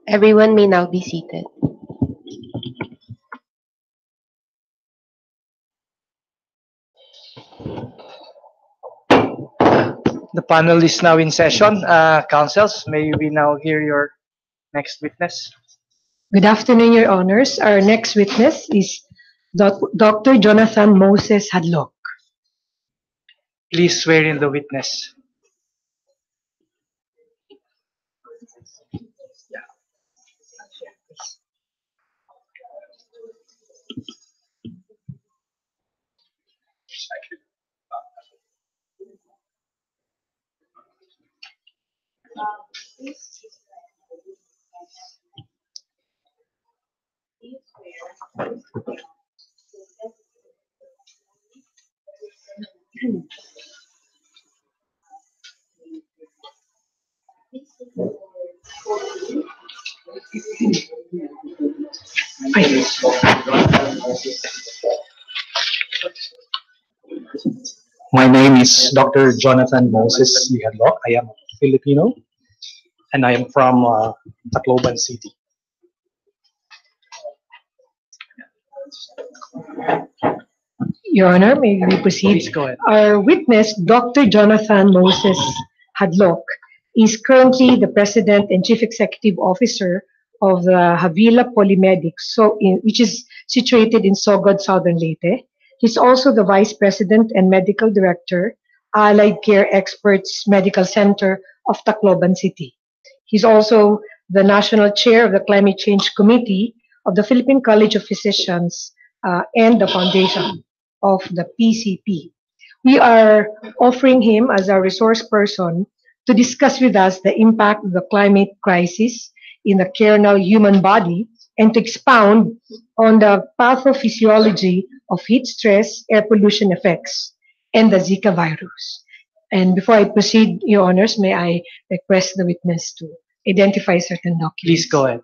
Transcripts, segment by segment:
Everyone may now be seated. The panel is now in session. Councils, may we now hear your next witness? Good afternoon, Your Honors. Our next witness is Dr. Jonathan Moses Hadlock. Please swear in the witness. My name is Dr. Jonathan Moses Hadlock. I am Filipino and I am from Tacloban City. Your Honor, may we proceed? Please go ahead. Our witness, Dr. Jonathan Moses Hadlock, is currently the President and Chief Executive Officer of the Havila Polymedics, which is situated in Sogod, Southern Leyte. He's also the Vice President and Medical Director, Allied Care Experts Medical Center of Tacloban City. He's also the National Chair of the Climate Change Committee of the Philippine College of Physicians and the Foundation of the PCP. We are offering him as our resource person to discuss with us the impact of the climate crisis in the kernel human body and to expound on the pathophysiology of heat stress, air pollution effects, and the Zika virus. And before I proceed, Your Honors, may I request the witness to identify certain documents? Please go ahead.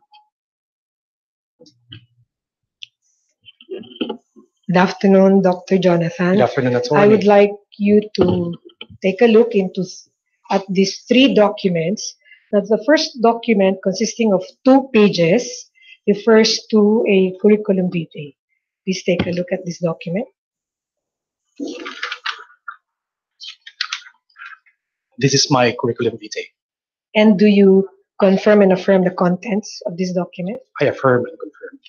Good afternoon, Dr. Jonathan. Good afternoon, Attorney. I would like you to take a look at these three documents. That the first document, consisting of 2 pages, refers to a curriculum vitae. Please take a look at this document. This is my curriculum vitae. And do you confirm and affirm the contents of this document? I affirm and confirm.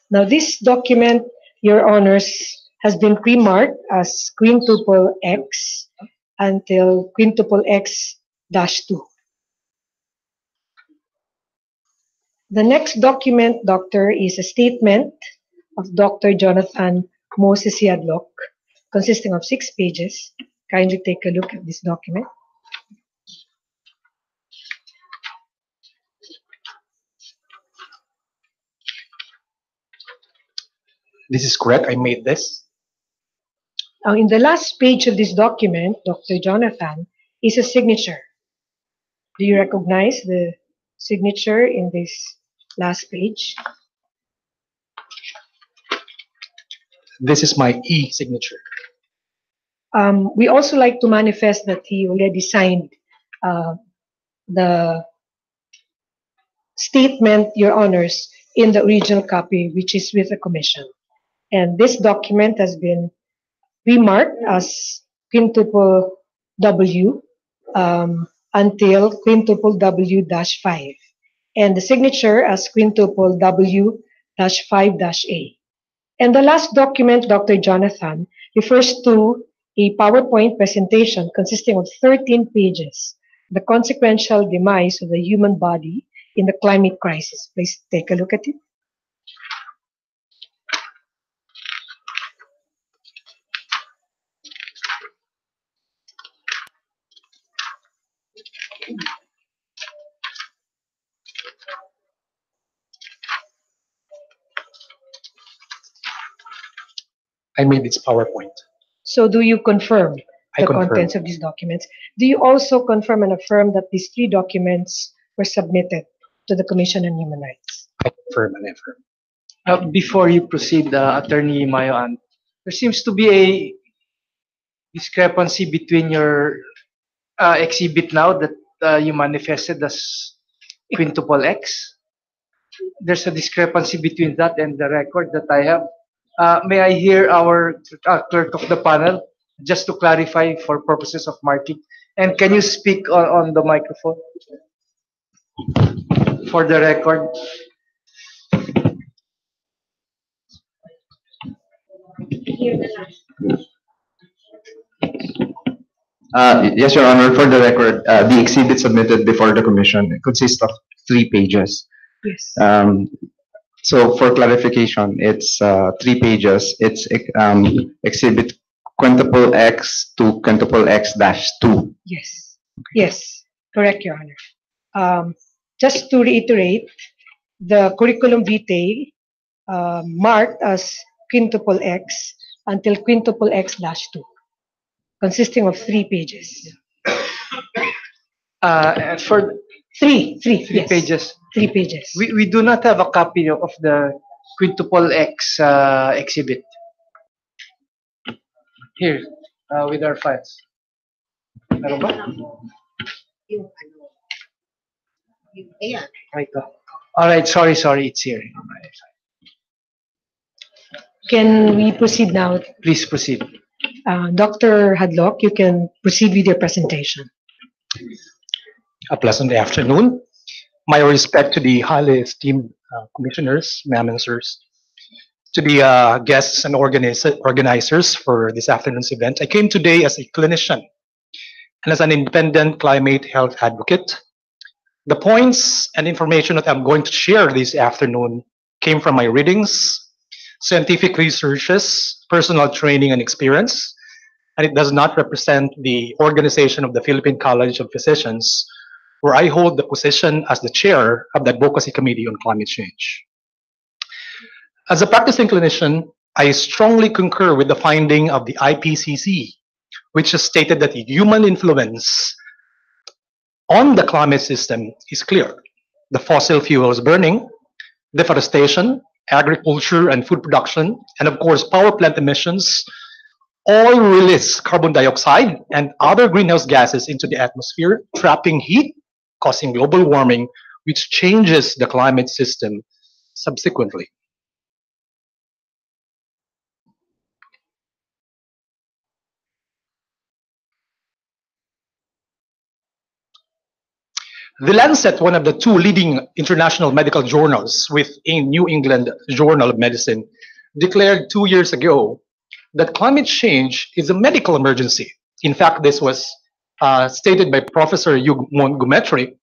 Now, this document, Your Honors, has been pre-marked as quintuple X until quintuple X-2. The next document, Doctor, is a statement of Dr. Jonathan Moses Hadlock, consisting of 6 pages. Kindly take a look at this document. This is correct. I made this. Now, in the last page of this document, Dr. Jonathan, is a signature. Do you recognize the signature in this last page? This is my e-signature. We also like to manifest that he already signed the statement, Your Honors, in the original copy, which is with the Commission. And this document has been remarked as quintuple W until quintuple W-5, and the signature as quintuple W-5-A. And the last document, Dr. Jonathan, refers to a PowerPoint presentation consisting of 13 pages, the consequential demise of the human body in the climate crisis. Please take a look at it. I made this PowerPoint. So do you confirm I the confirm. contents of these documents? Do you also confirm and affirm that these 3 documents were submitted to the Commission on Human Rights? I confirm and affirm. Before you proceed, Attorney Mayoan, there seems to be a discrepancy between your exhibit now that you manifested as quintuple X. There's a discrepancy between that and the record that I have. May I hear our clerk of the panel just to clarify for purposes of marking? And can you speak on the microphone for the record? Yes, Your Honor. For the record, the exhibit submitted before the commission consists of 3 pages. Yes. So for clarification, it's 3 pages. It's exhibit quintuple X to quintuple X dash 2. Yes. Yes. Correct, Your Honor. Just to reiterate, the curriculum vitae marked as quintuple X until quintuple X dash 2, consisting of 3 pages. For Three, yes. pages. 3 pages. We do not have a copy of the quintuple X exhibit here with our files. Meron ba? Right. All right. Sorry. It's here. Can we proceed now? Please proceed. Dr. Hadlock, you can proceed with your presentation. A pleasant afternoon. My respect to the highly esteemed commissioners, ma'am and sirs, to the guests and organizers for this afternoon's event. I came today as a clinician and as an independent climate health advocate. The points and information that I'm going to share this afternoon came from my readings, scientific researches, personal training and experience, and it does not represent the organization of the Philippine College of Physicians, where I hold the position as the chair of the Advocacy Committee on Climate Change. As a practicing clinician, I strongly concur with the finding of the IPCC, which has stated that the human influence on the climate system is clear. The fossil fuels burning, deforestation, agriculture and food production, and of course power plant emissions all release carbon dioxide and other greenhouse gases into the atmosphere, trapping heat, causing global warming, which changes the climate system subsequently. The Lancet, one of the 2 leading international medical journals with a New England Journal of Medicine, declared 2 years ago that climate change is a medical emergency. In fact, this was stated by Professor Hugh Montgomery.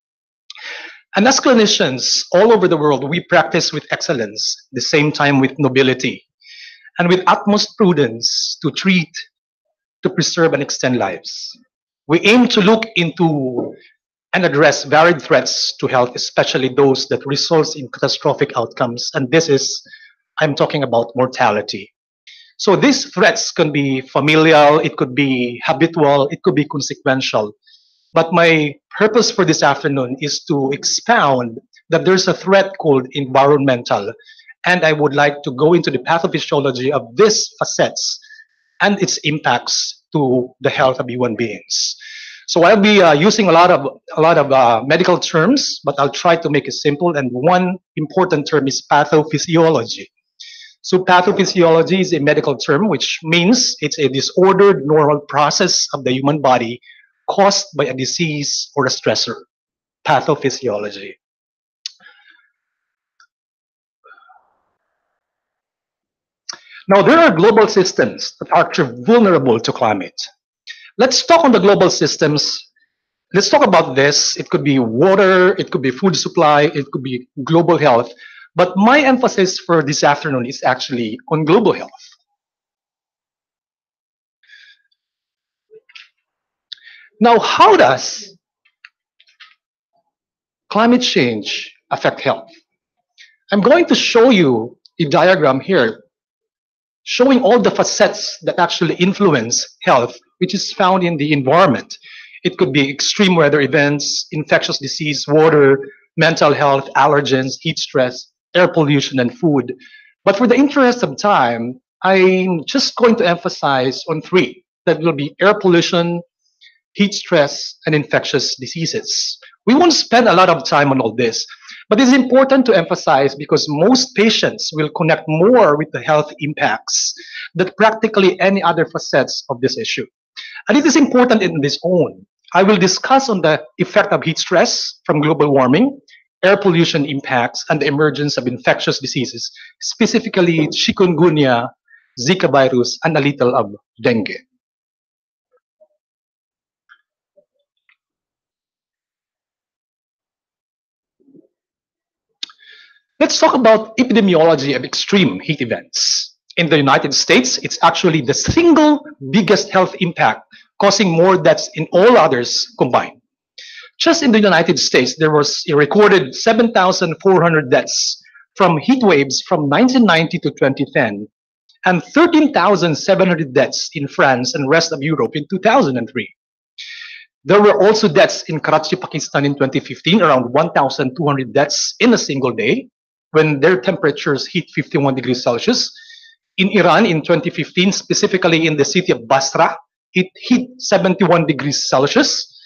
And as clinicians all over the world, we practice with excellence, the same time with nobility, and with utmost prudence to treat, to preserve, and extend lives. We aim to look into and address varied threats to health, especially those that result in catastrophic outcomes. And this is, I'm talking about mortality. So these threats can be familial, it could be habitual, it could be consequential. But my purpose for this afternoon is to expound that there's a threat called environmental. And I would like to go into the pathophysiology of these facets and its impacts to the health of human beings. So I'll be using a lot of medical terms, but I'll try to make it simple. And one important term is pathophysiology. So pathophysiology is a medical term, which means it's a disordered normal process of the human body caused by a disease or a stressor. Pathophysiology. Now, there are global systems that are vulnerable to climate. Let's talk on the global systems. Let's talk about this. It could be water, it could be food supply, it could be global health. But my emphasis for this afternoon is actually on global health. Now, how does climate change affect health? I'm going to show you a diagram here showing all the facets that actually influence health, which is found in the environment. It could be extreme weather events, infectious disease, water, mental health, allergens, heat stress, air pollution, and food. But for the interest of time, I'm just going to emphasize on 3. That will be air pollution, heat stress, and infectious diseases. We won't spend a lot of time on all this, but it's important to emphasize because most patients will connect more with the health impacts than practically any other facets of this issue. And it is important in its own. I will discuss on the effect of heat stress from global warming, air pollution impacts, and the emergence of infectious diseases, specifically Chikungunya, Zika virus, and a little of dengue. Let's talk about epidemiology of extreme heat events. In the United States, it's actually the single biggest health impact, causing more deaths in all others combined. Just in the United States, there was a recorded 7,400 deaths from heat waves from 1990 to 2010, and 13,700 deaths in France and rest of Europe in 2003. There were also deaths in Karachi, Pakistan in 2015, around 1,200 deaths in a single day, when their temperatures hit 51 degrees Celsius. In Iran in 2015, specifically in the city of Basra, it hit 71 degrees Celsius.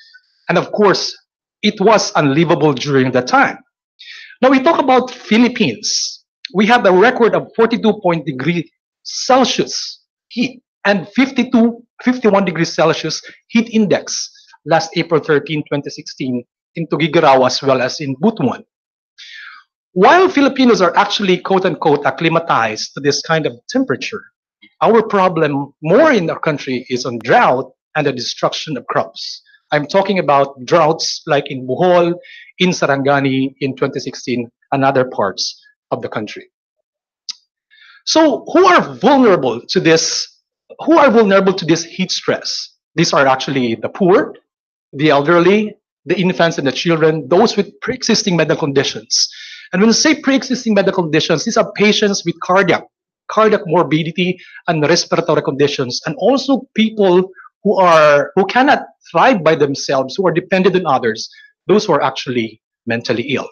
And of course, it was unlivable during that time. Now we talk about Philippines. We have a record of 42 degrees Celsius heat and 51 degrees Celsius heat index last April 13, 2016 in Tuguegarao as well as in Butuan. While Filipinos are actually quote-unquote acclimatized to this kind of temperature, our problem more in our country is on drought and the destruction of crops. I'm talking about droughts like in Bohol, in Sarangani in 2016, and other parts of the country. So who are vulnerable to this? Who are vulnerable to this heat stress? These are actually the poor, the elderly, the infants and the children, those with pre-existing medical conditions. And when we say pre-existing medical conditions, these are patients with cardiac morbidity and respiratory conditions, and also people who cannot thrive by themselves, who are dependent on others, those who are actually mentally ill.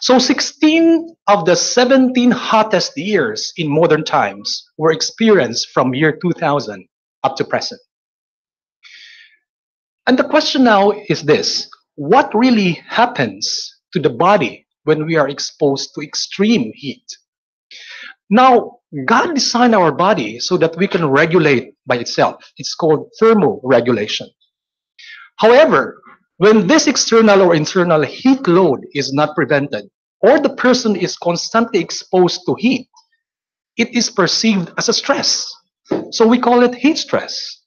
So 16 of the 17 hottest years in modern times were experienced from year 2000 up to present. And the question now is this: what really happens to the body when we are exposed to extreme heat? Now, God designed our body so that we can regulate by itself. It's called thermoregulation. However, when this external or internal heat load is not prevented, or the person is constantly exposed to heat, it is perceived as a stress. So we call it heat stress.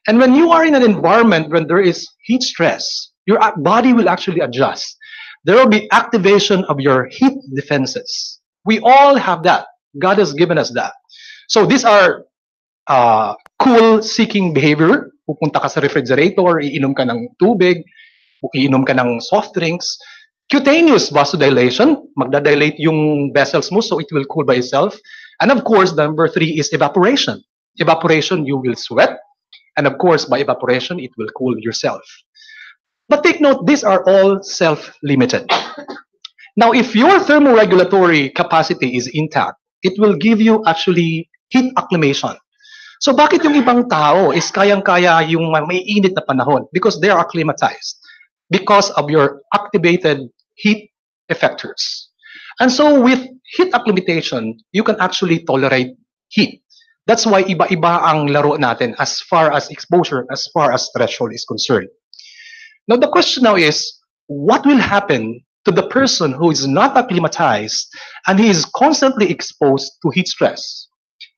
And when you are in an environment when there is heat stress, your body will actually adjust. There will be activation of your heat defenses. We all have that. God has given us that. So these are cool-seeking behavior. Pupunta ka sa refrigerator, iinom ka ng tubig, iinom ka ng soft drinks. Cutaneous vasodilation, magdadilate yung vessels mo so it will cool by itself. And of course, number 3 is evaporation. Evaporation, you will sweat. And of course, by evaporation, it will cool yourself. But take note, these are all self-limited. Now, if your thermoregulatory capacity is intact, it will give you actually heat acclimation. So bakit yung ibang tao is kayang-kaya yung may init na panahon? Because they are acclimatized. Because of your activated heat effectors. And so with heat acclimatation, you can actually tolerate heat. That's why iba-iba ang laro natin as far as exposure, as far as threshold is concerned. Now the question now is, what will happen to the person who is not acclimatized and he is constantly exposed to heat stress?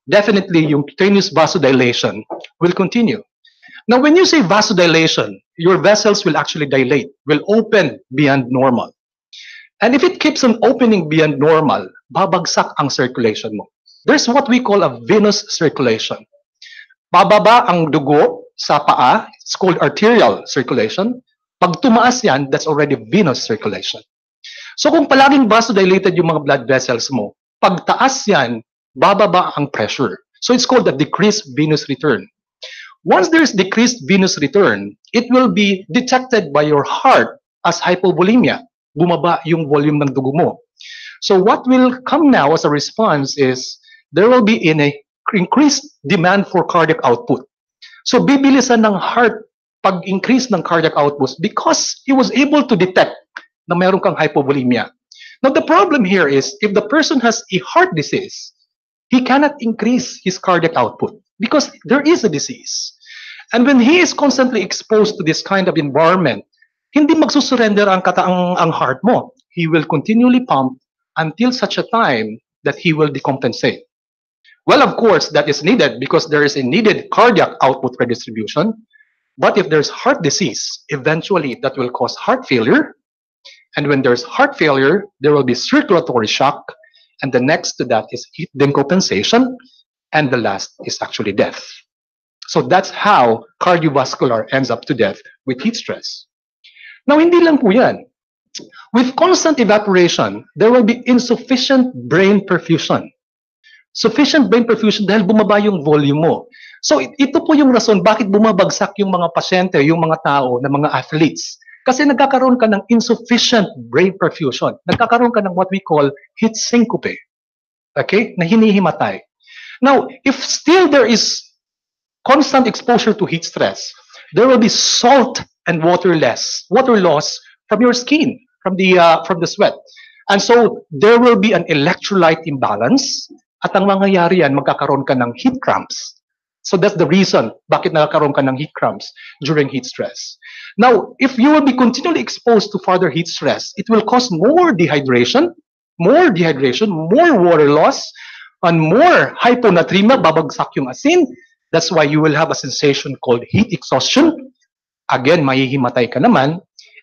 Definitely, yung cutaneous vasodilation will continue. Now, when you say vasodilation, your vessels will actually dilate, will open beyond normal. And if it keeps on opening beyond normal, babagsak ang circulation mo. There's what we call a venous circulation. Bababa ang dugo sa paa, it's called arterial circulation. Pag tumaas yan, that's already venous circulation. So kung palaging vasodilated yung mga blood vessels mo, pag taas yan, bababa ang pressure. So it's called a decreased venous return. Once there's decreased venous return, it will be detected by your heart as hypovolemia. Bumaba yung volume ng dugo mo. So what will come now as a response is there will be an increased demand for cardiac output. So bibilisan ng heart pag-increase ng cardiac output because he was able to detect na meron kang hypovolemia. Now, the problem here is if the person has a heart disease, he cannot increase his cardiac output because there is a disease. And when he is constantly exposed to this kind of environment, hindi magsusurrender ang heart mo. He will continually pump until such a time that he will decompensate. Well, of course, that is needed because there is a needed cardiac output redistribution. But if there's heart disease, eventually that will cause heart failure. And when there's heart failure, there will be circulatory shock. And the next to that is heat decompensation. And the last is actually death. So that's how cardiovascular ends up to death with heat stress. Now, hindi lang po yan. With constant evaporation, there will be insufficient brain perfusion. Sufficient brain perfusion dahil bumaba yung volume mo. So ito po yung rason bakit bumabagsak yung mga pasyente, yung mga tao, na mga athletes. Kasi nagkakaroon ka ng insufficient brain perfusion. Nagkakaroon ka ng what we call heat syncope. Okay? Na hinihimatay. Now, if still there is constant exposure to heat stress, there will be salt and water loss from your skin, from the sweat. And so there will be an electrolyte imbalance. At ang mangyayari yan, magkakaroon ka ng heat cramps. So that's the reason bakit nagkakaroon ka ng heat cramps during heat stress. Now, if you will be continually exposed to further heat stress, it will cause more dehydration, more water loss, and more hyponatremia, babagsak yung asin. That's why you will have a sensation called heat exhaustion. Again, mahihimatay ka naman.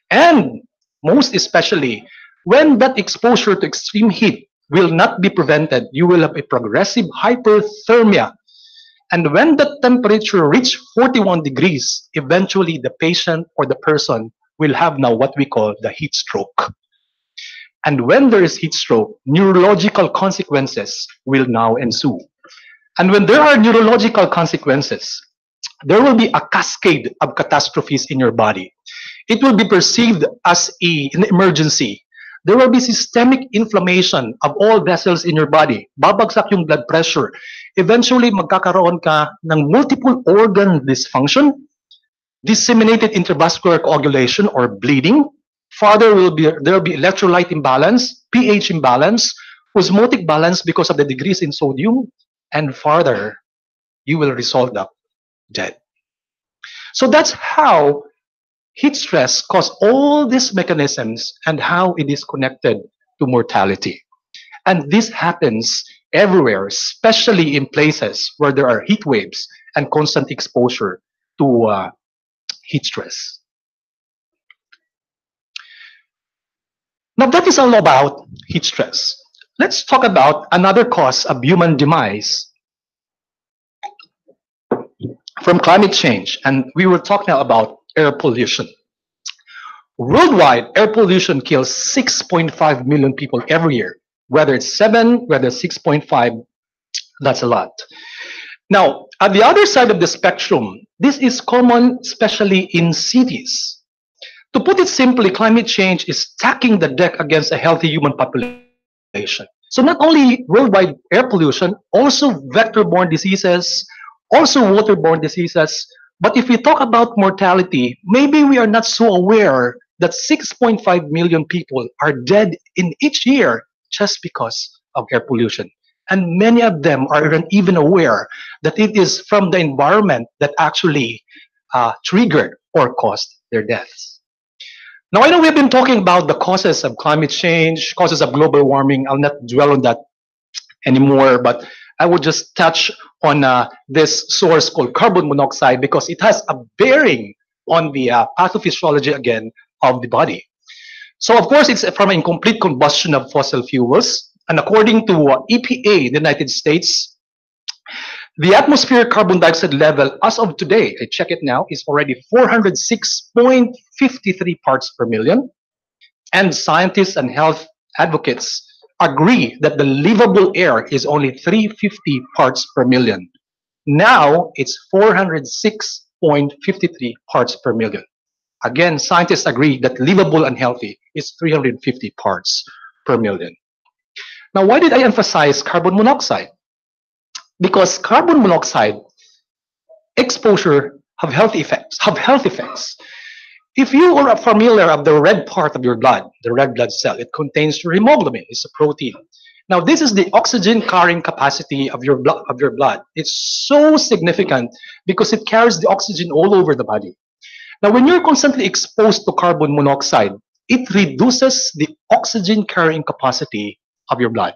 And most especially, when that exposure to extreme heat will not be prevented, you will have a progressive hyperthermia. And when the temperature reaches 41 degrees, eventually the patient or the person will have now what we call the heat stroke. And when there is heat stroke, neurological consequences will now ensue. And when there are neurological consequences, there will be a cascade of catastrophes in your body. It will be perceived as an emergency. There will be systemic inflammation of all vessels in your body. Babagsak yung blood pressure. Eventually, magkakaroon ka ng multiple organ dysfunction, disseminated intravascular coagulation or bleeding. Further, there will be electrolyte imbalance, pH imbalance, osmotic balance because of the decrease in sodium, and further, you will result up dead. So that's how heat stress causes all these mechanisms and how it is connected to mortality. And this happens everywhere, especially in places where there are heat waves and constant exposure to heat stress. Now that is all about heat stress. Let's talk about another cause of human demise from climate change. And we were talking now about air pollution. Worldwide, air pollution kills 6.5 million people every year. Whether it's 7, whether 6.5, that's a lot. Now, at the other side of the spectrum, this is common, especially in cities. To put it simply, climate change is stacking the deck against a healthy human population. So not only worldwide air pollution, also vector-borne diseases, also waterborne diseases. But if we talk about mortality, maybe we are not so aware that 6.5 million people are dead in each year just because of air pollution. And many of them aren't even aware that it is from the environment that actually triggered or caused their deaths. Now, I know we've been talking about the causes of climate change, causes of global warming. I'll not dwell on that anymore, but I would just touch on this source called carbon monoxide because it has a bearing on the pathophysiology again of the body. So, of course, it's from incomplete combustion of fossil fuels. And according to EPA, the United States, the atmospheric carbon dioxide level as of today, I check it now, is already 406.53 parts per million. And scientists and health advocates agree that the livable air is only 350 parts per million. Now it's 406.53 parts per million. Again, scientists agree that livable and healthy is 350 parts per million. Now, why did I emphasize carbon monoxide? Because carbon monoxide exposure have health effects. If you are familiar of the red part of your blood, the red blood cell, it contains your hemoglobin. It's a protein. Now, this is the oxygen carrying capacity of your blood. It's so significant because it carries the oxygen all over the body. Now, when you're constantly exposed to carbon monoxide, it reduces the oxygen carrying capacity of your blood.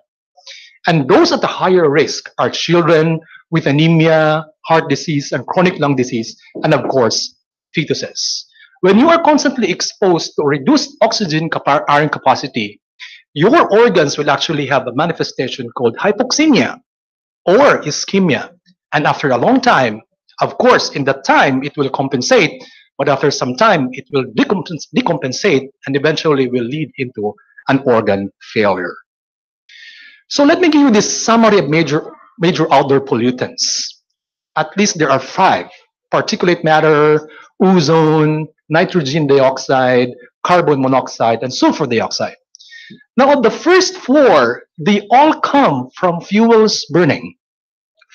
And those at the higher risk are children with anemia, heart disease, and chronic lung disease, and of course, fetuses. When you are constantly exposed to reduced oxygen carrying capacity, your organs will actually have a manifestation called hypoxemia or ischemia. And after a long time, of course, in that time, it will compensate, but after some time, it will decompensate and eventually will lead into an organ failure. So let me give you this summary of major outdoor pollutants. At least there are 5: particulate matter, ozone, nitrogen dioxide, carbon monoxide, and sulfur dioxide. Now, of the first 4, they all come from fuels burning,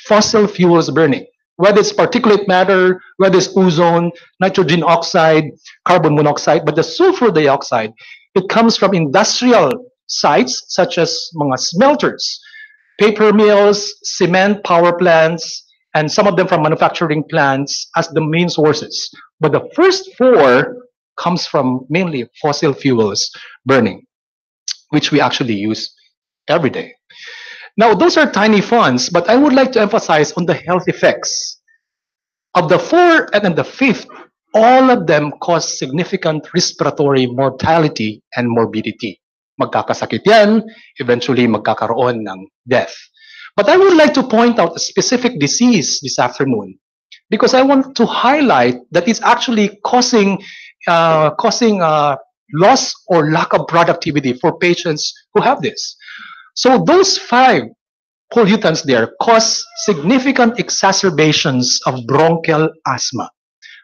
fossil fuels burning, whether it's particulate matter, whether it's ozone, nitrogen oxide, carbon monoxide, but the sulfur dioxide, it comes from industrial sites such as mga smelters, paper mills, cement power plants, and some of them from manufacturing plants as the main sources. But the first 4 comes from mainly fossil fuels burning, which we actually use every day. Now, those are tiny funds, but I would like to emphasize on the health effects. Of the 4 and then the 5th, all of them cause significant respiratory mortality and morbidity. Magkakasakit yan, eventually magkakaroon ng death. But I would like to point out a specific disease this afternoon because I want to highlight that it's actually causing loss or lack of productivity for patients who have this. So those 5 pollutants there cause significant exacerbations of bronchial asthma.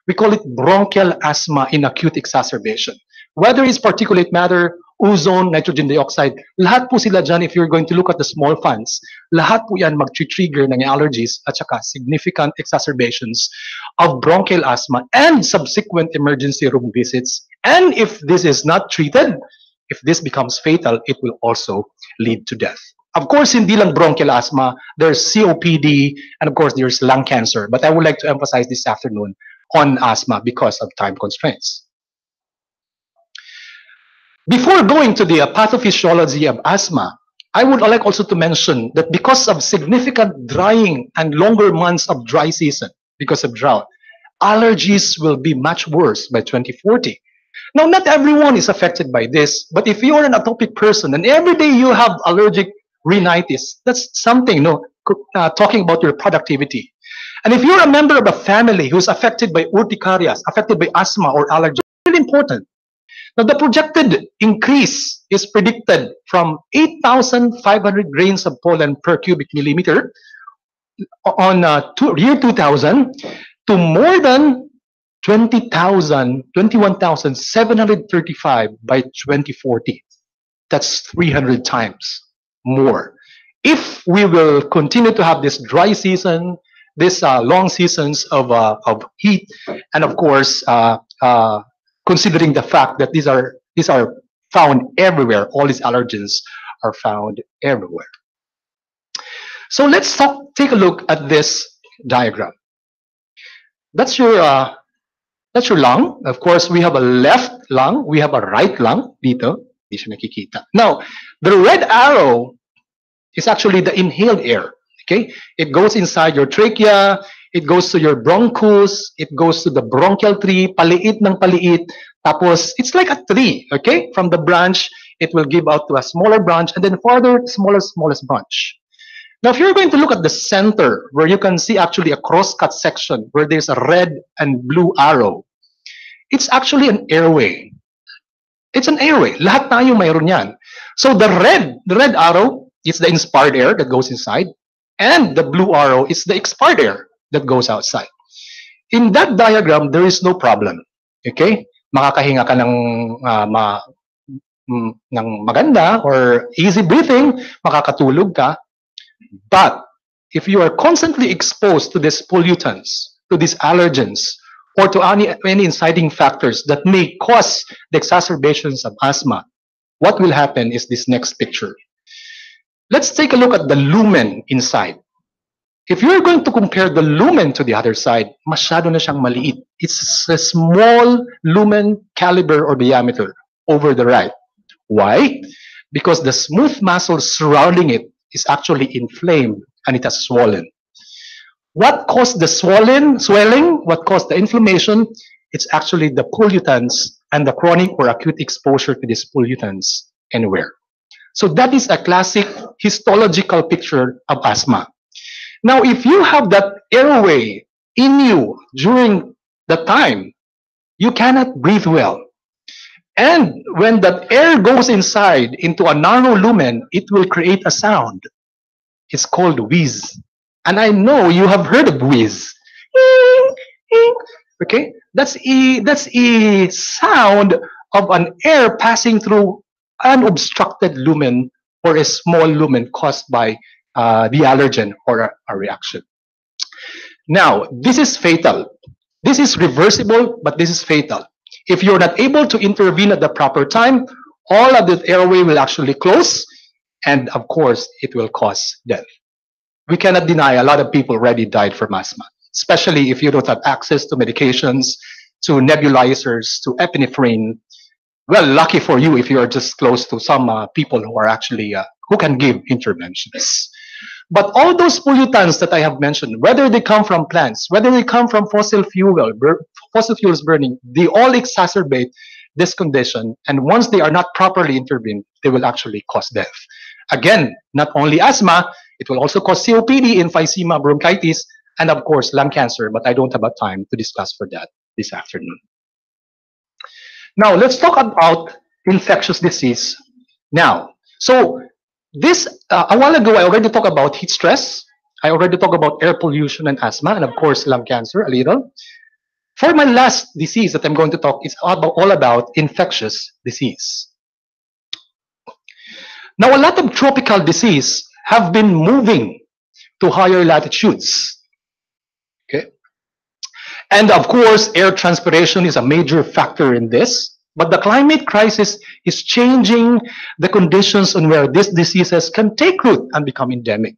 We call it bronchial asthma in acute exacerbation. Whether it's particulate matter, ozone, nitrogen dioxide, lahat po sila dyan, if you're going to look at the small funds, lahat po yan mag-trigger ng allergies at saka significant exacerbations of bronchial asthma and subsequent emergency room visits. And if this is not treated, if this becomes fatal, it will also lead to death. Of course, hindi lang bronchial asthma, there's COPD, and of course, there's lung cancer. But I would like to emphasize this afternoon on asthma because of time constraints. Before going to the pathophysiology of asthma, I would like also to mention that because of significant drying and longer months of dry season, because of drought, allergies will be much worse by 2040. Now, not everyone is affected by this, but if you're an atopic person and every day you have allergic rhinitis, that's something, talking about your productivity. And if you're a member of a family who's affected by urticarias, affected by asthma or allergy, it's really important. Now, the projected increase is predicted from 8,500 grains of pollen per cubic millimeter on year 2000 to more than 21,735 by 2040. That's 300 times more. If we will continue to have this dry season, this long seasons of heat, and of course, considering the fact that these are found everywhere, all these allergens are found everywhere. So let's take a look at this diagram. That's your lung. Of course, we have a left lung, we have a right lung dito. Di siya nakikita. Now, the red arrow is actually the inhaled air. Okay, it goes inside your trachea, it goes to your bronchus, it goes to the bronchial tree, paliit ng paliit. Tapos, it's like a tree, okay? From the branch, it will give out to a smaller branch, and then further, smallest branch. Now, if you're going to look at the center, where you can see actually a cross-cut section, where there's a red and blue arrow, it's actually an airway. It's an airway. Lahat tayo mayroon yan. So the red arrow is the inspired air that goes inside, and the blue arrow is the expired air that goes outside. In that diagram, there is no problem. Okay? Makakahinga ka ng maganda or easy breathing, makakatulog ka. But if you are constantly exposed to these pollutants, to these allergens, or to any inciting factors that may cause the exacerbations of asthma, what will happen is this next picture. Let's take a look at the lumen inside. If you're going to compare the lumen to the other side, masyado na siyang maliit. It's a small lumen caliber or diameter over the right. Why? Because the smooth muscle surrounding it is actually inflamed and it has swollen. What caused the swelling? What caused the inflammation? It's actually the pollutants and the chronic or acute exposure to these pollutants anywhere. So that is a classic histological picture of asthma. Now, if you have that airway in you during the time, you cannot breathe well. And when that air goes inside into a narrow lumen, it will create a sound. It's called wheeze. And I know you have heard of wheeze. Okay? That's a sound of an air passing through an obstructed lumen or a small lumen caused by the allergen or a reaction. Now, this is fatal. This is reversible, but this is fatal. If you're not able to intervene at the proper time, all of the airway will actually close, and of course, it will cause death. We cannot deny a lot of people already died from asthma, especially if you don't have access to medications, to nebulizers, to epinephrine. Well, lucky for you if you are just close to some people who are actually, who can give interventions. But all those pollutants that I have mentioned, whether they come from plants, whether they come from fossil fuels burning, they all exacerbate this condition. And once they are not properly intervened, they will actually cause death. Again, not only asthma, it will also cause COPD, emphysema, bronchitis, and of course, lung cancer. But I don't have time to discuss for that this afternoon. Now, let's talk about infectious disease now. So, this, a while ago, I already talked about heat stress. I already talked about air pollution and asthma, and of course, lung cancer a little. For my last disease that I'm going to talk is all about infectious disease. Now, a lot of tropical disease have been moving to higher latitudes. Okay. And of course, air transpiration is a major factor in this. But the climate crisis is changing the conditions on where these diseases can take root and become endemic.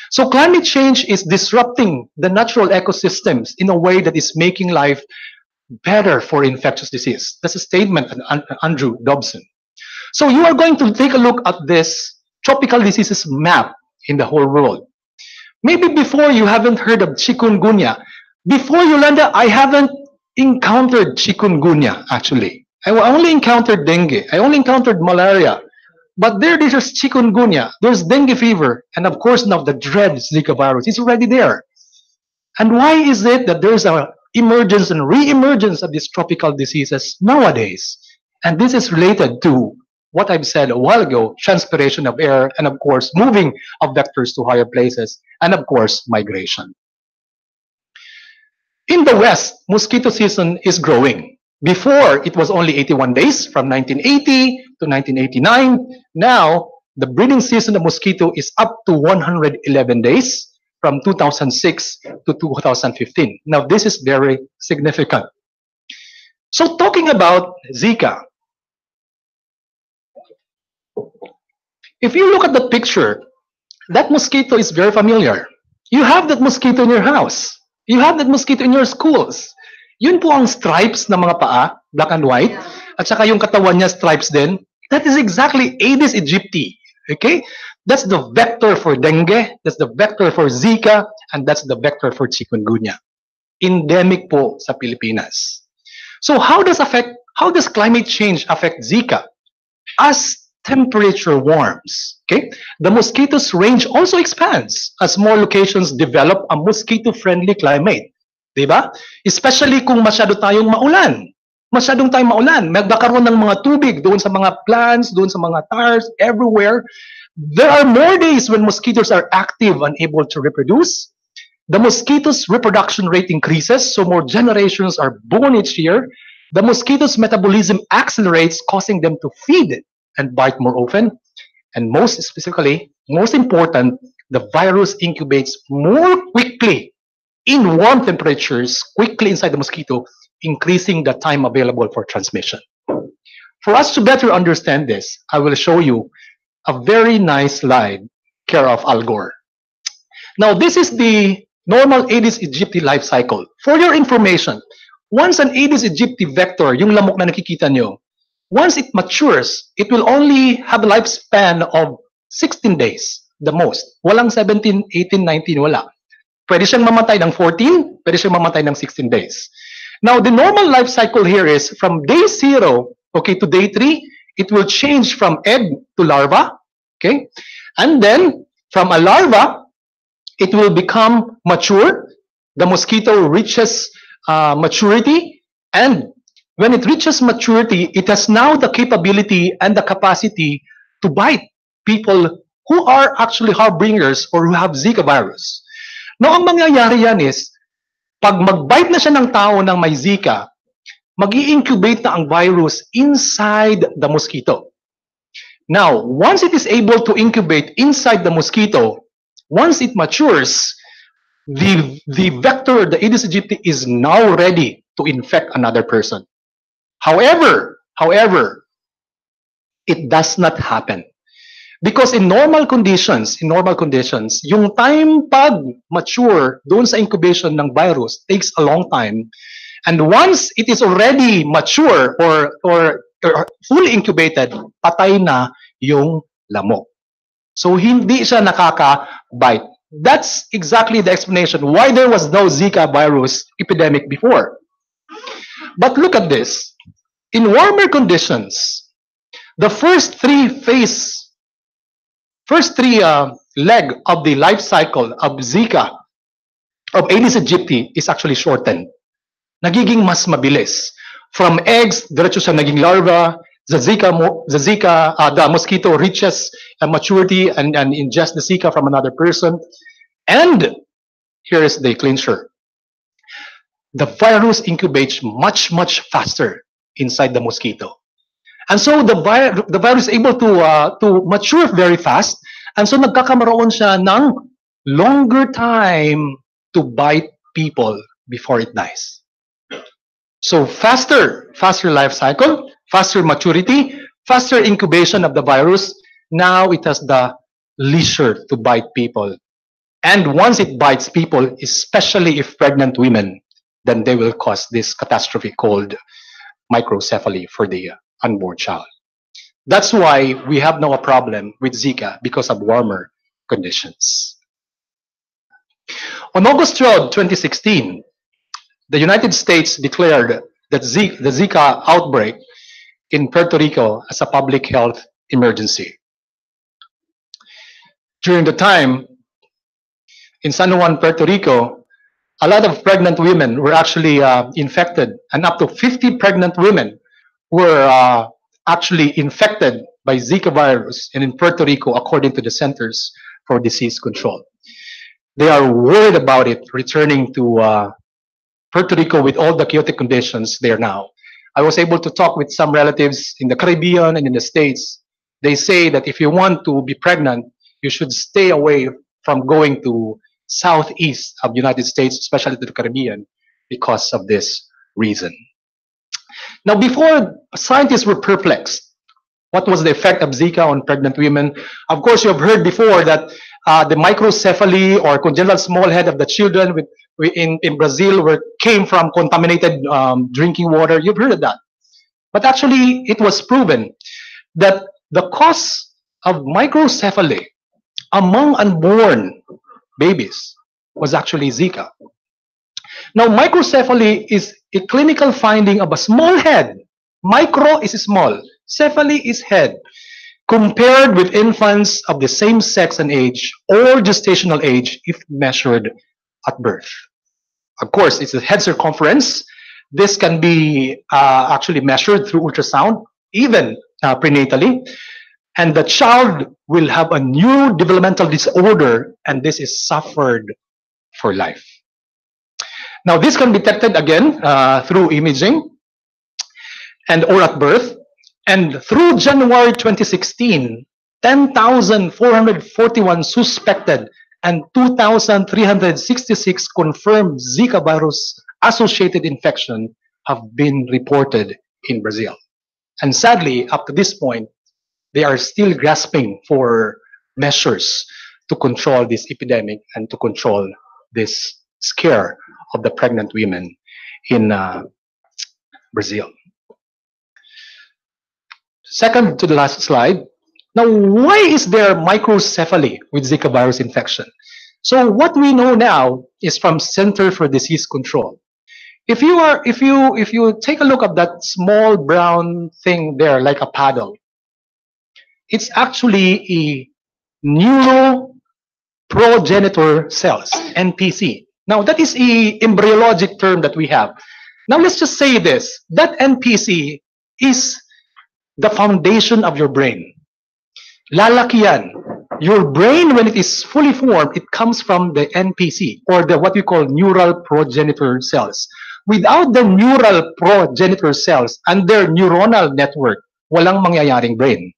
So climate change is disrupting the natural ecosystems in a way that is making life better for infectious disease. That's a statement of Andrew Dobson. So you are going to take a look at this tropical diseases map in the whole world. Maybe before you haven't heard of chikungunya. Before Yolanda, I haven't encountered chikungunya actually. I only encountered dengue. I only encountered malaria. But there's chikungunya. There's dengue fever. And of course, now the dread Zika virus is already there. And why is it that there's an emergence and re-emergence of these tropical diseases nowadays? And this is related to what I've said a while ago, transpiration of air, and of course, moving of vectors to higher places, and of course, migration. In the West, mosquito season is growing. Before, it was only 81 days from 1980 to 1989. Now, the breeding season of mosquito is up to 111 days from 2006 to 2015. Now, this is very significant. So, talking about Zika, if you look at the picture, that mosquito is very familiar. You have that mosquito in your house. You have that mosquito in your schools. Yun po ang stripes ng mga paa, black and white, at saka yung katawan niya stripes din. That is exactly Aedes aegypti. Okay? That's the vector for dengue, that's the vector for Zika, and that's the vector for chikungunya. Endemic po sa Pilipinas. So how does climate change affect Zika? As temperature warms, okay, the mosquitoes' range also expands as more locations develop a mosquito-friendly climate. Diba? Especially kung masyadong tayong maulan, magkakaroon ng mga tubig doon sa mga plants, doon sa mga tires, everywhere. There are more days when mosquitoes are active and able to reproduce. The mosquitoes' reproduction rate increases, so more generations are born each year. The mosquitoes' metabolism accelerates, causing them to feed and bite more often. And most specifically, most important, the virus incubates more quickly in warm temperatures, quickly inside the mosquito, increasing the time available for transmission. For us to better understand this, I will show you a very nice slide care of Al Gore. Now, this is the normal Aedes aegypti life cycle. For your information, once an Aedes aegypti vector, yung lamok na nakikita nyo, once it matures, it will only have a lifespan of 16 days, the most. Walang 17, 18, 19, wala. Pwede siyang mamatay ng 14, pwede siyang mamatay ng 16 days. Now, the normal life cycle here is from day 0, okay, to day 3, it will change from egg to larva, okay? And then, from a larva, it will become mature. The mosquito reaches maturity, and when it reaches maturity, it has now the capability and the capacity to bite people who are actually harbingers or who have Zika virus. Now, ang mangyayari yan is, pag mag-bite na siya ng tao ng may Zika, mag-i-incubate na ang virus inside the mosquito. Now, once it is able to incubate inside the mosquito, once it matures, the vector, the Aedes aegypti, is now ready to infect another person. However, it does not happen. Because in normal conditions, yung time pag mature doon sa incubation ng virus takes a long time. And once it is already mature or fully incubated, patay na yung lamok. So hindi siya nakaka-bite. That's exactly the explanation why there was no Zika virus epidemic before. But look at this. In warmer conditions, the first three leg of the life cycle of Zika, of Aedes aegypti, is actually shortened. Nagiging mas mabilis. From eggs, diretso sa naging larva, the mosquito reaches maturity and ingests the Zika from another person. And here is the clincher. The virus incubates much, much faster inside the mosquito. And so the virus is able to mature very fast. And so nagkakaroon siya ng longer time to bite people before it dies. So faster life cycle, faster maturity, faster incubation of the virus. Now it has the leisure to bite people. And once it bites people, especially if pregnant women, then they will cause this catastrophe called microcephaly for the unborn child. That's why we have now a problem with Zika, because of warmer conditions. On August 12, 2016, the United States declared that the Zika outbreak in Puerto Rico as a public health emergency. During the time, in San Juan, Puerto Rico, a lot of pregnant women were actually infected, and up to 50 pregnant women were actually infected by Zika virus and in Puerto Rico, according to the Centers for Disease Control. They are worried about it returning to Puerto Rico with all the chaotic conditions there now. I was able to talk with some relatives in the Caribbean and in the States. They say that if you want to be pregnant, you should stay away from going to southeast of the United States, especially to the Caribbean, because of this reason. Now, before, scientists were perplexed. What was the effect of Zika on pregnant women? Of course, you have heard before that the microcephaly or congenital small head of the children in Brazil came from contaminated drinking water. You've heard of that. But actually, it was proven that the cause of microcephaly among unborn babies was actually Zika. Now, microcephaly is a clinical finding of a small head. Micro is small, cephaly is head, compared with infants of the same sex and age or gestational age if measured at birth. Of course, it's the head circumference. This can be actually measured through ultrasound, even prenatally. And the child will have a new developmental disorder, and this is suffered for life. Now, this can be detected again through imaging or at birth. And through January 2016, 10,441 suspected and 2,366 confirmed Zika virus associated infection have been reported in Brazil. And sadly, up to this point, they are still grasping for measures to control this epidemic and to control this scare of the pregnant women in Brazil. Second to the last slide. Now, why is there microcephaly with Zika virus infection? So what we know now is from Center for Disease Control. If you take a look at that small brown thing there, like a paddle, it's actually a neuroprogenitor cells, NPC. Now, that is a embryologic term that we have. Now, let's just say this, that NPC is the foundation of your brain. Lalaki yan. Your brain, when it is fully formed, it comes from the NPC, or the what we call neural progenitor cells. Without the neural progenitor cells and their neuronal network, walang mangyayaring brain.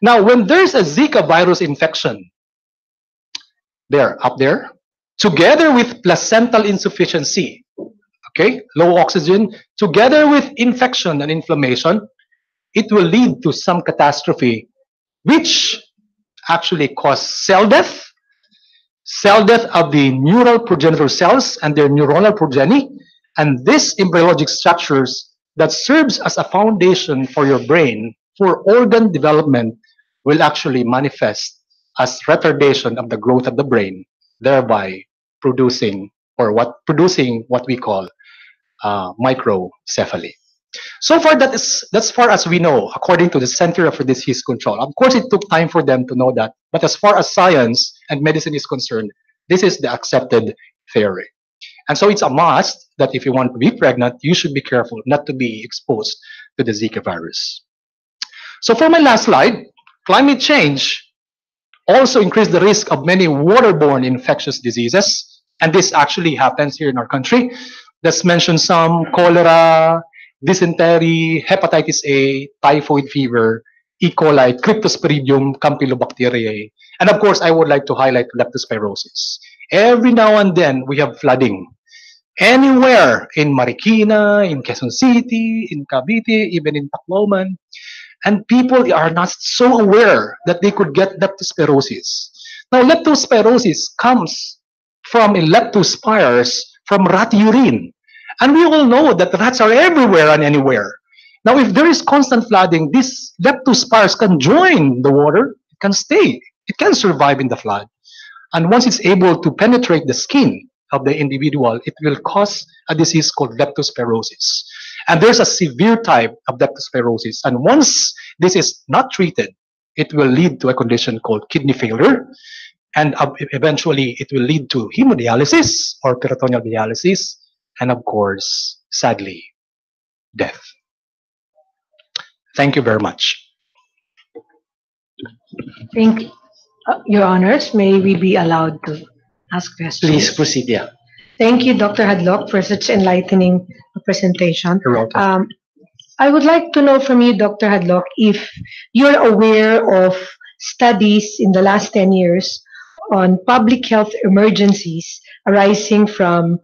Now, when there's a Zika virus infection, up there, together with placental insufficiency, okay, low oxygen, together with infection and inflammation, it will lead to some catastrophe, which actually cause cell death of the neural progenitor cells and their neuronal progeny, and these embryologic structures that serves as a foundation for your brain for organ development will actually manifest as retardation of the growth of the brain, thereby producing what we call microcephaly. So far, that's far as we know, according to the Center for Disease Control. Of course, it took time for them to know that, but as far as science and medicine is concerned, this is the accepted theory. And so it's a must that if you want to be pregnant, you should be careful not to be exposed to the Zika virus. So for my last slide, climate change also increased the risk of many waterborne infectious diseases. And this actually happens here in our country. Let's mention some: cholera, dysentery, hepatitis A, typhoid fever, E. coli, Cryptosporidium, Campylobacteriae, and of course, I would like to highlight leptospirosis. Every now and then, we have flooding. Anywhere in Marikina, in Quezon City, in Cavite, even in Tacloban, and people are not so aware that they could get leptospirosis. Now, leptospirosis comes from a leptospires from rat urine. And we all know that rats are everywhere and anywhere. Now, if there is constant flooding, these leptospires can join the water, it can stay, it can survive in the flood. And once it's able to penetrate the skin of the individual, it will cause a disease called leptospirosis. And there's a severe type of leptospirosis. And once this is not treated, it will lead to a condition called kidney failure. And eventually, it will lead to hemodialysis or peritoneal dialysis. And of course, sadly, death. Thank you very much. Thank you. Your Honors, may we be allowed to ask questions? Please proceed, yeah. Thank you, Dr. Hadlock, for such enlightening presentation. You're welcome. I would like to know from you, Dr. Hadlock, if you're aware of studies in the last 10 years on public health emergencies arising from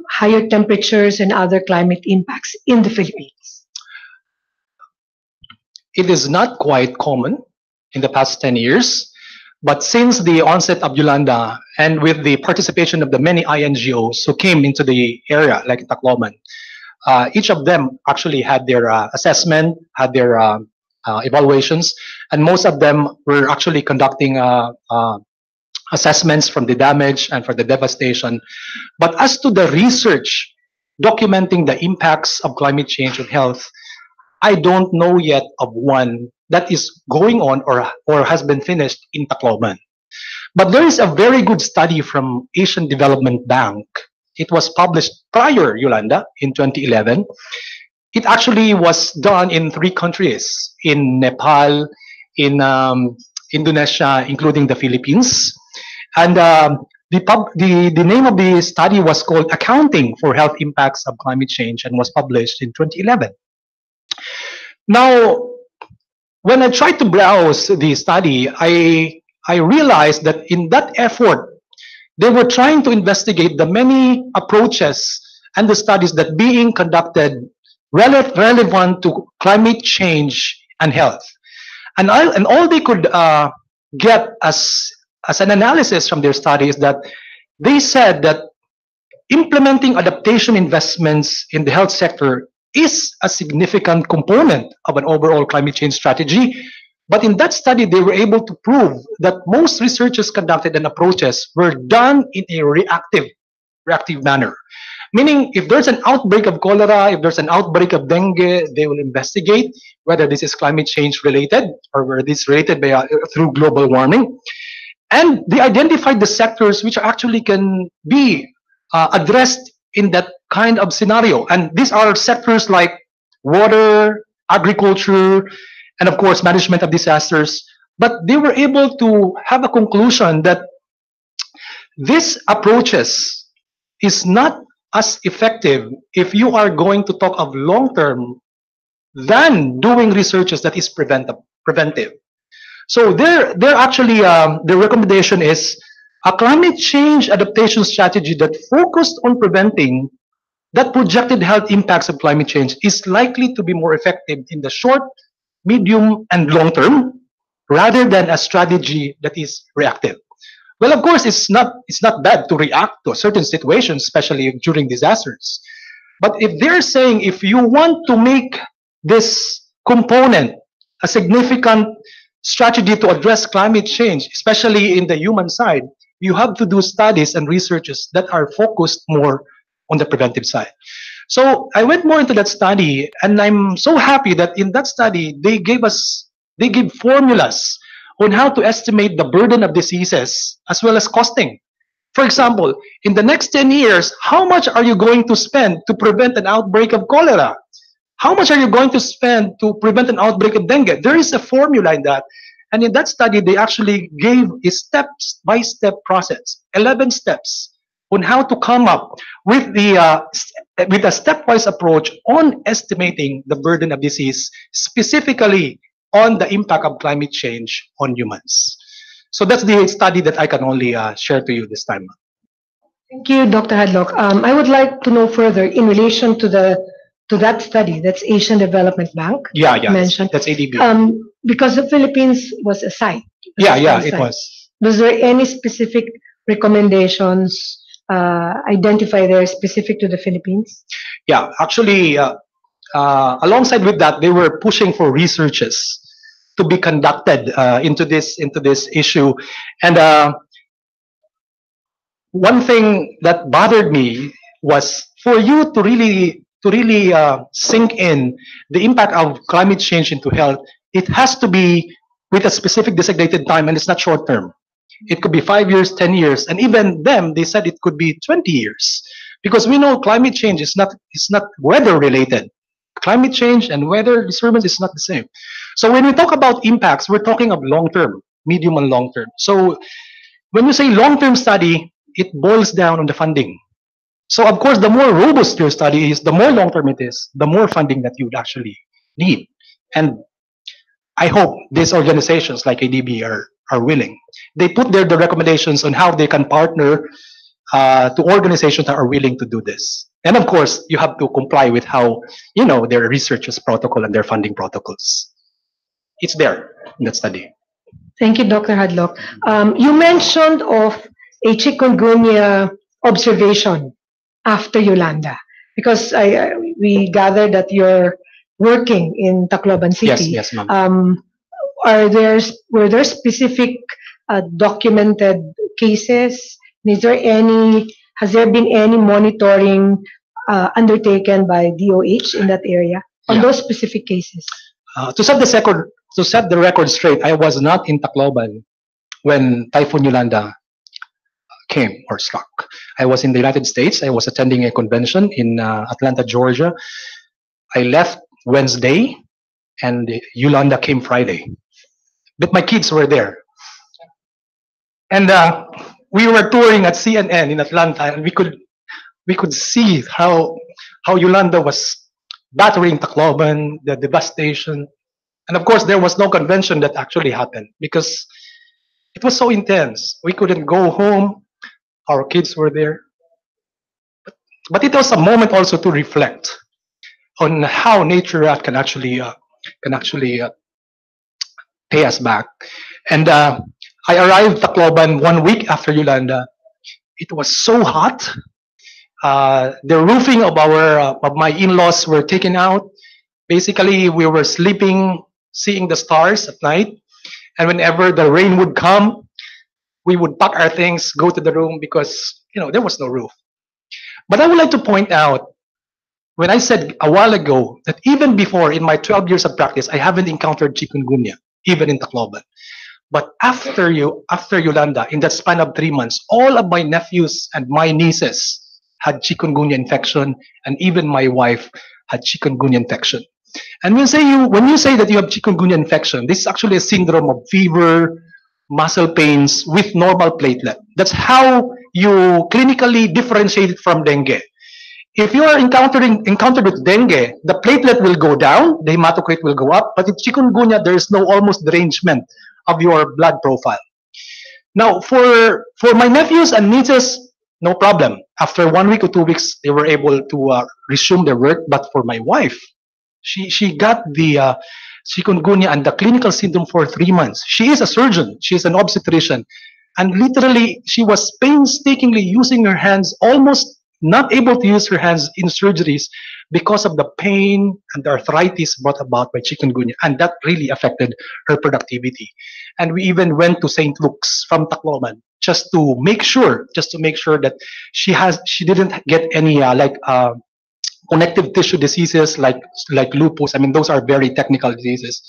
higher temperatures and other climate impacts in the Philippines. It is not quite common in the past 10 years, but since the onset of Yolanda and with the participation of the many INGOs who came into the area, like Tacloban, each of them actually had their assessment, had their evaluations, and most of them were actually conducting assessments from the damage and for the devastation. But as to the research documenting the impacts of climate change on health, I don't know yet of one that is going on or has been finished in Tacloban. But there is a very good study from Asian Development Bank. It was published prior Yolanda in 2011. It actually was done in 3 countries, in Nepal, in Indonesia, including the Philippines. And the name of the study was called Accounting for Health Impacts of Climate Change and was published in 2011. Now, when I tried to browse the study, I realized that in that effort, they were trying to investigate the many approaches and the studies that being conducted relevant to climate change and health. And all they could get as an analysis from their study is that they said that implementing adaptation investments in the health sector is a significant component of an overall climate change strategy. But in that study, they were able to prove that most researches conducted and approaches were done in a reactive manner. Meaning, if there's an outbreak of cholera, if there's an outbreak of dengue, they will investigate whether this is climate change related or whether this is related by, through global warming. And they identified the sectors which actually can be addressed in that kind of scenario. And these are sectors like water, agriculture, and of course, management of disasters. But they were able to have a conclusion that these approaches is not as effective if you are going to talk of long-term than doing researches that is preventive. So they're actually, the recommendation is a climate change adaptation strategy that focused on preventing that projected health impacts of climate change is likely to be more effective in the short, medium, and long term, rather than a strategy that is reactive. Well, of course, it's not bad to react to a certain situation, especially during disasters. But if they're saying if you want to make this component a significant strategy to address climate change, especially in the human side, you have to do studies and researches that are focused more on the preventive side. So I went more into that study, and I'm so happy that in that study, they gave formulas on how to estimate the burden of diseases as well as costing. For example, in the next 10 years, how much are you going to spend to prevent an outbreak of cholera? How much are you going to spend to prevent an outbreak of dengue? There is a formula in that. And in that study, they actually gave a step-by-step process, 11 steps, on how to come up with with a stepwise approach on estimating the burden of disease, specifically on the impact of climate change on humans. So that's the study that I can only share to you this time. Thank you, Dr. Hadlock. I would like to know further in relation to that study. That's Asian Development Bank. Yeah, mentioned. That's ADB. Because the Philippines was a site. It was. Was there any specific recommendations identified there specific to the Philippines? Yeah, actually, alongside with that, they were pushing for researches to be conducted into this issue. And one thing that bothered me was for you to really sink in the impact of climate change into health. It has to be with a specific designated time, and it's not short term. It could be 5 years, 10 years, and even them, they said it could be 20 years. Because we know climate change is not weather related. Climate change and weather disturbance is not the same. So when we talk about impacts, we're talking of long term, medium and long term. So when you say long term study, it boils down on the funding. So of course, the more robust your study is, the more long term it is, the more funding that you would actually need. And I hope these organizations like ADB are willing. They put the recommendations on how they can partner to organizations that are willing to do this. And of course, you have to comply with how, their researchers protocol and their funding protocols. It's there in that study. Thank you, Dr. Hadlock. You mentioned of a chikungunya observation after Yolanda, because we gathered that you're working in Tacloban City. Yes, ma'am. Were there specific documented cases? Has there been any monitoring undertaken by DOH in that area on those specific cases? To set the record straight, I was not in Tacloban when Typhoon Yolanda came or struck. I was in the United States. I was attending a convention in Atlanta, Georgia. I left Wednesday, and Yolanda came Friday. But my kids were there. And we were touring at CNN in Atlanta, and we could see how Yolanda was battering Tacloban, the devastation. And of course, there was no convention that actually happened because it was so intense. We couldn't go home. Our kids were there. But But it was a moment also to reflect on how nature can actually pay us back. And I arrived Tacloban 1 week after Yolanda. It was so hot. The roofing of of my in-laws were taken out. Basically, we were sleeping, seeing the stars at night. And whenever the rain would come, we would pack our things, go to the room because there was no roof. But I would like to point out when I said a while ago that even before in my 12 years of practice, I haven't encountered chikungunya, even in Tacloban. But after Yolanda, in that span of 3 months, all of my nephews and my nieces had chikungunya infection, and even my wife had chikungunya infection. And when you say that you have chikungunya infection, this is actually a syndrome of fever, muscle pains with normal platelet. That's how you clinically differentiate it from dengue. If you are encountered with dengue, the platelet will go down, the hematocrit will go up, but in chikungunya, there is no almost derangement of your blood profile. Now, for my nephews and nieces, no problem. After 1 week or 2 weeks, they were able to resume their work. But for my wife, she got the chikungunya and the clinical syndrome for 3 months. She is a surgeon. She is an obstetrician. And literally, she was painstakingly using her hands, almost not able to use her hands in surgeries because of the pain and the arthritis brought about by chikungunya. And that really affected her productivity. And we even went to St. Luke's from Tacloban just to make sure that she didn't get any connective tissue diseases like lupus. I mean, those are very technical diseases.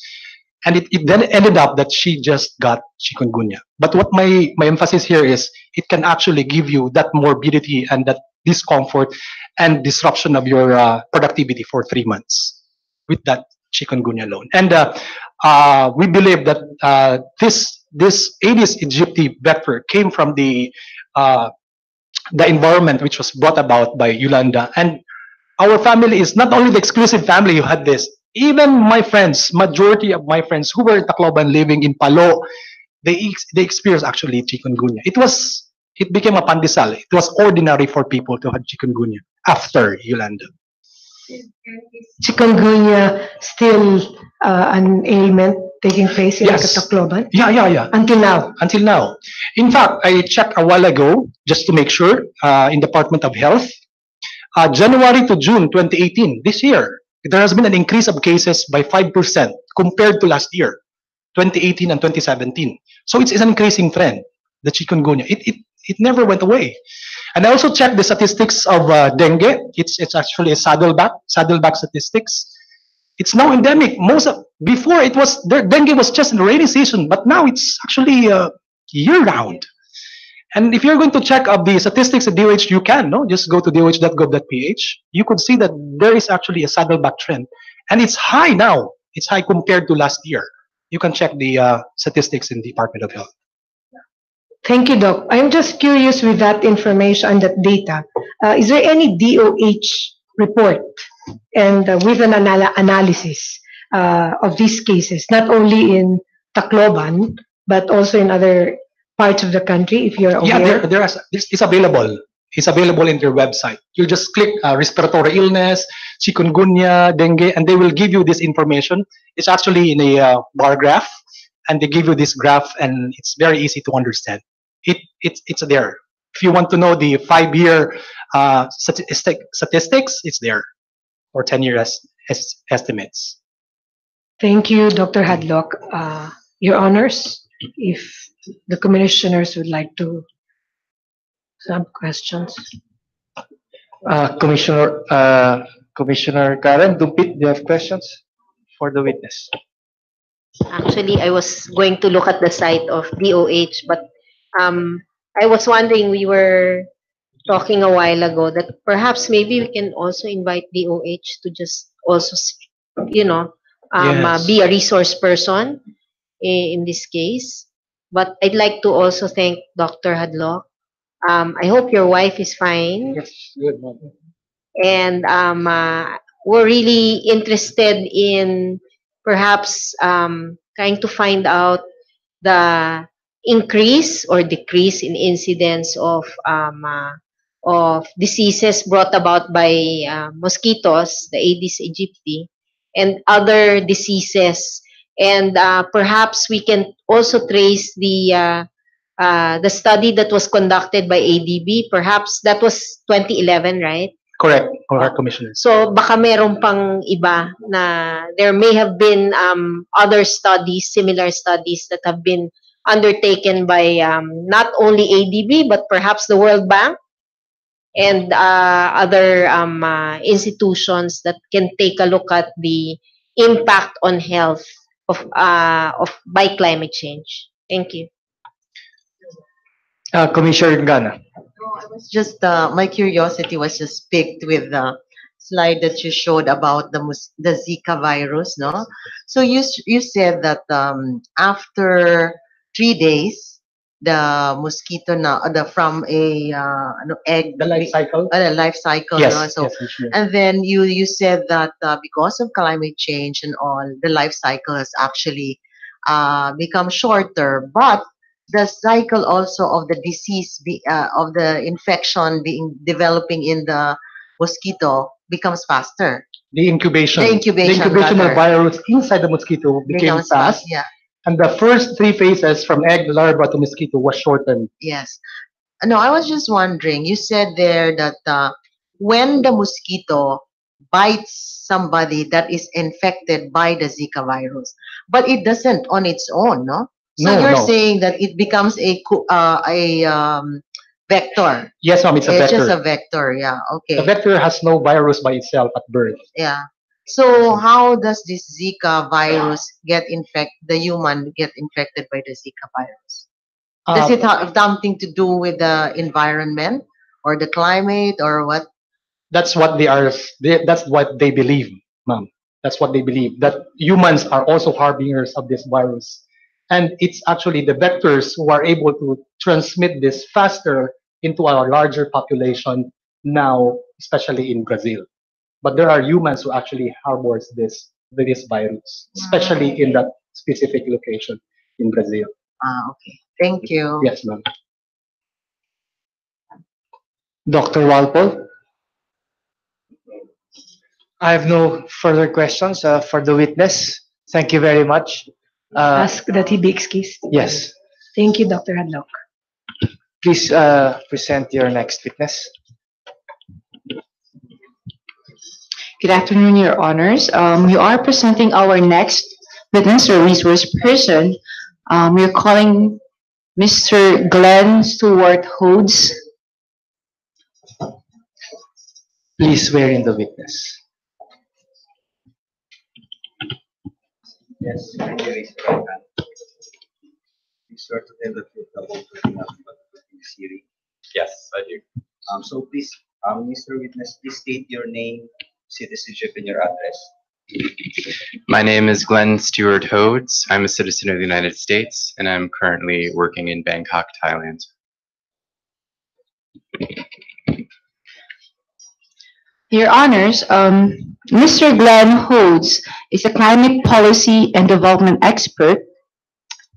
And it then ended up that she just got chikungunya. But what my emphasis here is, it can actually give you that morbidity and that discomfort and disruption of your productivity for 3 months with that chikungunya alone. And we believe that this Aedes aegypti vector came from the environment which was brought about by Yolanda. And our family is not only the exclusive family who had this. Even my friends, majority of my friends who were in Tacloban living in Palo, they experienced actually chikungunya. It became a pandesal. It was ordinary for people to have chikungunya after Yolanda. Chikungunya still an ailment taking place in Yes. Tacloban? Yeah. Until now? Until now. In fact, I checked a while ago just to make sure in Department of Health. January to June 2018, this year, there has been an increase of cases by 5% compared to last year, 2018 and 2017. So it's an increasing trend, the chikungunya. It never went away. And I also checked the statistics of dengue. It's actually a saddleback statistics. It's now endemic. Before dengue was just in the rainy season, but now it's actually year round. And if you're going to check up the statistics at DOH, you can, just go to doh.gov.ph. You could see that there is actually a saddleback trend. And it's high now. It's high compared to last year. You can check the statistics in the Department of Health. Thank you, Doc. I'm just curious with that information and that data. Is there any DOH report and with an analysis of these cases, not only in Tacloban, but also in other parts of the country, if you're aware? Yeah, it's available. It's available in their website. You just click respiratory illness, chikungunya, dengue, and they will give you this information. It's actually in a bar graph, and they give you this graph, and it's very easy to understand. It's there. If you want to know the 5-year statistics, it's there, or 10-year estimates. Thank you, Dr. Hadlock. Your Honors, if the commissioners would like to some questions. Commissioner Karen Dumpit, do you have questions for the witness? Actually, I was going to look at the site of DOH, but I was wondering, we were talking a while ago that perhaps maybe we can also invite DOH to just also, Yes. be a resource person in this case. But I'd like to also thank Dr. Hadlock. I hope your wife is fine. Yes, good. And we're really interested in perhaps trying to find out the increase or decrease in incidence of diseases brought about by mosquitoes, the Aedes aegypti, and other diseases. And perhaps we can also trace the study that was conducted by ADB. Perhaps that was 2011, right? Correct, correct, Commissioner. So baka meron pang iba na there may have been other studies, similar studies that have been undertaken by not only ADB but perhaps the World Bank and other institutions that can take a look at the impact on health of by climate change. Thank you. Commissioner Gana. Just my curiosity was just piqued with the slide that you showed about the Zika virus, no? So you said that after 3 days, the mosquito now the from a egg The life cycle? life cycle, Yes, no? So yes, Commissioner. and then you said that because of climate change and all, the life cycle has actually become shorter, but the cycle also of the of the infection being developing in the mosquito becomes faster. The incubation. The incubation, The incubation of rather. virus inside the mosquito became Becomes fast. yeah. And the first three phases from egg, larva to mosquito was shortened. Yes. No, I was just wondering. You said there that when the mosquito bites somebody that is infected by the Zika virus, but it doesn't on its own, no? So No, you're no. saying that it becomes a vector. Yes, ma'am, it's a It's just vector. a vector. Yeah. The Okay. vector has no virus by itself at birth. Yeah. So how does this Zika virus the human get infected by the Zika virus? Does it have something to do with the environment or the climate or what? That's what that's what they believe, ma'am. That's what they believe, that humans are also harbingers of this virus. And it's actually the vectors who are able to transmit this faster into our larger population now, especially in Brazil. But there are humans who actually harbors this virus, especially in that specific location in Brazil. Okay. Thank you. Yes, ma'am. Dr. Walpole. I have no further questions for the witness. Thank you very much. Ask that he be excused. Yes. Thank you, Dr. Hadlock. Please present your next witness. Good afternoon, Your Honors. We are presenting our next witness or resource person. We're calling Mr. Glen Stewart Hodes. Please swear in the witness. Yes, thank you, raise your right hand. You swear to tell the truth, the whole truth, and nothing but the truth in this hearing. Yes, I do. So please, Mr. Witness, please state your name, citizenship, and your address. My name is Glen Stewart Hodes. I'm a citizen of the United States, and I'm currently working in Bangkok, Thailand. Your Honors, Mr. Glen Hodes is a climate policy and development expert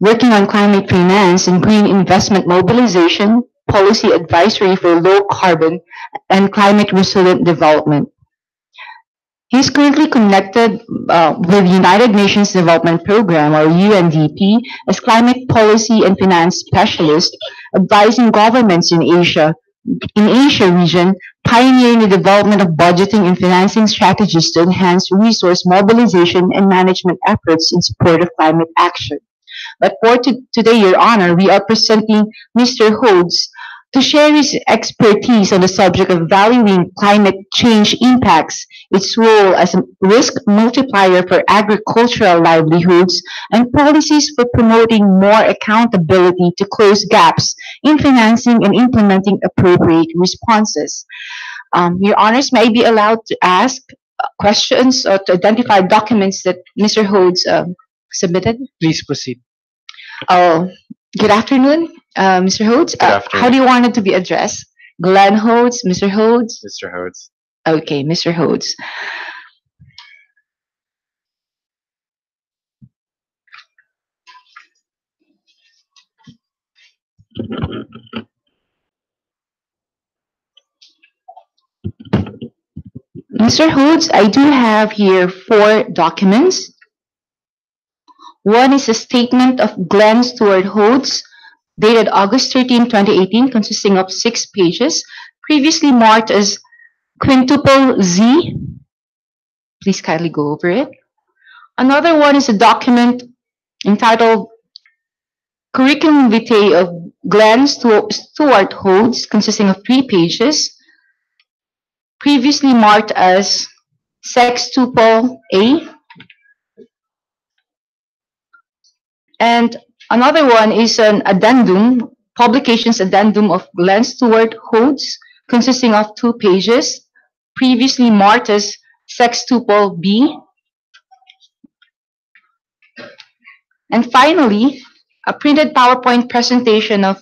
working on climate finance and green investment mobilization, policy advisory for low carbon and climate resilient development. He's currently connected with United Nations Development Program, or UNDP, as climate policy and finance specialist, advising governments in Asia region, pioneering the development of budgeting and financing strategies to enhance resource mobilization and management efforts in support of climate action. But for today, Your Honor, we are presenting Mr. Hodes to share his expertise on the subject of valuing climate change impacts, its role as a risk multiplier for agricultural livelihoods, and policies for promoting more accountability to close gaps in financing and implementing appropriate responses. Your Honors, may I be allowed to ask questions or to identify documents that Mr. Hodes submitted? Please proceed. Oh, good afternoon, Mr. Hodes. Good afternoon. How do you want it to be addressed? Glen Hodes, Mr. Hodes? Mr. Hodes. Okay, Mr. Hodes. Mr. Hodes, I do have here 4 documents. One is a statement of Glen Stewart Hodes, dated August 13, 2018, consisting of 6 pages, previously marked as quintuple Z. Please kindly go over it. Another one is a document entitled Curriculum Vitae of Glen Stewart Hodes, consisting of 3 pages, previously marked as sextuple A. And another one is an addendum, publications addendum of Glen Stewart Hodes, consisting of 2 pages, previously marked as sextuple B. And finally, a printed PowerPoint presentation of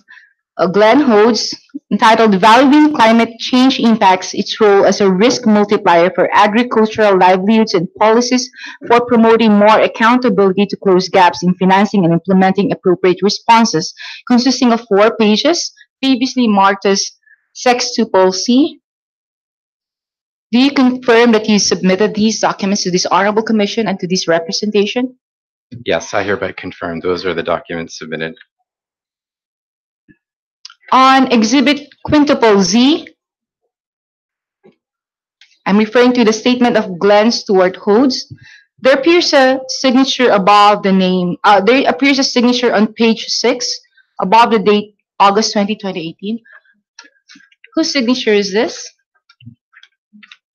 Glen Hodes entitled Valuing Climate Change Impacts, Its Role as a Risk Multiplier for Agricultural Livelihoods and Policies for Promoting More Accountability to Close Gaps in Financing and Implementing Appropriate Responses, consisting of 4 pages, previously marked as sextuple C. Do you confirm that you submitted these documents to this Honorable Commission and to this representation? Yes, I hereby confirm those are the documents submitted. On Exhibit Quintuple Z, I'm referring to the statement of Glen Stewart Hodes. There appears a signature above the name. There appears a signature on page 6 above the date August 20, 2018. Whose signature is this?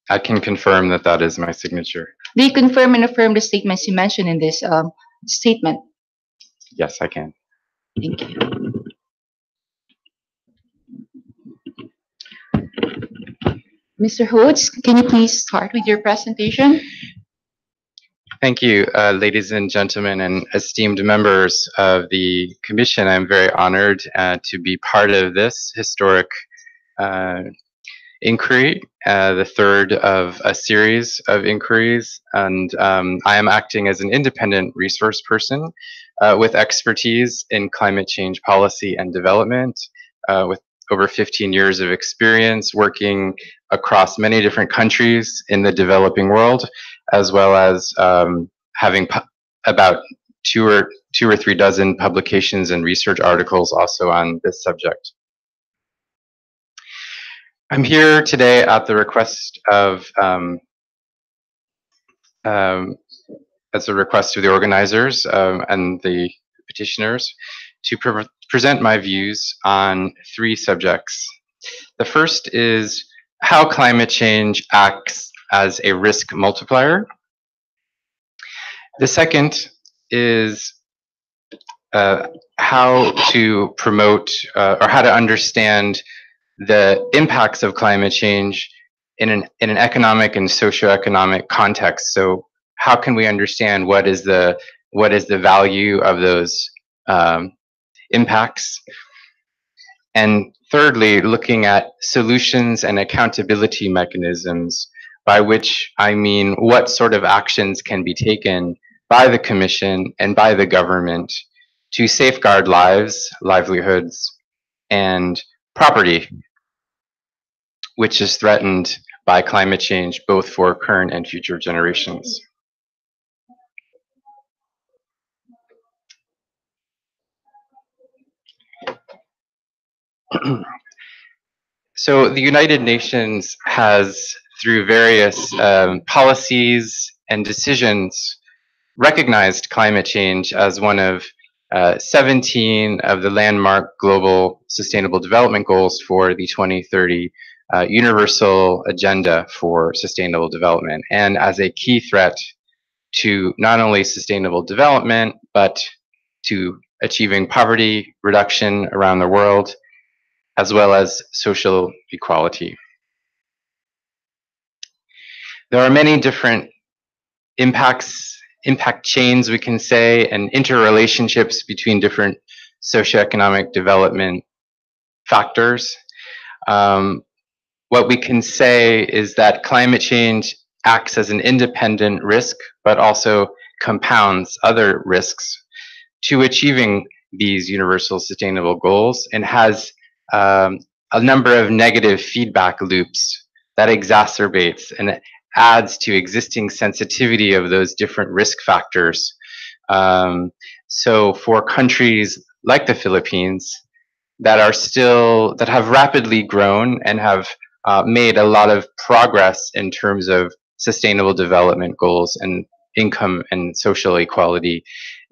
I can confirm that that is my signature. Do you confirm and affirm the statements you mentioned in this statement? Yes, I can. Thank you. Mr. Hodes, can you please start with your presentation? Thank you, ladies and gentlemen and esteemed members of the Commission. I'm very honored to be part of this historic inquiry, the third of a series of inquiries, and I am acting as an independent resource person with expertise in climate change policy and development, with over 15 years of experience working across many different countries in the developing world, as well as having about two or three dozen publications and research articles also on this subject. I'm here today at the request of, as a request to the organizers and the petitioners to present my views on 3 subjects. The first is how climate change acts as a risk multiplier. The second is how to promote or how to understand the impacts of climate change in an economic and socioeconomic context. So how can we understand what is the value of those impacts? And thirdly, looking at solutions and accountability mechanisms, by which I mean what sort of actions can be taken by the Commission and by the government to safeguard lives, livelihoods, and property, which is threatened by climate change, both for current and future generations. So the United Nations has, through various policies and decisions, recognized climate change as one of 17 of the landmark global sustainable development goals for the 2030 Universal Agenda for Sustainable Development, and as a key threat to not only sustainable development, but to achieving poverty reduction around the world, as well as social equality. There are many different impact chains, we can say, and interrelationships between different socioeconomic development factors. What we can say is that climate change acts as an independent risk, but also compounds other risks to achieving these universal sustainable goals, and has a number of negative feedback loops that exacerbates and adds to existing sensitivity of those different risk factors. So for countries like the Philippines that have rapidly grown and have made a lot of progress in terms of sustainable development goals and income and social equality,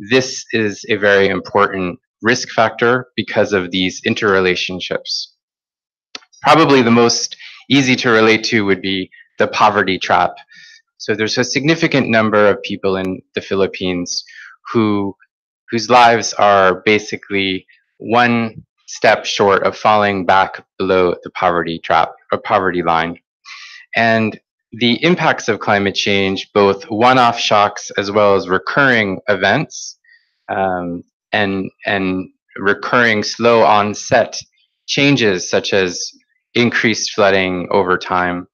this is a very important risk factor because of these interrelationships. Probably the most easy to relate to would be the poverty trap. So there's a significant number of people in the Philippines whose lives are basically one step short of falling back below the poverty trap or poverty line. And the impacts of climate change, both one-off shocks as well as recurring events, and recurring slow onset changes such as increased flooding over time,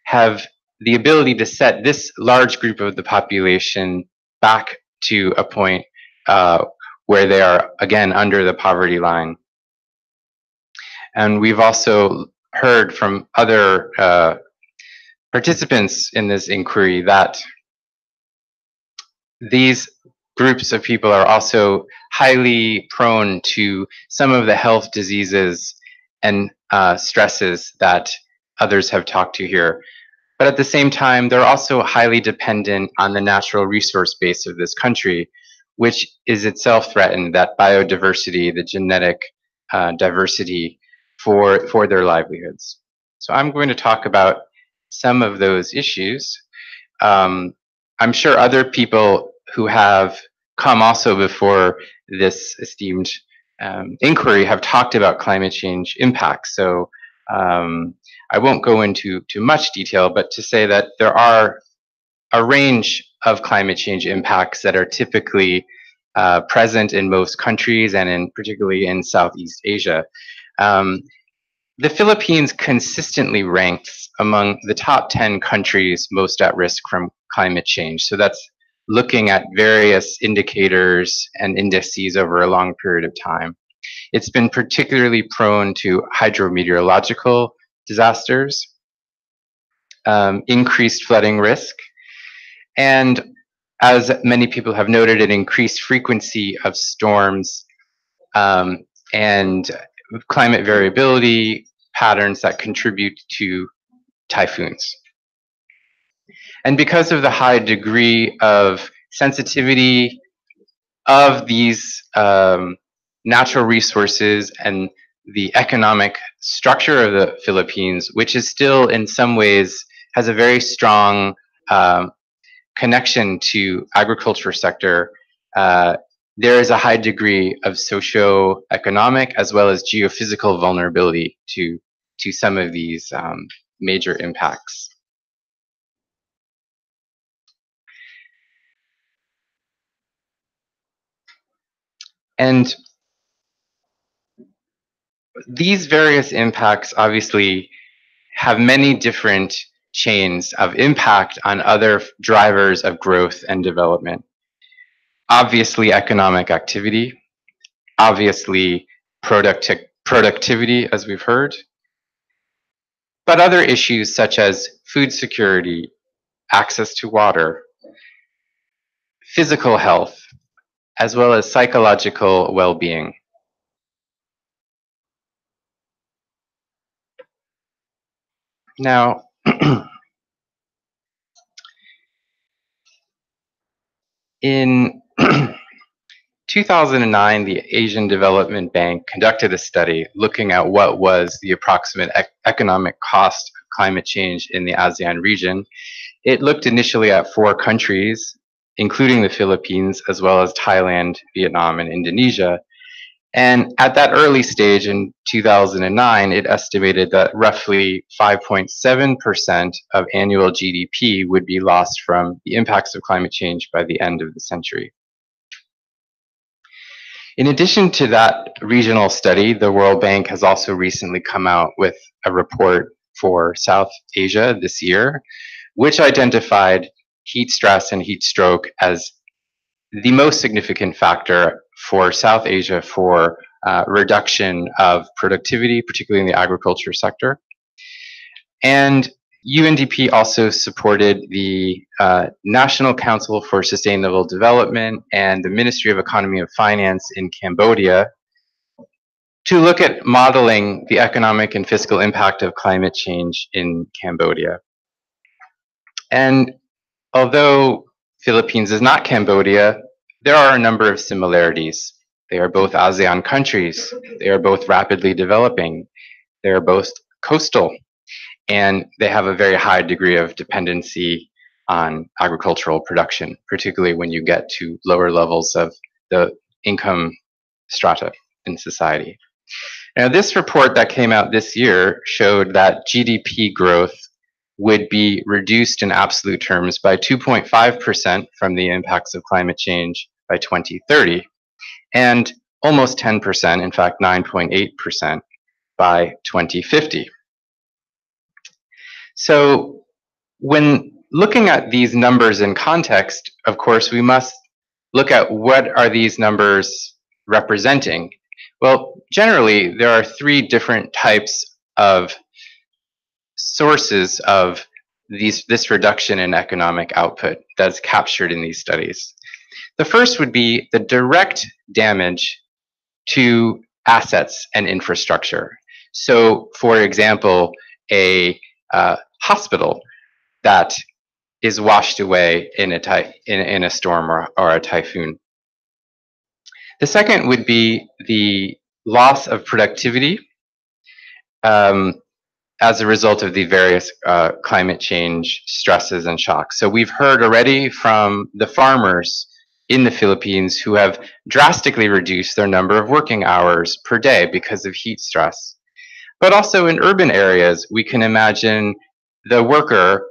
have the ability to set this large group of the population back to a point where they are again under the poverty line. And we've also heard from other participants in this inquiry that these groups of people are also highly prone to some of the health diseases and stresses that others have talked to here. But at the same time, they're also highly dependent on the natural resource base of this country, which is itself threatened, that biodiversity, the genetic diversity for their livelihoods. So I'm going to talk about some of those issues. I'm sure other people who have come also before this esteemed inquiry have talked about climate change impacts. So I won't go into too much detail, but to say that there are a range of climate change impacts that are typically present in most countries and particularly in Southeast Asia. The Philippines consistently ranks among the top 10 countries most at risk from climate change. So that's looking at various indicators and indices over a long period of time. It's been particularly prone to hydrometeorological disasters, increased flooding risk, and as many people have noted, an increased frequency of storms and climate variability patterns that contribute to typhoons. And because of the high degree of sensitivity of these natural resources and the economic structure of the Philippines, which is still in some ways has a very strong connection to agriculture sector, there is a high degree of socio-economic as well as geophysical vulnerability to some of these major impacts. And these various impacts obviously have many different chains of impact on other drivers of growth and development. Obviously, economic activity, obviously, productivity, as we've heard, but other issues such as food security, access to water, physical health, as well as psychological well-being. Now, in 2009, the Asian Development Bank conducted a study looking at what was the approximate economic cost of climate change in the ASEAN region. It looked initially at 4 countries, including the Philippines, as well as Thailand, Vietnam, and Indonesia. And at that early stage in 2009, it estimated that roughly 5.7% of annual GDP would be lost from the impacts of climate change by the end of the century. In addition to that regional study, the World Bank has also recently come out with a report for South Asia this year, which identified heat stress and heat stroke as the most significant factor for South Asia for reduction of productivity, particularly in the agriculture sector. And UNDP also supported the National Council for Sustainable Development and the Ministry of Economy and Finance in Cambodia to look at modeling the economic and fiscal impact of climate change in Cambodia. And although Philippines is not Cambodia, there are a number of similarities. They are both ASEAN countries. They are both rapidly developing. They are both coastal. And they have a very high degree of dependency on agricultural production, particularly when you get to lower levels of the income strata in society. Now, this report that came out this year showed that GDP growth would be reduced in absolute terms by 2.5% from the impacts of climate change by 2030, and almost 10%, in fact 9.8%, by 2050. So when looking at these numbers in context, of course, we must look at what are these numbers representing. Well, generally, there are three different types of sources of this reduction in economic output that's captured in these studies. The first would be the direct damage to assets and infrastructure. So, for example, a hospital that is washed away in a storm or a typhoon. The second would be the loss of productivity as a result of the various climate change stresses and shocks. So we've heard already from the farmers in the Philippines who have drastically reduced their number of working hours per day because of heat stress. But also in urban areas, we can imagine the worker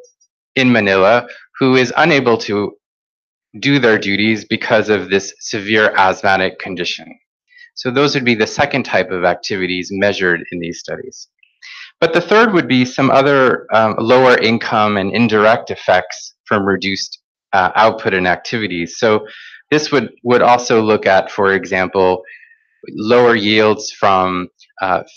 in Manila who is unable to do their duties because of this severe asthmatic condition. So those would be the second type of activities measured in these studies. But the third would be some other lower income and indirect effects from reduced output and activities. So this would also look at, for example, lower yields from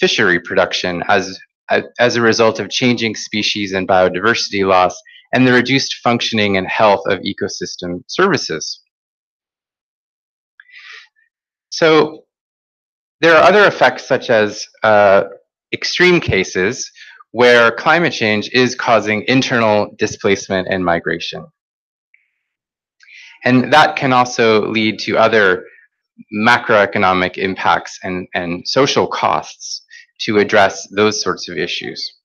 fishery production as a result of changing species and biodiversity loss, and the reduced functioning and health of ecosystem services. So there are other effects such as extreme cases where climate change is causing internal displacement and migration. And that can also lead to other macroeconomic impacts and social costs to address those sorts of issues.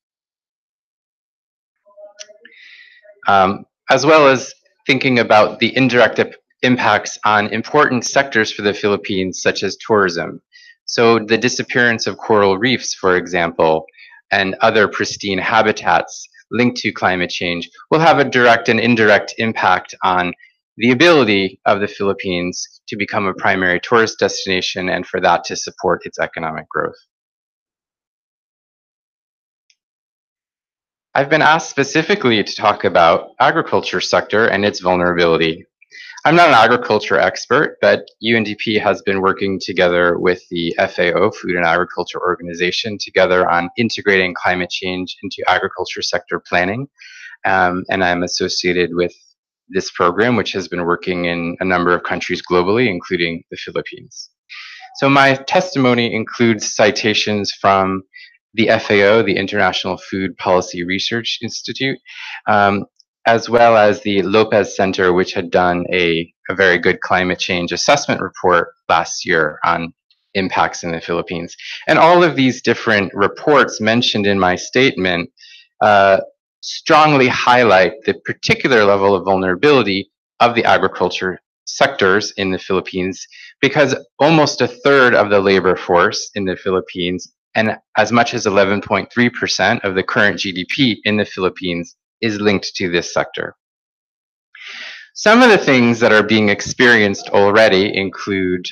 As well as thinking about the indirect impacts on important sectors for the Philippines, such as tourism. So the disappearance of coral reefs, for example, and other pristine habitats linked to climate change will have a direct and indirect impact on the ability of the Philippines to become a primary tourist destination and for that to support its economic growth. I've been asked specifically to talk about agriculture sector and its vulnerability. I'm not an agriculture expert, but UNDP has been working together with the FAO, Food and Agriculture Organization, together on integrating climate change into agriculture sector planning. And I'm associated with this program, which has been working in a number of countries globally, including the Philippines. So my testimony includes citations from the FAO, the International Food Policy Research Institute, as well as the Lopez Center, which had done a very good climate change assessment report last year on impacts in the Philippines. And all of these different reports mentioned in my statement strongly highlight the particular level of vulnerability of the agriculture sectors in the Philippines, because almost a third of the labor force in the Philippines and as much as 11.3% of the current GDP in the Philippines is linked to this sector. Some of the things that are being experienced already include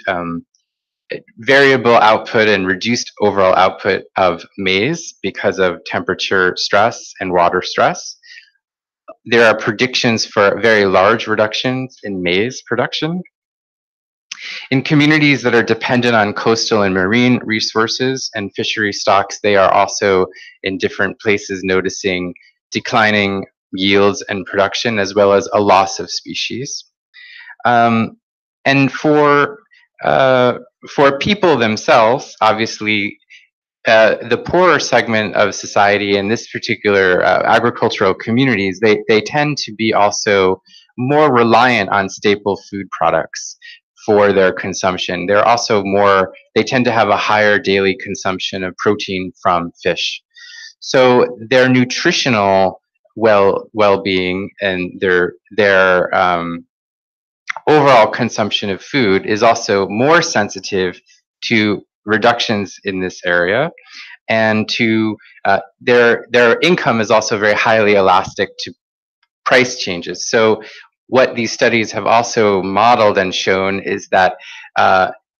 variable output and reduced overall output of maize because of temperature stress and water stress. There are predictions for very large reductions in maize production. In communities that are dependent on coastal and marine resources and fishery stocks, they are also in different places noticing declining yields and production, as well as a loss of species. And for people themselves, obviously, the poorer segment of society in this particular agricultural communities, they tend to be also more reliant on staple food products for their consumption. They're also they tend to have a higher daily consumption of protein from fish. So their nutritional well-being and their overall consumption of food is also more sensitive to reductions in this area, and to their income is also very highly elastic to price changes. So what these studies have also modeled and shown is that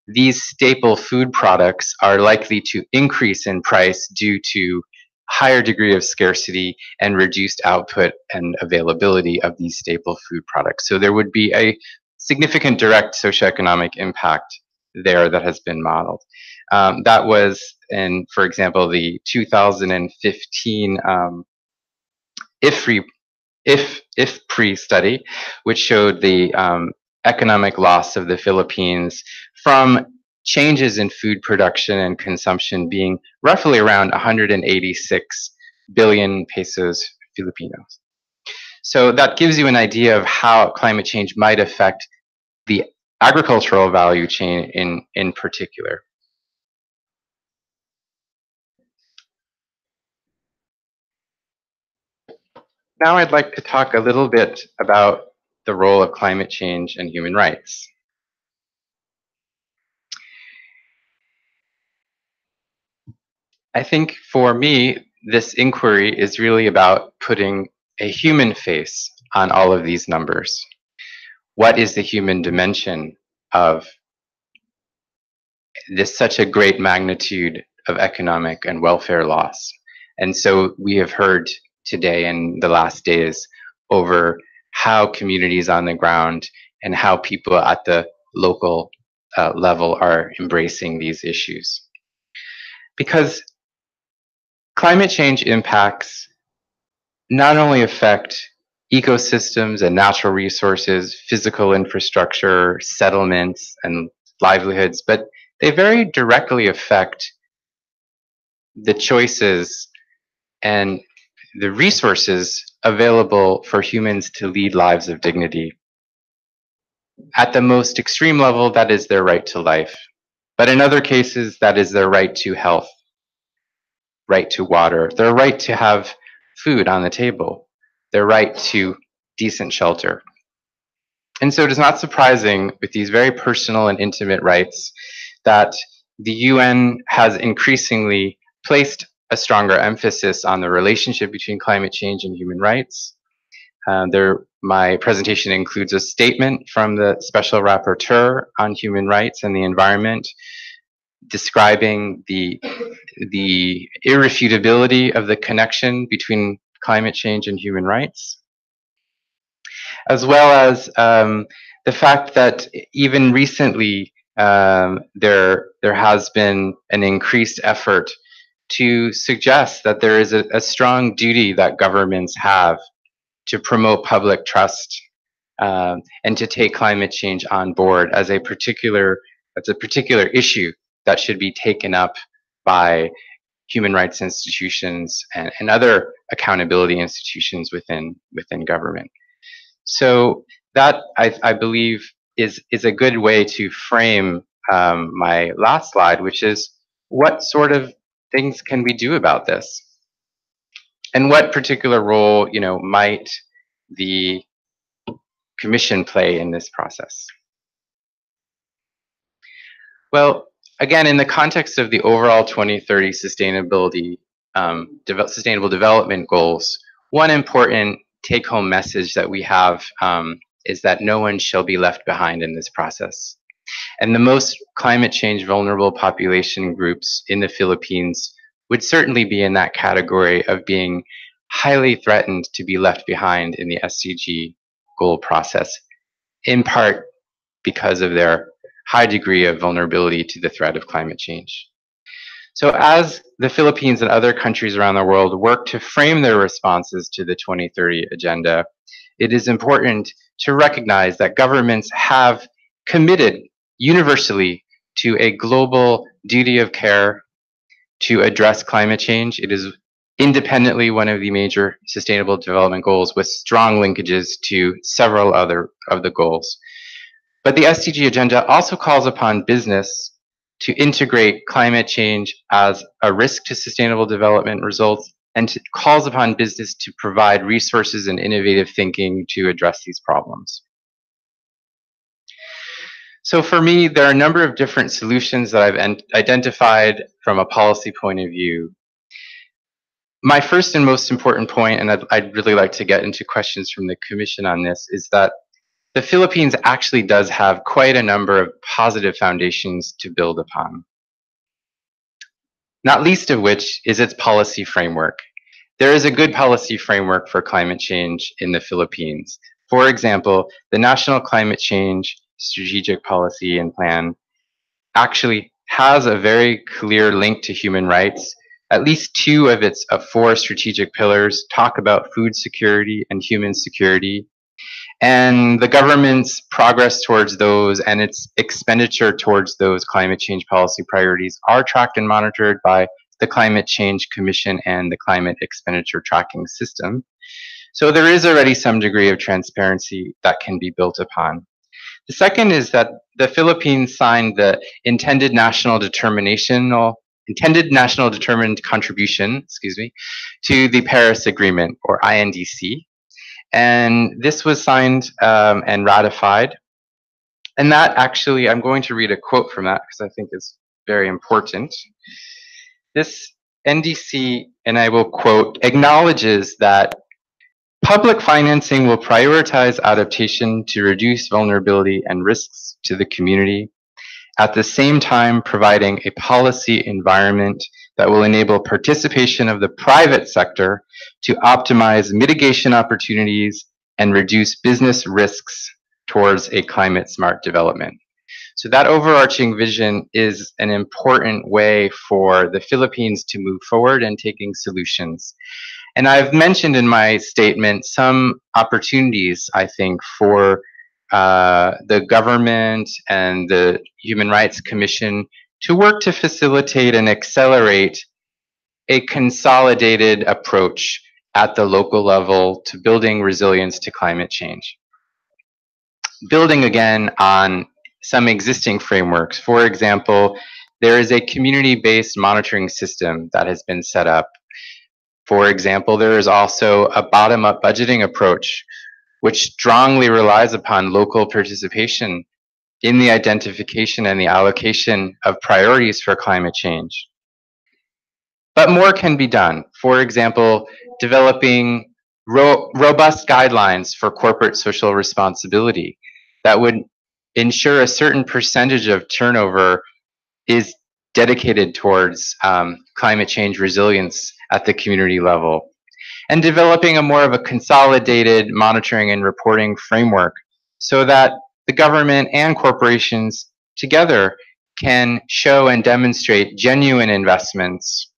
these staple food products are likely to increase in price due to higher degree of scarcity and reduced output and availability of these staple food products. So there would be a significant direct socioeconomic impact there that has been modeled. That was in, for example, the 2015 IFPRI study, which showed the economic loss of the Philippines from changes in food production and consumption being roughly around 186 billion pesos Filipinos. So that gives you an idea of how climate change might affect the agricultural value chain in particular. Now I'd like to talk a little bit about the role of climate change and human rights. I think for me, this inquiry is really about putting a human face on all of these numbers. What is the human dimension of this such a great magnitude of economic and welfare loss? And so we have heard today and the last days over how communities on the ground and how people at the local level are embracing these issues. Because climate change impacts not only affect ecosystems and natural resources, physical infrastructure, settlements, and livelihoods, but they very directly affect the choices and the resources available for humans to lead lives of dignity. At the most extreme level, that is their right to life. But in other cases, that is their right to health, right to water, their right to have food on the table, their right to decent shelter. And so it is not surprising with these very personal and intimate rights that the UN has increasingly placed a stronger emphasis on the relationship between climate change and human rights. My presentation includes a statement from the Special Rapporteur on Human Rights and the Environment, describing the irrefutability of the connection between climate change and human rights, as well as the fact that even recently there has been an increased effort to suggest that there is a strong duty that governments have to promote public trust and to take climate change on board as a particular issue that should be taken up by human rights institutions and other accountability institutions within government. So that I believe is a good way to frame my last slide, which is what sort of things can we do about this? And what particular role, might the Commission play in this process? Well, again, in the context of the overall 2030 sustainable development goals, one important take-home message that we have is that no one shall be left behind in this process. And the most climate change vulnerable population groups in the Philippines would certainly be in that category of being highly threatened to be left behind in the SDG goal process, in part because of their high degree of vulnerability to the threat of climate change. So as the Philippines and other countries around the world work to frame their responses to the 2030 agenda, it is important to recognize that governments have committed universally to a global duty of care to address climate change. It is independently one of the major sustainable development goals with strong linkages to several other of the goals. But the SDG agenda also calls upon business to integrate climate change as a risk to sustainable development results and calls upon business to provide resources and innovative thinking to address these problems. So for me, there are a number of different solutions that I've identified from a policy point of view. My first and most important point, and I'd really like to get into questions from the Commission on this, is that the Philippines actually does have quite a number of positive foundations to build upon, not least of which is its policy framework. There is a good policy framework for climate change in the Philippines. For example, the National Climate Change Strategic Policy and Plan actually has a very clear link to human rights. At least two of its four strategic pillars talk about food security and human security. And the government's progress towards those and its expenditure towards those climate change policy priorities are tracked and monitored by the Climate Change Commission and the Climate Expenditure Tracking System. So there is already some degree of transparency that can be built upon. The second is that the Philippines signed the intended national determined contribution, to the Paris Agreement, or INDC. And this was signed and ratified. And that actually, I'm going to read a quote from that because I think it's very important. This NDC, and I will quote, acknowledges that public financing will prioritize adaptation to reduce vulnerability and risks to the community, at the same time providing a policy environment that will enable participation of the private sector to optimize mitigation opportunities and reduce business risks towards a climate smart development. So that overarching vision is an important way for the Philippines to move forward in taking solutions. And I've mentioned in my statement some opportunities, I think, for the government and the Human Rights Commission to work to facilitate and accelerate a consolidated approach at the local level to building resilience to climate change. Building again on some existing frameworks. For example, there is a community-based monitoring system that has been set up. For example, there is also a bottom-up budgeting approach which strongly relies upon local participation in the identification and the allocation of priorities for climate change. But more can be done. For example, developing robust guidelines for corporate social responsibility that would ensure a certain percentage of turnover is dedicated towards climate change resilience at the community level. And developing a more of a consolidated monitoring and reporting framework so that the government and corporations together can show and demonstrate genuine investments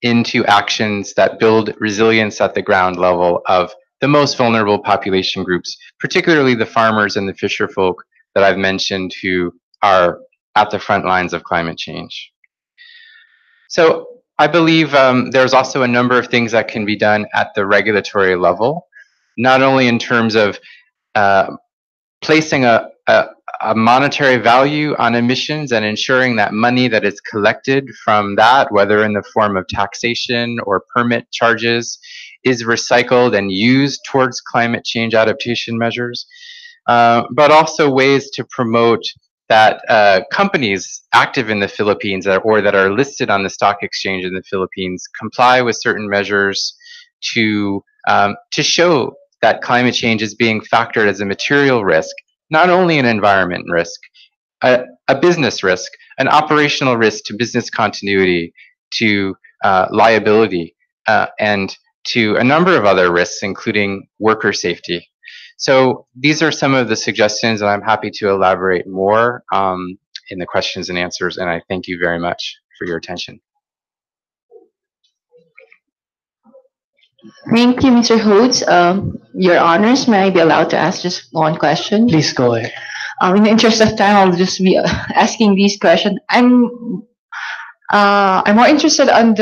into actions that build resilience at the ground level of the most vulnerable population groups, particularly the farmers and the fisher folk that I've mentioned who are at the front lines of climate change. So I believe there's also a number of things that can be done at the regulatory level, not only in terms of placing a monetary value on emissions and ensuring that money that is collected from that, whether in the form of taxation or permit charges, is recycled and used towards climate change adaptation measures, but also ways to promote that companies active in the Philippines or that are listed on the stock exchange in the Philippines comply with certain measures to show that climate change is being factored as a material risk, not only an environment risk, a business risk, an operational risk to business continuity, to liability, and to a number of other risks, including worker safety. So these are some of the suggestions, and I'm happy to elaborate more in the questions and answers, and I thank you very much for your attention. Thank you, Mr. Hodes. Your honors, may I be allowed to ask just one question? Please go ahead. In the interest of time, I'll just be asking these questions. I'm more interested on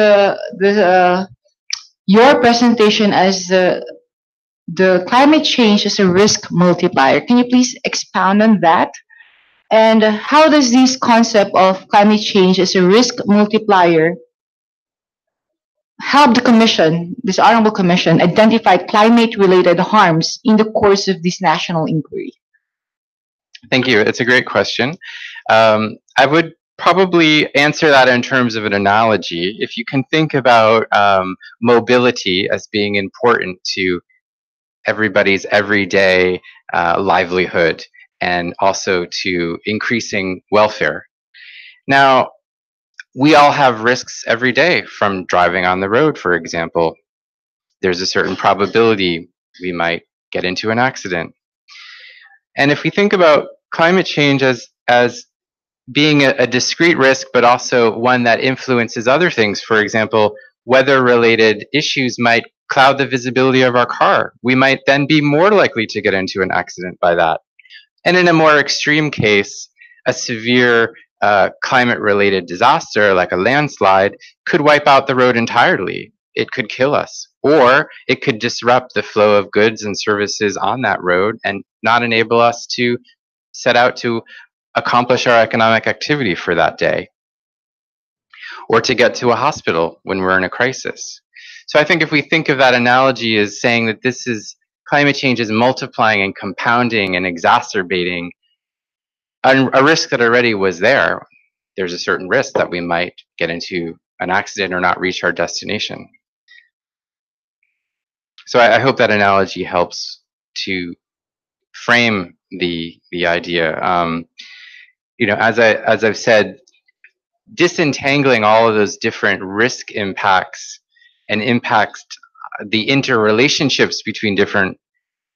your presentation as the climate change as a risk multiplier. Can you please expound on that? And how does this concept of climate change as a risk multiplier help the commission, this honorable commission, identify climate-related harms in the course of this national inquiry? Thank you. It's a great question. I would probably answer that in terms of an analogy. If you can think about mobility as being important to everybody's everyday livelihood and also to increasing welfare. Now, we all have risks every day from driving on the road, for example. There's a certain probability we might get into an accident. And if we think about climate change as being a discrete risk, but also one that influences other things, for example, weather-related issues might cloud the visibility of our car. We might then be more likely to get into an accident by that. And in a more extreme case, a severe climate-related disaster like a landslide could wipe out the road entirely. It could kill us, or it could disrupt the flow of goods and services on that road and not enable us to set out to accomplish our economic activity for that day, or to get to a hospital when we're in a crisis. So I think if we think of that analogy as saying that this is climate change is multiplying and compounding and exacerbating a risk that already was there, there's a certain risk that we might get into an accident or not reach our destination. So I hope that analogy helps to frame the idea. As I've said, disentangling all of those different risk impacts and impacts the interrelationships between different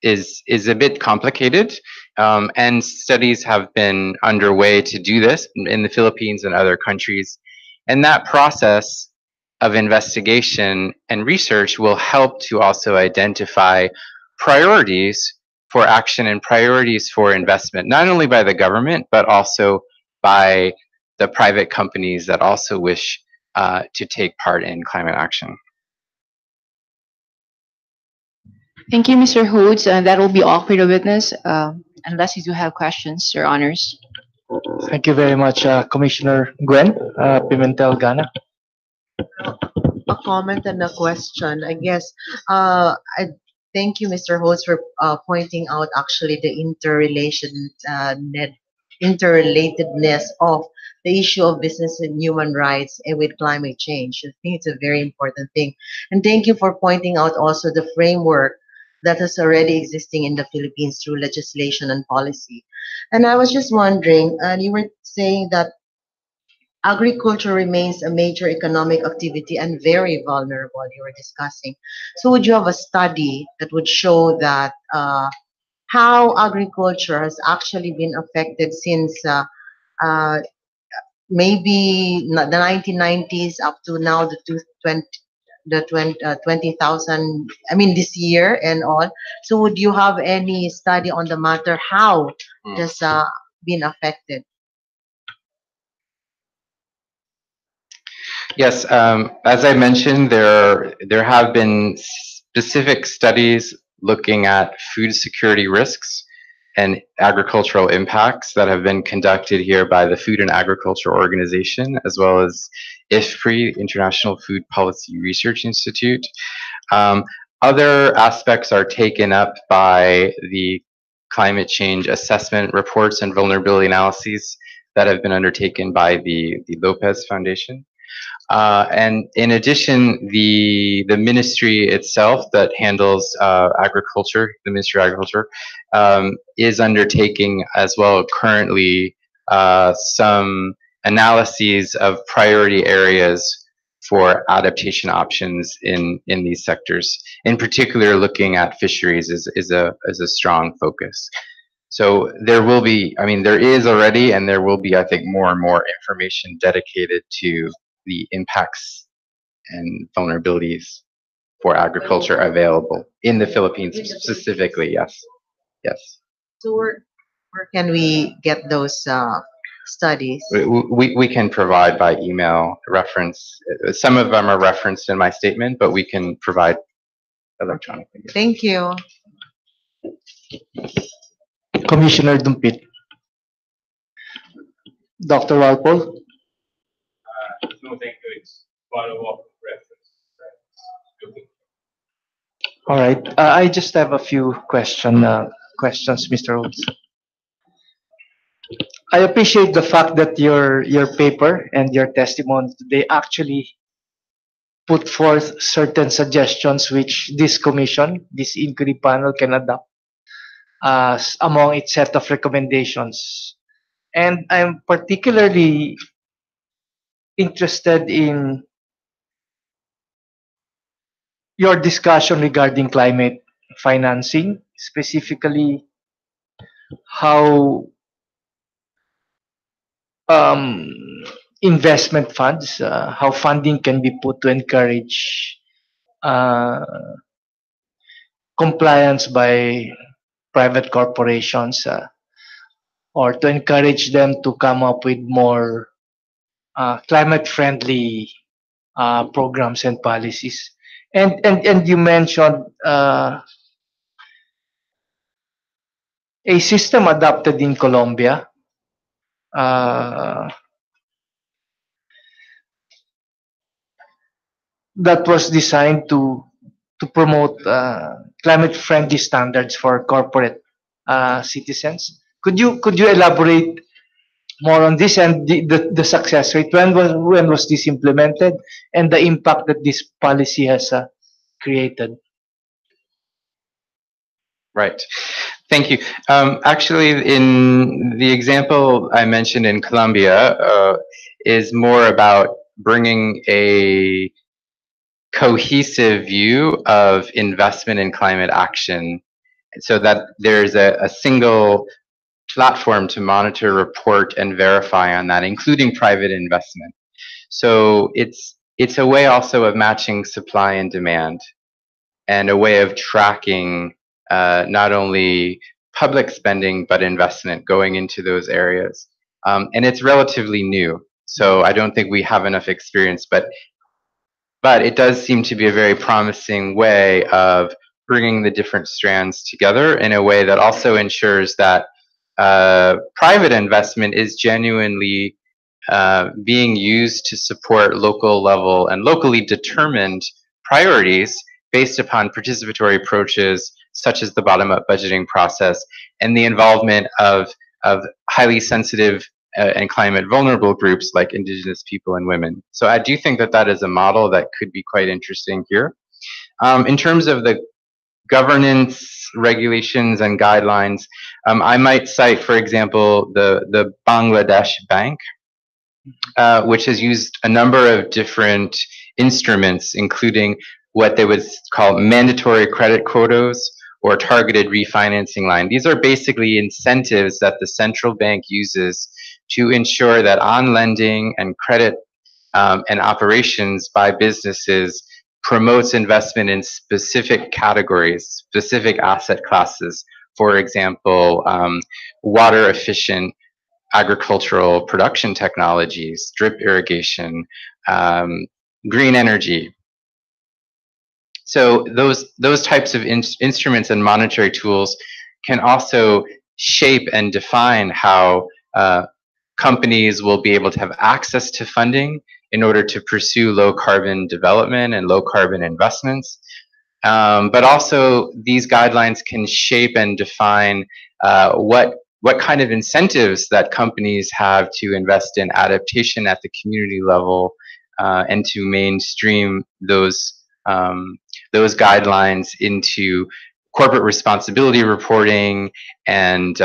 is a bit complicated, and studies have been underway to do this in the Philippines and other countries. And that process of investigation and research will help to also identify priorities for action and priorities for investment, not only by the government, but also by the private companies that also wish to take part in climate action. Thank you, Mr. Hodes. That will be all for the witness, unless you do have questions, Your Honors. Thank you very much, Commissioner Gwen Pimentel-Gana. A comment and a question. I guess I thank you, Mr. Hodes, for pointing out actually the interrelatedness of the issue of business and human rights and with climate change. I think it's a very important thing. And thank you for pointing out also the framework that is already existing in the Philippines through legislation and policy. And I was just wondering, and you were saying that agriculture remains a major economic activity and very vulnerable, you were discussing. So would you have a study that would show that how agriculture has actually been affected since maybe the 1990s up to now the 20,000, I mean this year and all. So would you have any study on the matter how it has been affected? Yes, as I mentioned, there have been specific studies looking at food security risks and agricultural impacts that have been conducted here by the Food and Agriculture Organization, as well as IFPRI, International Food Policy Research Institute. Other aspects are taken up by the climate change assessment reports and vulnerability analyses that have been undertaken by the Lopez Foundation. And in addition, the ministry itself that handles agriculture, the Ministry of Agriculture, is undertaking as well currently some analyses of priority areas for adaptation options in these sectors. In particular, looking at fisheries is a strong focus. So there will be, I mean, there is already, and there will be, I think, more and more information dedicated to the impacts and vulnerabilities for agriculture available in the Philippines specifically. Yes, yes. So where can we get those studies? We can provide by email reference. Some of them are referenced in my statement, but we can provide electronically. Thank you. Commissioner Dumpit. Dr. Walpole. No, thank you. It's follow-up reference. All right. I just have a few questions, Mr. Hodes. I appreciate the fact that your paper and your testimony today actually put forth certain suggestions which this commission, this inquiry panel can adopt as among its set of recommendations. And I'm particularly interested in your discussion regarding climate financing, specifically how um, investment funds, how funding can be put to encourage uh, compliance by private corporations or to encourage them to come up with more climate-friendly programs and policies. And you mentioned a system adopted in Colombia that was designed to promote climate-friendly standards for corporate citizens. Could you elaborate more on this and the success rate? When was this implemented and the impact that this policy has created? Right. Thank you. Actually, in the example I mentioned in Colombia, is more about bringing a cohesive view of investment in climate action so that there's a single platform to monitor, report, and verify on that, including private investment. So it's a way also of matching supply and demand and a way of tracking not only public spending but investment going into those areas. And it's relatively new, so I don't think we have enough experience, but it does seem to be a very promising way of bringing the different strands together in a way that also ensures that private investment is genuinely being used to support local level and locally determined priorities based upon participatory approaches such as the bottom-up budgeting process and the involvement of highly sensitive and climate vulnerable groups like indigenous people and women. So I do think that that is a model that could be quite interesting here. In terms of the governance, regulations, and guidelines, I might cite, for example, the Bangladesh Bank, which has used a number of different instruments, including what they would call mandatory credit quotas or targeted refinancing line. These are basically incentives that the central bank uses to ensure that on lending and credit and operations by businesses promotes investment in specific categories, specific asset classes. For example, water efficient agricultural production technologies, drip irrigation, green energy. So those types of instruments and monetary tools can also shape and define how companies will be able to have access to funding in order to pursue low carbon development and low carbon investments. But also these guidelines can shape and define what kind of incentives that companies have to invest in adaptation at the community level and to mainstream those guidelines into corporate responsibility reporting and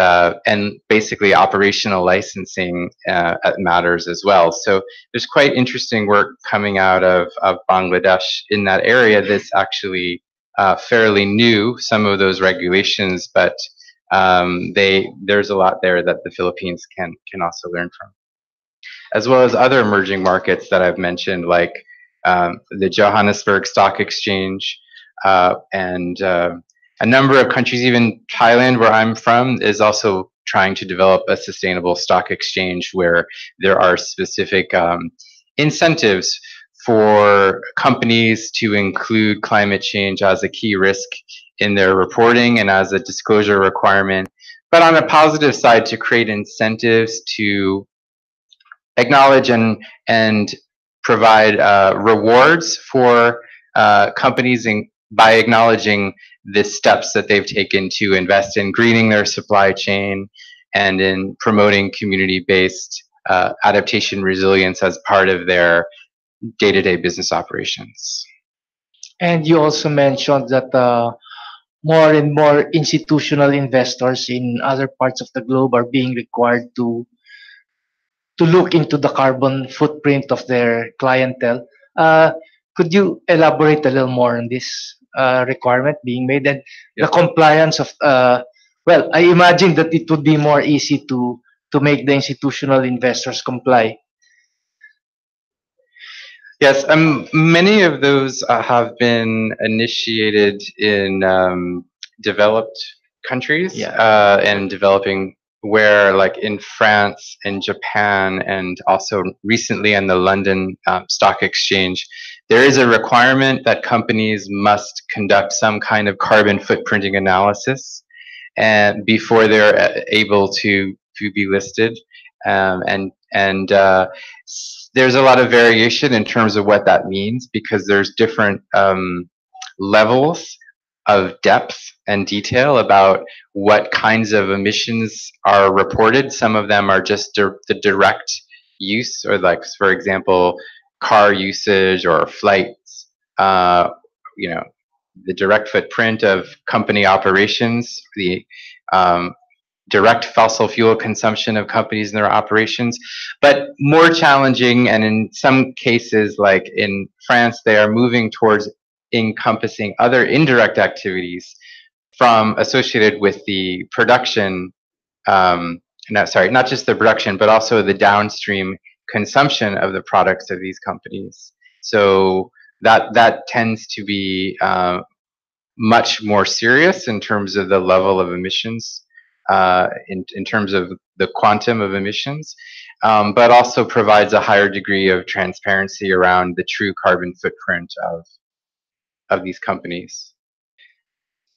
basically operational licensing matters as well. So there's quite interesting work coming out of Bangladesh in that area that's actually fairly new, some of those regulations, but there's a lot there that the Philippines can also learn from. as well as other emerging markets that I've mentioned, like the Johannesburg Stock Exchange, and a number of countries, even Thailand, where I'm from, is also trying to develop a sustainable stock exchange where there are specific incentives for companies to include climate change as a key risk in their reporting and as a disclosure requirement. But on a positive side, to create incentives to acknowledge and provide rewards for companies by acknowledging the steps that they've taken to invest in greening their supply chain and in promoting community-based adaptation resilience as part of their day-to-day business operations. And you also mentioned that more and more institutional investors in other parts of the globe are being required to look into the carbon footprint of their clientele. Could you elaborate a little more on this requirement being made and the compliance of? Well, I imagine that it would be more easy to make the institutional investors comply. Yes, many of those have been initiated in developed countries and developing, where like in France and Japan and also recently in the London Stock Exchange, there is a requirement that companies must conduct some kind of carbon footprinting analysis and before they're able to be listed. And there's a lot of variation in terms of what that means, because there's different levels of depth and detail about what kinds of emissions are reported. Some of them are just the direct use, or like, for example, car usage or flights, you know, the direct footprint of company operations, the direct fossil fuel consumption of companies in their operations. But more challenging, and in some cases, like in France, they are moving towards encompassing other indirect activities from associated with the production, not just the production, but also the downstream consumption of the products of these companies. So that tends to be much more serious in terms of the level of emissions, in terms of the quantum of emissions, but also provides a higher degree of transparency around the true carbon footprint of these companies.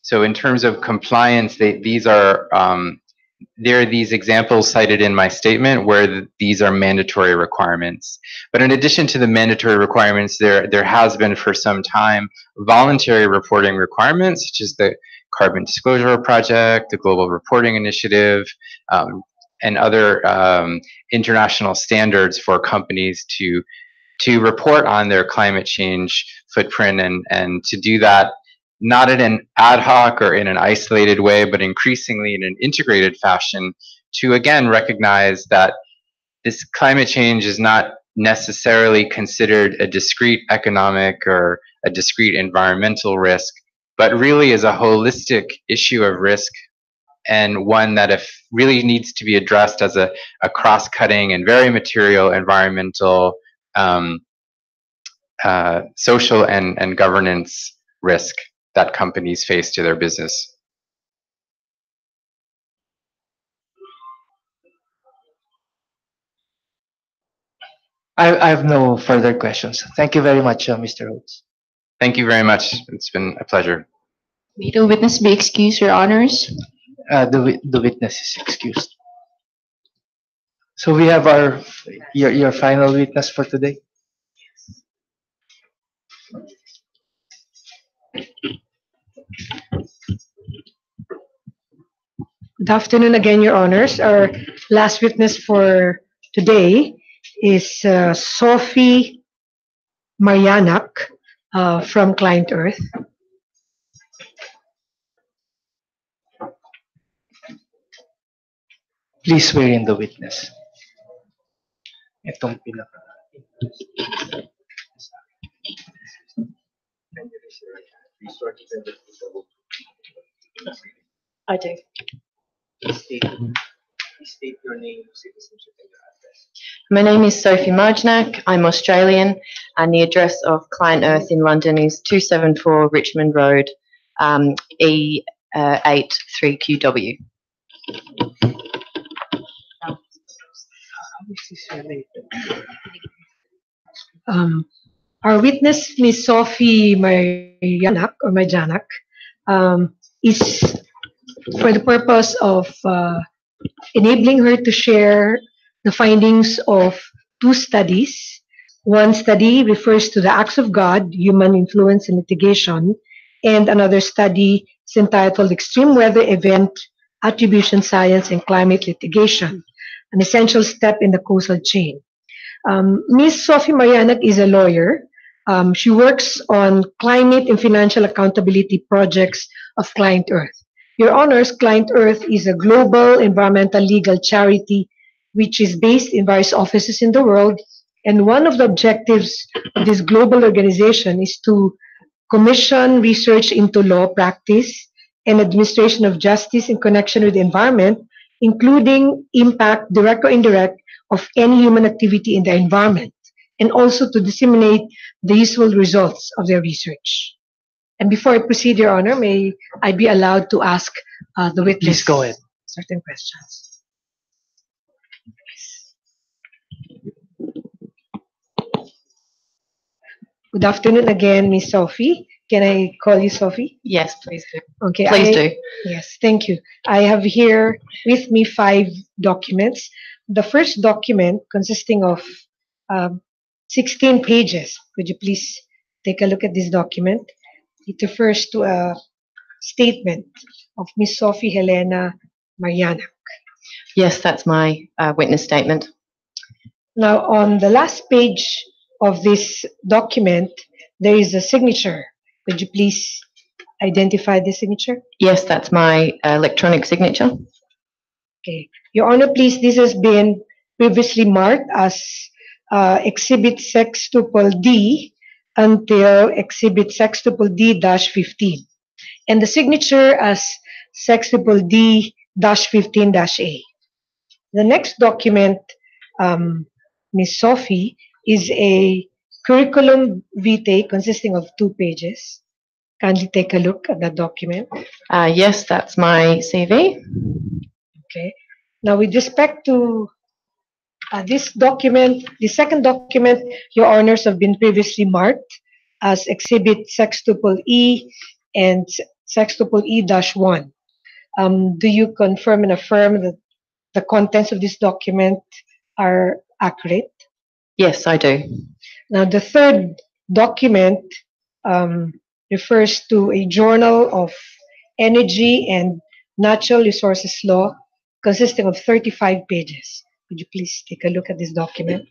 So in terms of compliance, these are there are these examples cited in my statement where these are mandatory requirements. But in addition to the mandatory requirements, there has been for some time voluntary reporting requirements, such as the Carbon Disclosure Project, the Global Reporting Initiative, and other international standards for companies to report on their climate change footprint, and to do that not in an ad hoc or in an isolated way, but increasingly in an integrated fashion, to again recognize that this climate change is not necessarily considered a discrete economic or a discrete environmental risk, but really is a holistic issue of risk, and one that if really needs to be addressed as a cross-cutting and very material environmental, social and governance risk that companies face to their business. I have no further questions. Thank you very much, Mr. Hodes. Thank you very much. It's been a pleasure. May the witness be excused, Your Honors. The witness is excused. So we have your final witness for today. Good afternoon again, Your Honors. Our last witness for today is Sophie Marianak from Client Earth. Please swear in the witness. Itong pinaka. Okay. Please state your name, citizenship, and your address. My name is Sophie Marjnak. I'm Australian, and the address of Client Earth in London is 274 Richmond Road, E8 3QW. Our witness, Ms. Sophie Marianak or Marjanak, is for the purpose of enabling her to share the findings of two studies. One study refers to the acts of God, human influence and mitigation, and another study is entitled Extreme Weather Event Attribution Science and Climate Litigation, an essential step in the causal chain. Ms. Sophie Marianak is a lawyer. She works on climate and financial accountability projects of Client Earth. Your Honors, Client Earth is a global environmental legal charity which is based in various offices in the world. And one of the objectives of this global organization is to commission research into law practice and administration of justice in connection with the environment, including impact, direct or indirect, of any human activity in the environment, and also to disseminate the useful results of their research. And before I proceed, Your Honor, may I be allowed to ask the witness Please go ahead. certain questions? Good afternoon again, Miss Sophie. Can I call you Sophie? Yes, please do. Okay. Please do. Yes, thank you. I have here with me 5 documents. The first document consisting of 16 pages. Could you please take a look at this document? It refers to a statement of Miss Sophie Helena Mariana. Yes, that's my witness statement. Now, on the last page of this document, there is a signature. Could you please identify the signature? Yes, that's my electronic signature. Okay. Your Honor, please, this has been previously marked as Exhibit Sextuple D until Exhibit Sextuple D-15, and the signature as Sextuple D-15-A. The next document, Ms. Sophie, is a curriculum vitae consisting of 2 pages. Kindly take a look at that document. Yes, that's my CV. Okay. Now, with respect to this document, the second document, Your Honors, have been previously marked as Exhibit Sextuple E and Sextuple E-1. Do you confirm and affirm that the contents of this document are accurate? Yes, I do. Now, the third document refers to a Journal of Energy and Natural Resources Law consisting of 35 pages. Would you please take a look at this document?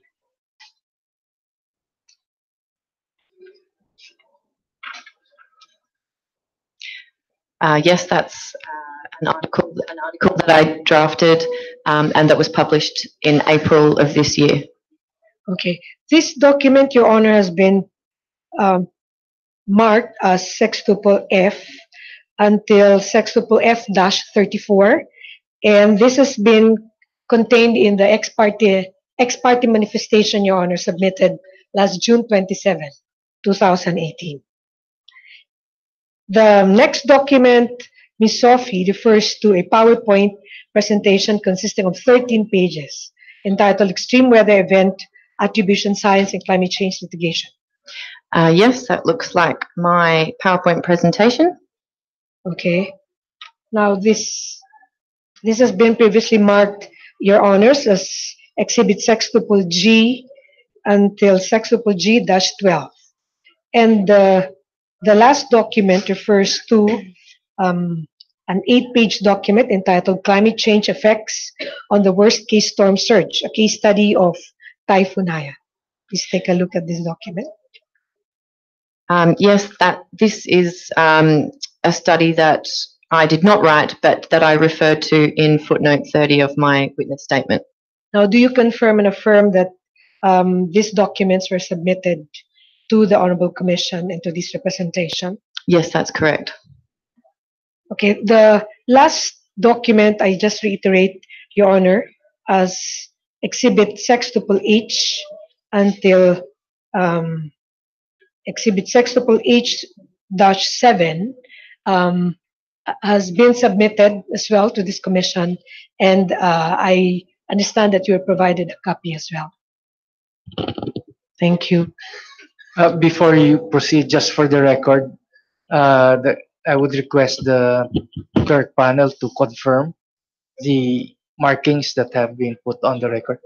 Yes, that's an article that I drafted and that was published in April of this year. Okay. This document, Your Honor, has been marked as Sextuple F until Sextuple F-34, and this has been contained in the ex parte manifestation, Your Honor, submitted last June 27, 2018. The next document, Ms. Sophie, refers to a PowerPoint presentation consisting of 13 pages entitled Extreme Weather Event Attribution Science and Climate Change Litigation. Yes, that looks like my PowerPoint presentation. Okay. Now, this has been previously marked, Your Honors, as Exhibit Sextuple G until Sextuple G-12. And the last document refers to an 8-page document entitled Climate Change Effects on the Worst Case Storm Surge, a case study of Typhoon Haya. Please take a look at this document. Yes, this is a study that I did not write, but that I referred to in footnote 30 of my witness statement. Now, do you confirm and affirm that these documents were submitted to the Honorable Commission and to this representation? Yes, that's correct. Okay, the last document, I just reiterate, Your Honor, as Exhibit sextuple H until Exhibit sextuple H-7 has been submitted as well to this commission, and I understand that you were provided a copy as well. Thank you. Before you proceed, just for the record, I would request the clerk panel to confirm the markings that have been put on the record.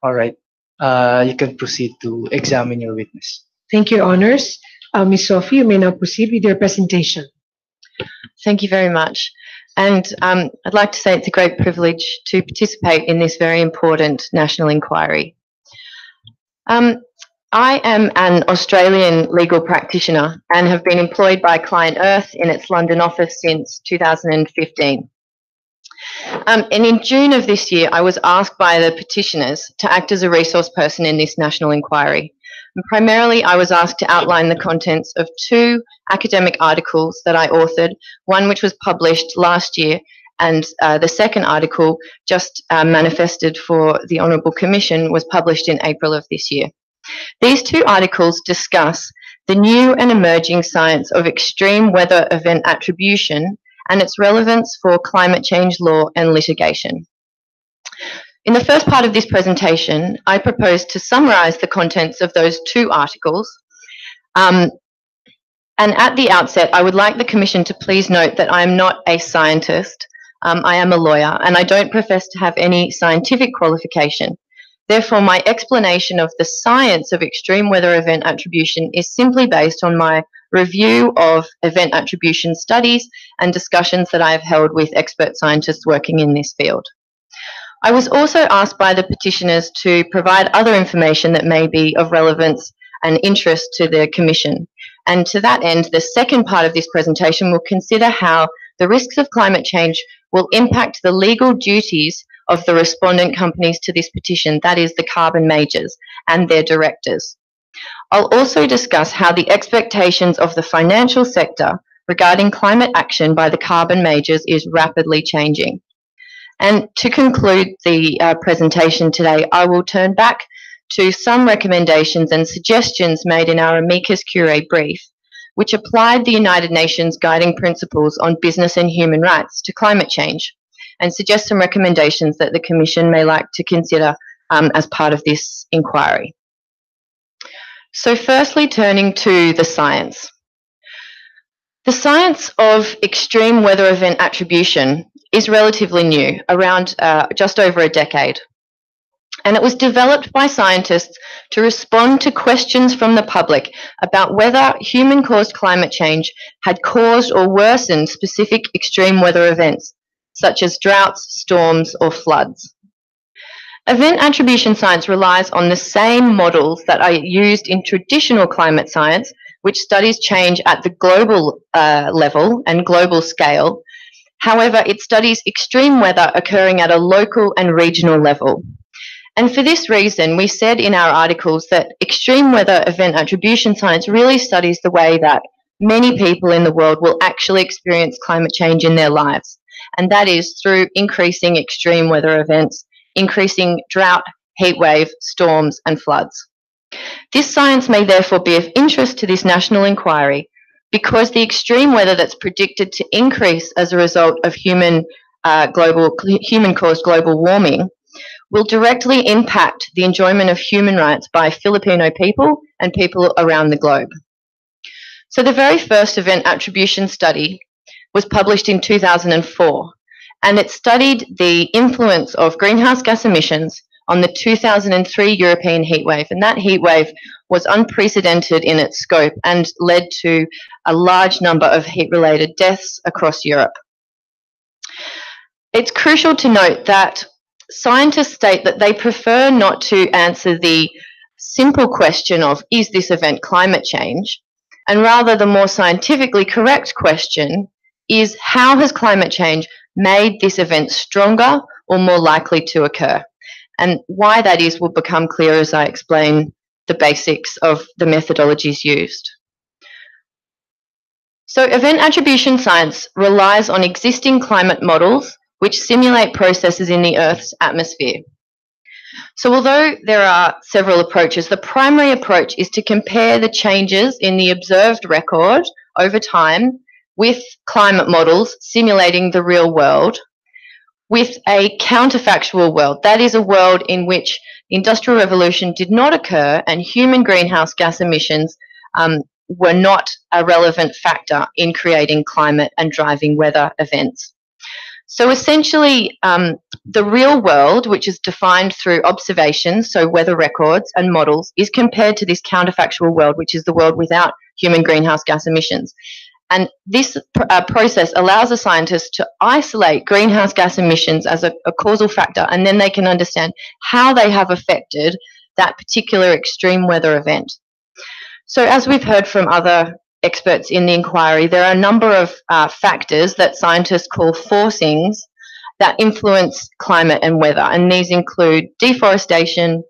All right. You can proceed to examine your witness. Thank you, Your Honors. Ms. Sophie, you may now proceed with your presentation. Thank you very much. And I'd like to say it's a great privilege to participate in this very important national inquiry. I am an Australian legal practitioner and have been employed by Client Earth in its London office since 2015. And in June of this year, I was asked by the petitioners to act as a resource person in this national inquiry. And primarily, I was asked to outline the contents of two academic articles that I authored, one which was published last year, and the second article, just manifested for the Honourable Commission, was published in April of this year. These two articles discuss the new and emerging science of extreme weather event attribution and its relevance for climate change law and litigation. In the first part of this presentation, I propose to summarise the contents of those two articles. And at the outset, I would like the Commission to please note that I am not a scientist. I am a lawyer, and I don't profess to have any scientific qualification. Therefore, my explanation of the science of extreme weather event attribution is simply based on my review of event attribution studies and discussions that I have held with expert scientists working in this field. I was also asked by the petitioners to provide other information that may be of relevance and interest to the Commission. And to that end, the second part of this presentation will consider how the risks of climate change will impact the legal duties of the respondent companies to this petition, that is the carbon majors and their directors. I'll also discuss how the expectations of the financial sector regarding climate action by the carbon majors is rapidly changing. And to conclude the presentation today, I will turn back to some recommendations and suggestions made in our amicus curiae brief, which applied the United Nations guiding principles on business and human rights to climate change, and suggest some recommendations that the Commission may like to consider as part of this inquiry. So firstly, turning to the science. The science of extreme weather event attribution is relatively new, around just over a decade. And it was developed by scientists to respond to questions from the public about whether human-caused climate change had caused or worsened specific extreme weather events, such as droughts, storms, or floods. Event attribution science relies on the same models that are used in traditional climate science, which studies change at the global level and global scale. However, it studies extreme weather occurring at a local and regional level. And for this reason, we said in our articles that extreme weather event attribution science really studies the way that many people in the world will actually experience climate change in their lives. And that is through increasing extreme weather events, increasing drought, heat wave, storms, and floods. This science may therefore be of interest to this national inquiry because the extreme weather that's predicted to increase as a result of human-caused global warming will directly impact the enjoyment of human rights by Filipino people and people around the globe. So the very first event attribution study was published in 2004, and it studied the influence of greenhouse gas emissions on the 2003 European heatwave. And that heatwave was unprecedented in its scope and led to a large number of heat-related deaths across Europe. It's crucial to note that scientists state that they prefer not to answer the simple question of, is this event climate change? And rather the more scientifically correct question is, how has climate change made this event stronger or more likely to occur? And why that is will become clear as I explain the basics of the methodologies used. So event attribution science relies on existing climate models which simulate processes in the Earth's atmosphere. So although there are several approaches, the primary approach is to compare the changes in the observed record over time with climate models simulating the real world with a counterfactual world. That is a world in which the Industrial Revolution did not occur and human greenhouse gas emissions were not a relevant factor in creating climate and driving weather events. So essentially, the real world, which is defined through observations, so weather records and models, is compared to this counterfactual world, which is the world without human greenhouse gas emissions. And this process allows a scientist to isolate greenhouse gas emissions as a causal factor, and then they can understand how they have affected that particular extreme weather event. So as we've heard from other experts in the inquiry, there are a number of factors that scientists call forcings that influence climate and weather, and these include deforestation,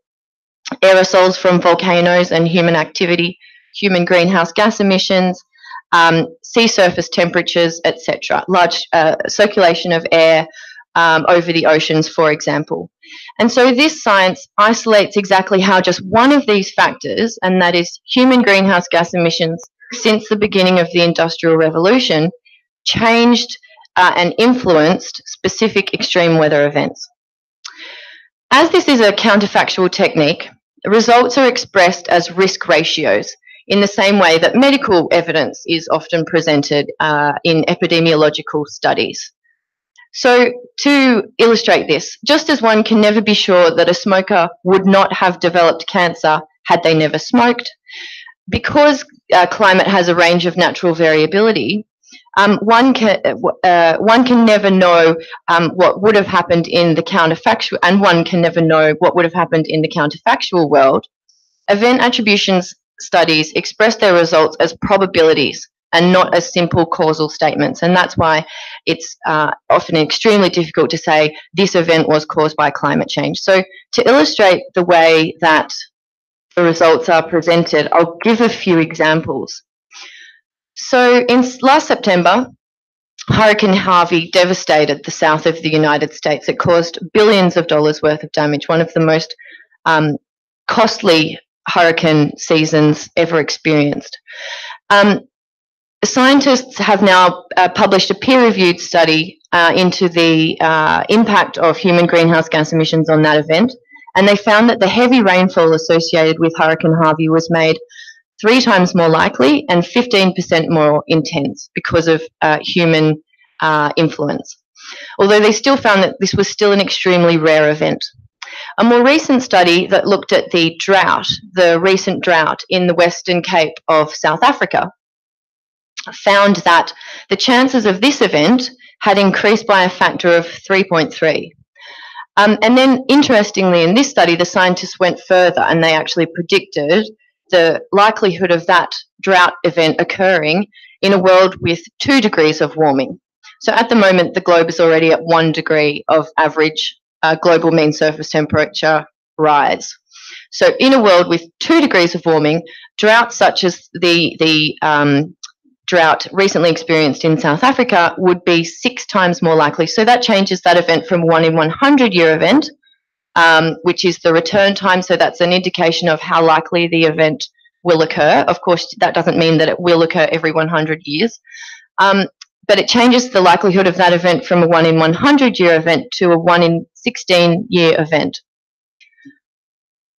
aerosols from volcanoes and human activity, human greenhouse gas emissions, sea surface temperatures, etc., large circulation of air over the oceans, for example. And so this science isolates exactly how just one of these factors, and that is human greenhouse gas emissions since the beginning of the Industrial Revolution, changed and influenced specific extreme weather events. As this is a counterfactual technique, the results are expressed as risk ratios in the same way that medical evidence is often presented in epidemiological studies. So to illustrate this, just as one can never be sure that a smoker would not have developed cancer had they never smoked, because climate has a range of natural variability, one can never know what would have happened in the counterfactual, and one can never know what would have happened in the counterfactual world. Event attributions studies express their results as probabilities and not as simple causal statements, and that's why it's often extremely difficult to say this event was caused by climate change. So to illustrate the way that the results are presented, I'll give a few examples. So in last September, Hurricane Harvey devastated the south of the United States. It caused billions of dollars worth of damage, one of the most costly hurricane seasons ever experienced. Scientists have now published a peer-reviewed study into the impact of human greenhouse gas emissions on that event, and they found that the heavy rainfall associated with Hurricane Harvey was made 3 times more likely and 15% more intense because of human influence. Although they still found that this was still an extremely rare event. A more recent study that looked at the recent drought in the Western Cape of South Africa, found that the chances of this event had increased by a factor of 3.3. And then, interestingly, in this study, the scientists went further and they actually predicted the likelihood of that drought event occurring in a world with 2 degrees of warming. So at the moment, the globe is already at 1 degree of average global mean surface temperature rise. So in a world with 2 degrees of warming, droughts such as the drought recently experienced in South Africa would be 6 times more likely. So that changes that event from 1 in 100 year event, which is the return time. So that's an indication of how likely the event will occur. Of course, that doesn't mean that it will occur every 100 years. But it changes the likelihood of that event from a 1 in 100 year event to a 1 in 16 year event.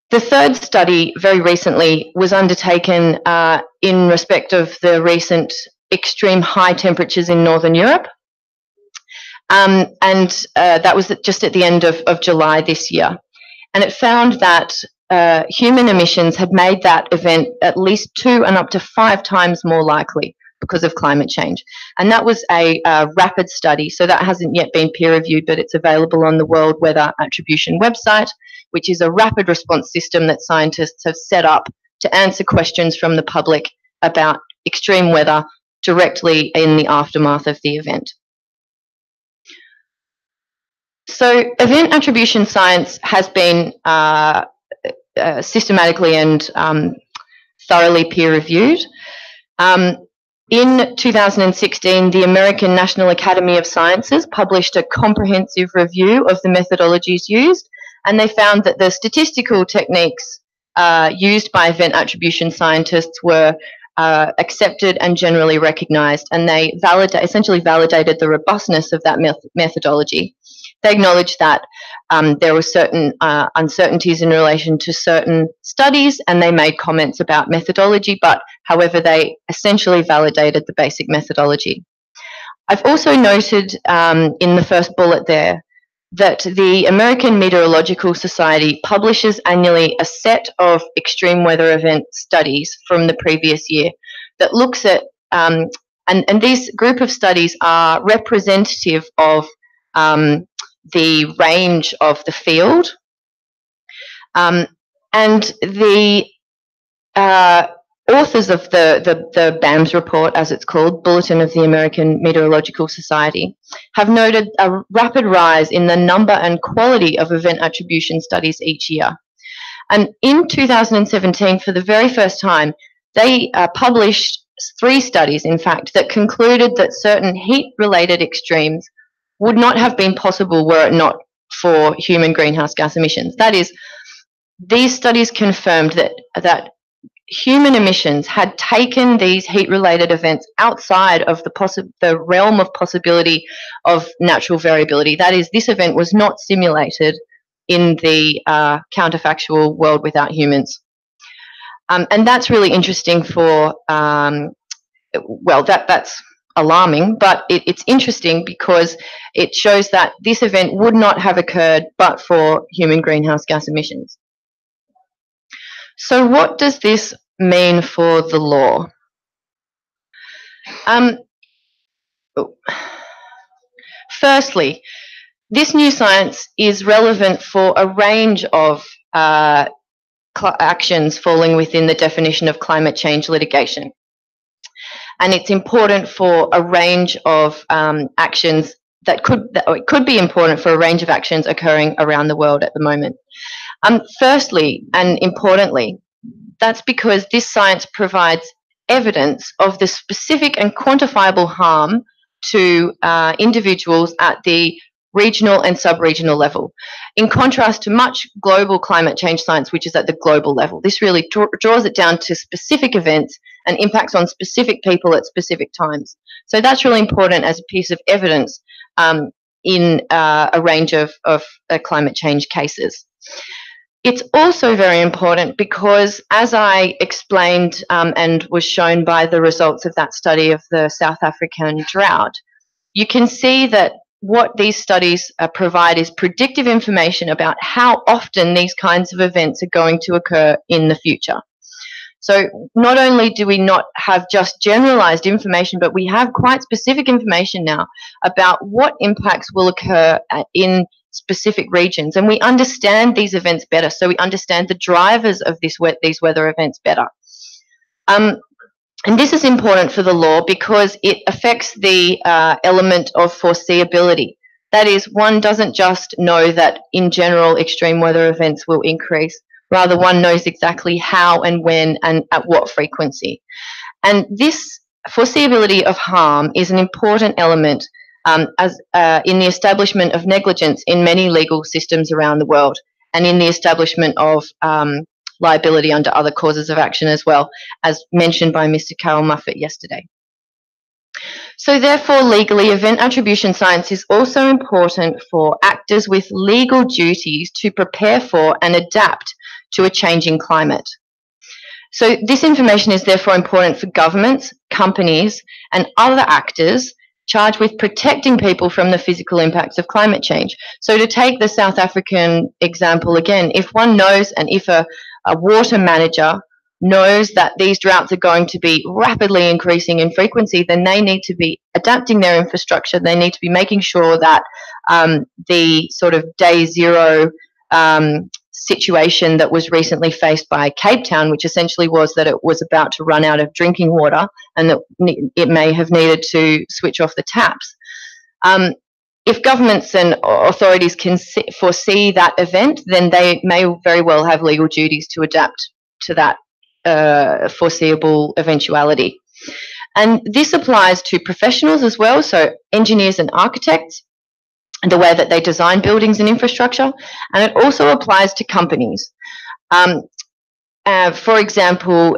The third study very recently was undertaken in respect of the recent extreme high temperatures in Northern Europe. And that was just at the end of July this year. And it found that human emissions had made that event at least 2 and up to 5 times more likely because of climate change. And that was a rapid study, so that hasn't yet been peer-reviewed, but it's available on the World Weather Attribution website, which is a rapid response system that scientists have set up to answer questions from the public about extreme weather directly in the aftermath of the event. So event attribution science has been systematically and thoroughly peer-reviewed. In 2016, the American National Academy of Sciences published a comprehensive review of the methodologies used, and they found that the statistical techniques used by event attribution scientists were accepted and generally recognized, and they essentially validated the robustness of that methodology. They acknowledged that there were certain uncertainties in relation to certain studies, and they made comments about methodology, but however, they essentially validated the basic methodology. I've also noted in the first bullet there that the American Meteorological Society publishes annually a set of extreme weather event studies from the previous year that looks at, and these group of studies are representative of the range of the field. And the authors of the BAMS report, as it's called, Bulletin of the American Meteorological Society, have noted a rapid rise in the number and quality of event attribution studies each year. And in 2017, for the very first time, they published 3 studies, in fact, that concluded that certain heat-related extremes would not have been possible were it not for human greenhouse gas emissions. That is, these studies confirmed that human emissions had taken these heat-related events outside of the realm of possibility of natural variability. That is, this event was not simulated in the counterfactual world without humans. And that's really interesting for, well, that's alarming, but it's interesting because it shows that this event would not have occurred but for human greenhouse gas emissions. So what does this mean for the law? Firstly, this new science is relevant for a range of actions falling within the definition of climate change litigation. And it's important for a range of actions that could be important for a range of actions occurring around the world at the moment. Firstly, and importantly, that's because this science provides evidence of the specific and quantifiable harm to individuals at the regional and sub-regional level, in contrast to much global climate change science, which is at the global level. This really draws it down to specific events and impacts on specific people at specific times. So that's really important as a piece of evidence in a range of climate change cases. It's also very important because, as I explained and was shown by the results of that study of the South African drought, you can see that what these studies provide is predictive information about how often these kinds of events are going to occur in the future. So not only do we not have just generalized information, but we have quite specific information now about what impacts will occur in specific regions, and we understand these events better, so we understand the drivers of these weather events better. And this is important for the law because it affects the element of foreseeability. That is, one doesn't just know that in general extreme weather events will increase, rather one knows exactly how and when and at what frequency. And this foreseeability of harm is an important element in the establishment of negligence in many legal systems around the world, and in the establishment of liability under other causes of action as well, as mentioned by Mr. Carroll Muffet yesterday. So therefore, legally, event attribution science is also important for actors with legal duties to prepare for and adapt to a changing climate. So this information is therefore important for governments, companies, and other actors charged with protecting people from the physical impacts of climate change. So to take the South African example again, if one knows, and if a water manager knows that these droughts are going to be rapidly increasing in frequency, then they need to be adapting their infrastructure. They need to be making sure that the sort of day zero situation that was recently faced by Cape Town, which essentially was that it was about to run out of drinking water and that it may have needed to switch off the taps. If governments and authorities can foresee that event, then they may very well have legal duties to adapt to that foreseeable eventuality. And this applies to professionals as well, so engineers and architects, the way that they design buildings and infrastructure, and it also applies to companies. For example,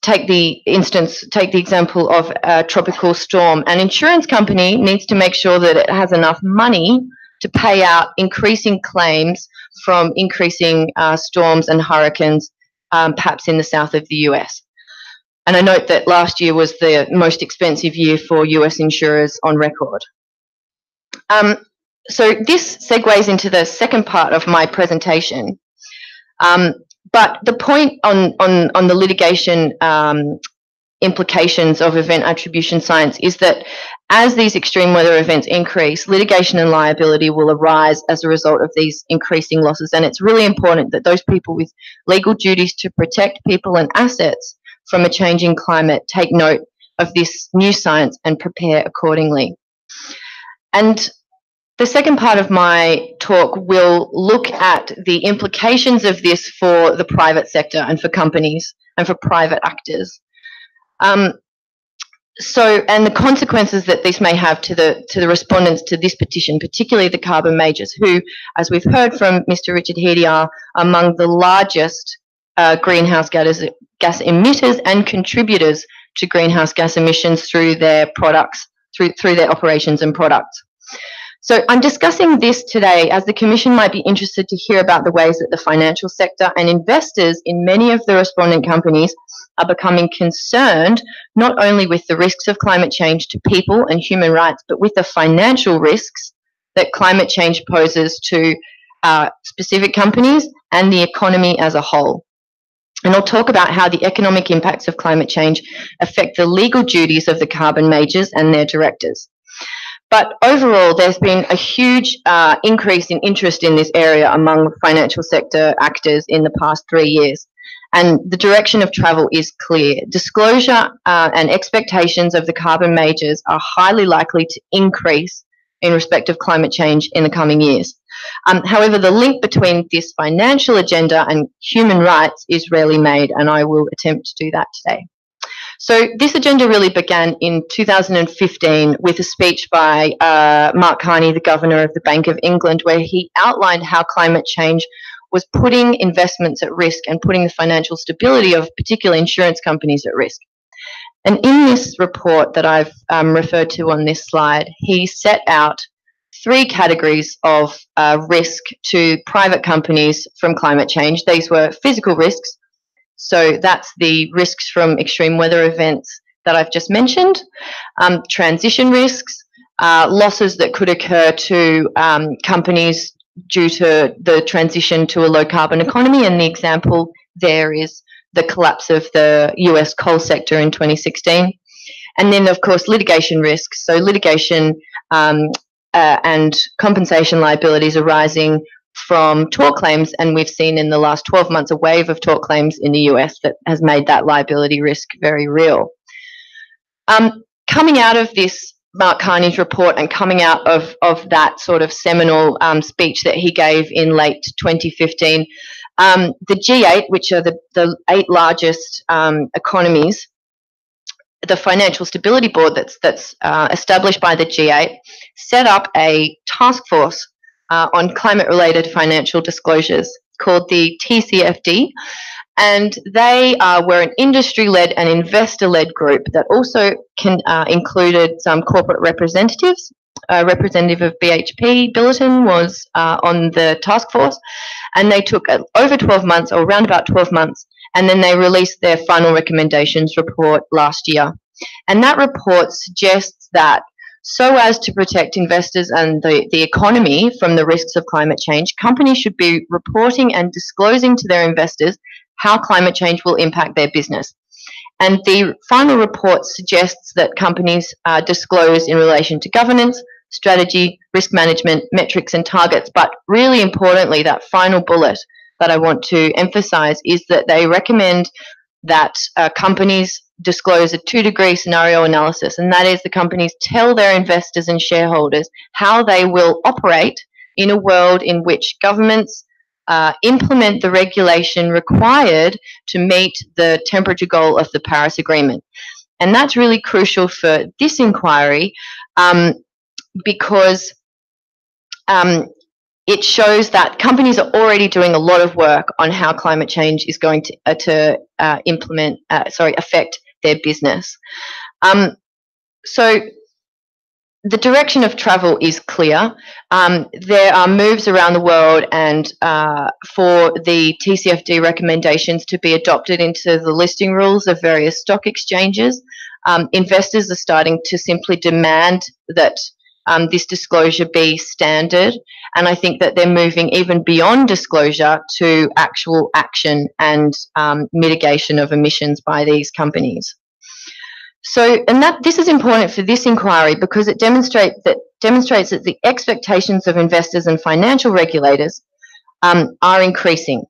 take the example of a tropical storm. An insurance company needs to make sure that it has enough money to pay out increasing claims from increasing storms and hurricanes, perhaps in the south of the US. And I note that last year was the most expensive year for US insurers on record. So this segues into the second part of my presentation. But the point on the litigation implications of event attribution science is that as these extreme weather events increase, litigation and liability will arise as a result of these increasing losses. And it's really important that those people with legal duties to protect people and assets from a changing climate take note of this new science and prepare accordingly. And the second part of my talk will look at the implications of this for the private sector and for companies and for private actors. And the consequences that this may have to the respondents to this petition, particularly the carbon majors, who, as we've heard from Mr. Richard Heady, are among the largest greenhouse gas emitters and contributors to greenhouse gas emissions through their products, through their operations and products. So I'm discussing this today as the Commission might be interested to hear about the ways that the financial sector and investors in many of the respondent companies are becoming concerned not only with the risks of climate change to people and human rights, but with the financial risks that climate change poses to specific companies and the economy as a whole. And I'll talk about how the economic impacts of climate change affect the legal duties of the carbon majors and their directors. But overall, there's been a huge increase in interest in this area among financial sector actors in the past 3 years. And the direction of travel is clear. Disclosure and expectations of the carbon majors are highly likely to increase in respect of climate change in the coming years. However, the link between this financial agenda and human rights is rarely made, and I will attempt to do that today. So this agenda really began in 2015 with a speech by Mark Carney, the Governor of the Bank of England, where he outlined how climate change was putting investments at risk and putting the financial stability of particular insurance companies at risk. And in this report that I've referred to on this slide, he set out 3 categories of risk to private companies from climate change. These were physical risks. So that's the risks from extreme weather events that I've just mentioned, transition risks, losses that could occur to companies due to the transition to a low carbon economy, and the example there is the collapse of the US coal sector in 2016. And then, of course, litigation risks, so litigation and compensation liabilities arising from tort claims, and we've seen in the last 12 months a wave of tort claims in the US that has made that liability risk very real. Coming out of this Mark Carney's report and coming out of that sort of seminal speech that he gave in late 2015, the G8, which are the 8 largest economies, the Financial Stability Board that's established by the G8, set up a task force on climate-related financial disclosures called the TCFD, and they were an industry-led and investor-led group that also included some corporate representatives. A representative of BHP Billiton was on the task force, and they took over 12 months, or around about 12 months, and then they released their final recommendations report last year. And that report suggests that so as to protect investors and the economy from the risks of climate change, companies should be reporting and disclosing to their investors how climate change will impact their business. And the final report suggests that companies disclose in relation to governance, strategy, risk management, metrics and targets. But really importantly, that final bullet that I want to emphasize is that they recommend that companies disclose a 2-degree scenario analysis, and that is the companies tell their investors and shareholders how they will operate in a world in which governments implement the regulation required to meet the temperature goal of the Paris Agreement. And that's really crucial for this inquiry because it shows that companies are already doing a lot of work on how climate change is going to affect their business. So the direction of travel is clear. There are moves around the world and for the TCFD recommendations to be adopted into the listing rules of various stock exchanges. Investors are starting to simply demand that this disclosure be standard, and I think that they're moving even beyond disclosure to actual action and mitigation of emissions by these companies. So, and this is important for this inquiry because it demonstrates that the expectations of investors and financial regulators are increasing.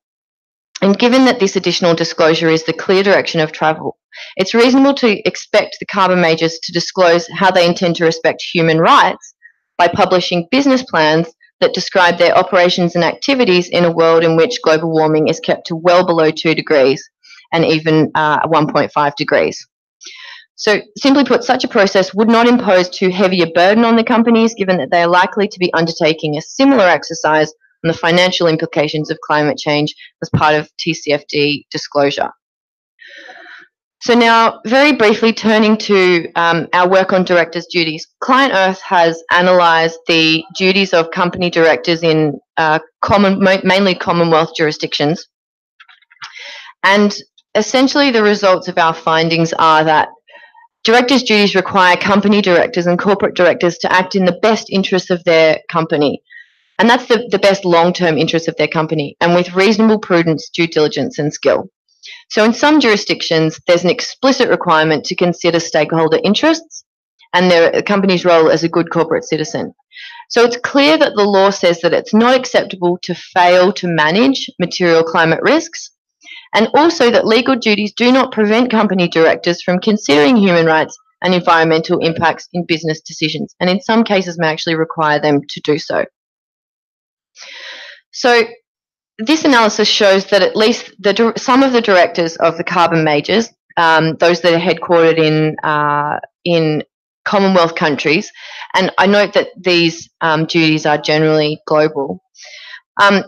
And given that this additional disclosure is the clear direction of travel, it's reasonable to expect the carbon majors to disclose how they intend to respect human rights by publishing business plans that describe their operations and activities in a world in which global warming is kept to well below 2 degrees and even 1.5 degrees. So simply put, such a process would not impose too heavy a burden on the companies, given that they are likely to be undertaking a similar exercise on the financial implications of climate change as part of TCFD disclosure. So now, very briefly turning to our work on directors' duties. Client Earth has analysed the duties of company directors in mainly Commonwealth jurisdictions. And essentially the results of our findings are that directors' duties require company directors and corporate directors to act in the best interests of their company. And that's the best long-term interests of their company, and with reasonable prudence, due diligence and skill. So in some jurisdictions, there's an explicit requirement to consider stakeholder interests and the company's role as a good corporate citizen. So it's clear that the law says that it's not acceptable to fail to manage material climate risks, and also that legal duties do not prevent company directors from considering human rights and environmental impacts in business decisions, and in some cases may actually require them to do so. So this analysis shows that at least some of the directors of the carbon majors, those that are headquartered in Commonwealth countries, and I note that these duties are generally global,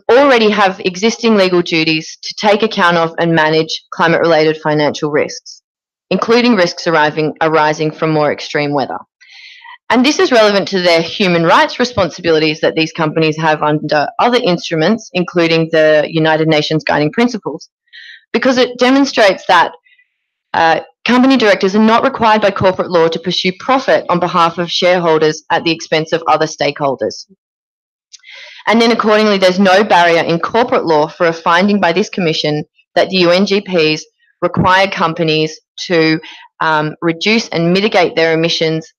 already have existing legal duties to take account of and manage climate-related financial risks, including risks arising from more extreme weather. And this is relevant to their human rights responsibilities that these companies have under other instruments, including the United Nations Guiding Principles, because it demonstrates that company directors are not required by corporate law to pursue profit on behalf of shareholders at the expense of other stakeholders. And then accordingly, there's no barrier in corporate law for a finding by this commission that the UNGPs require companies to reduce and mitigate their emissions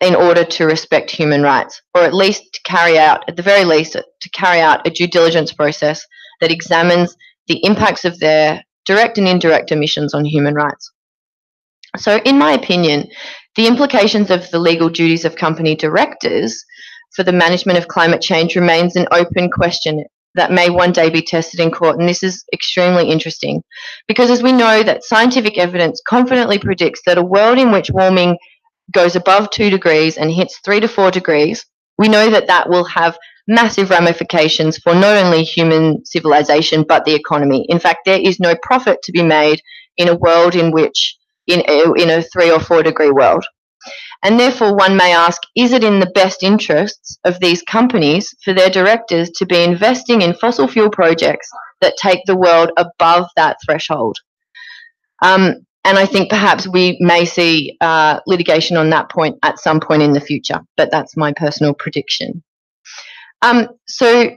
in order to respect human rights, or at least to carry out, at the very least, to carry out a due diligence process that examines the impacts of their direct and indirect emissions on human rights. So in my opinion, the implications of the legal duties of company directors for the management of climate change remains an open question that may one day be tested in court. And this is extremely interesting because, as we know, that scientific evidence confidently predicts that a world in which warming goes above 2 degrees and hits 3 to 4 degrees, we know that that will have massive ramifications for not only human civilization but the economy. In fact, there is no profit to be made in a world in which, in a 3 or 4 degree world. And therefore, one may ask, is it in the best interests of these companies for their directors to be investing in fossil fuel projects that take the world above that threshold? And I think perhaps we may see litigation on that point at some point in the future, but that's my personal prediction. So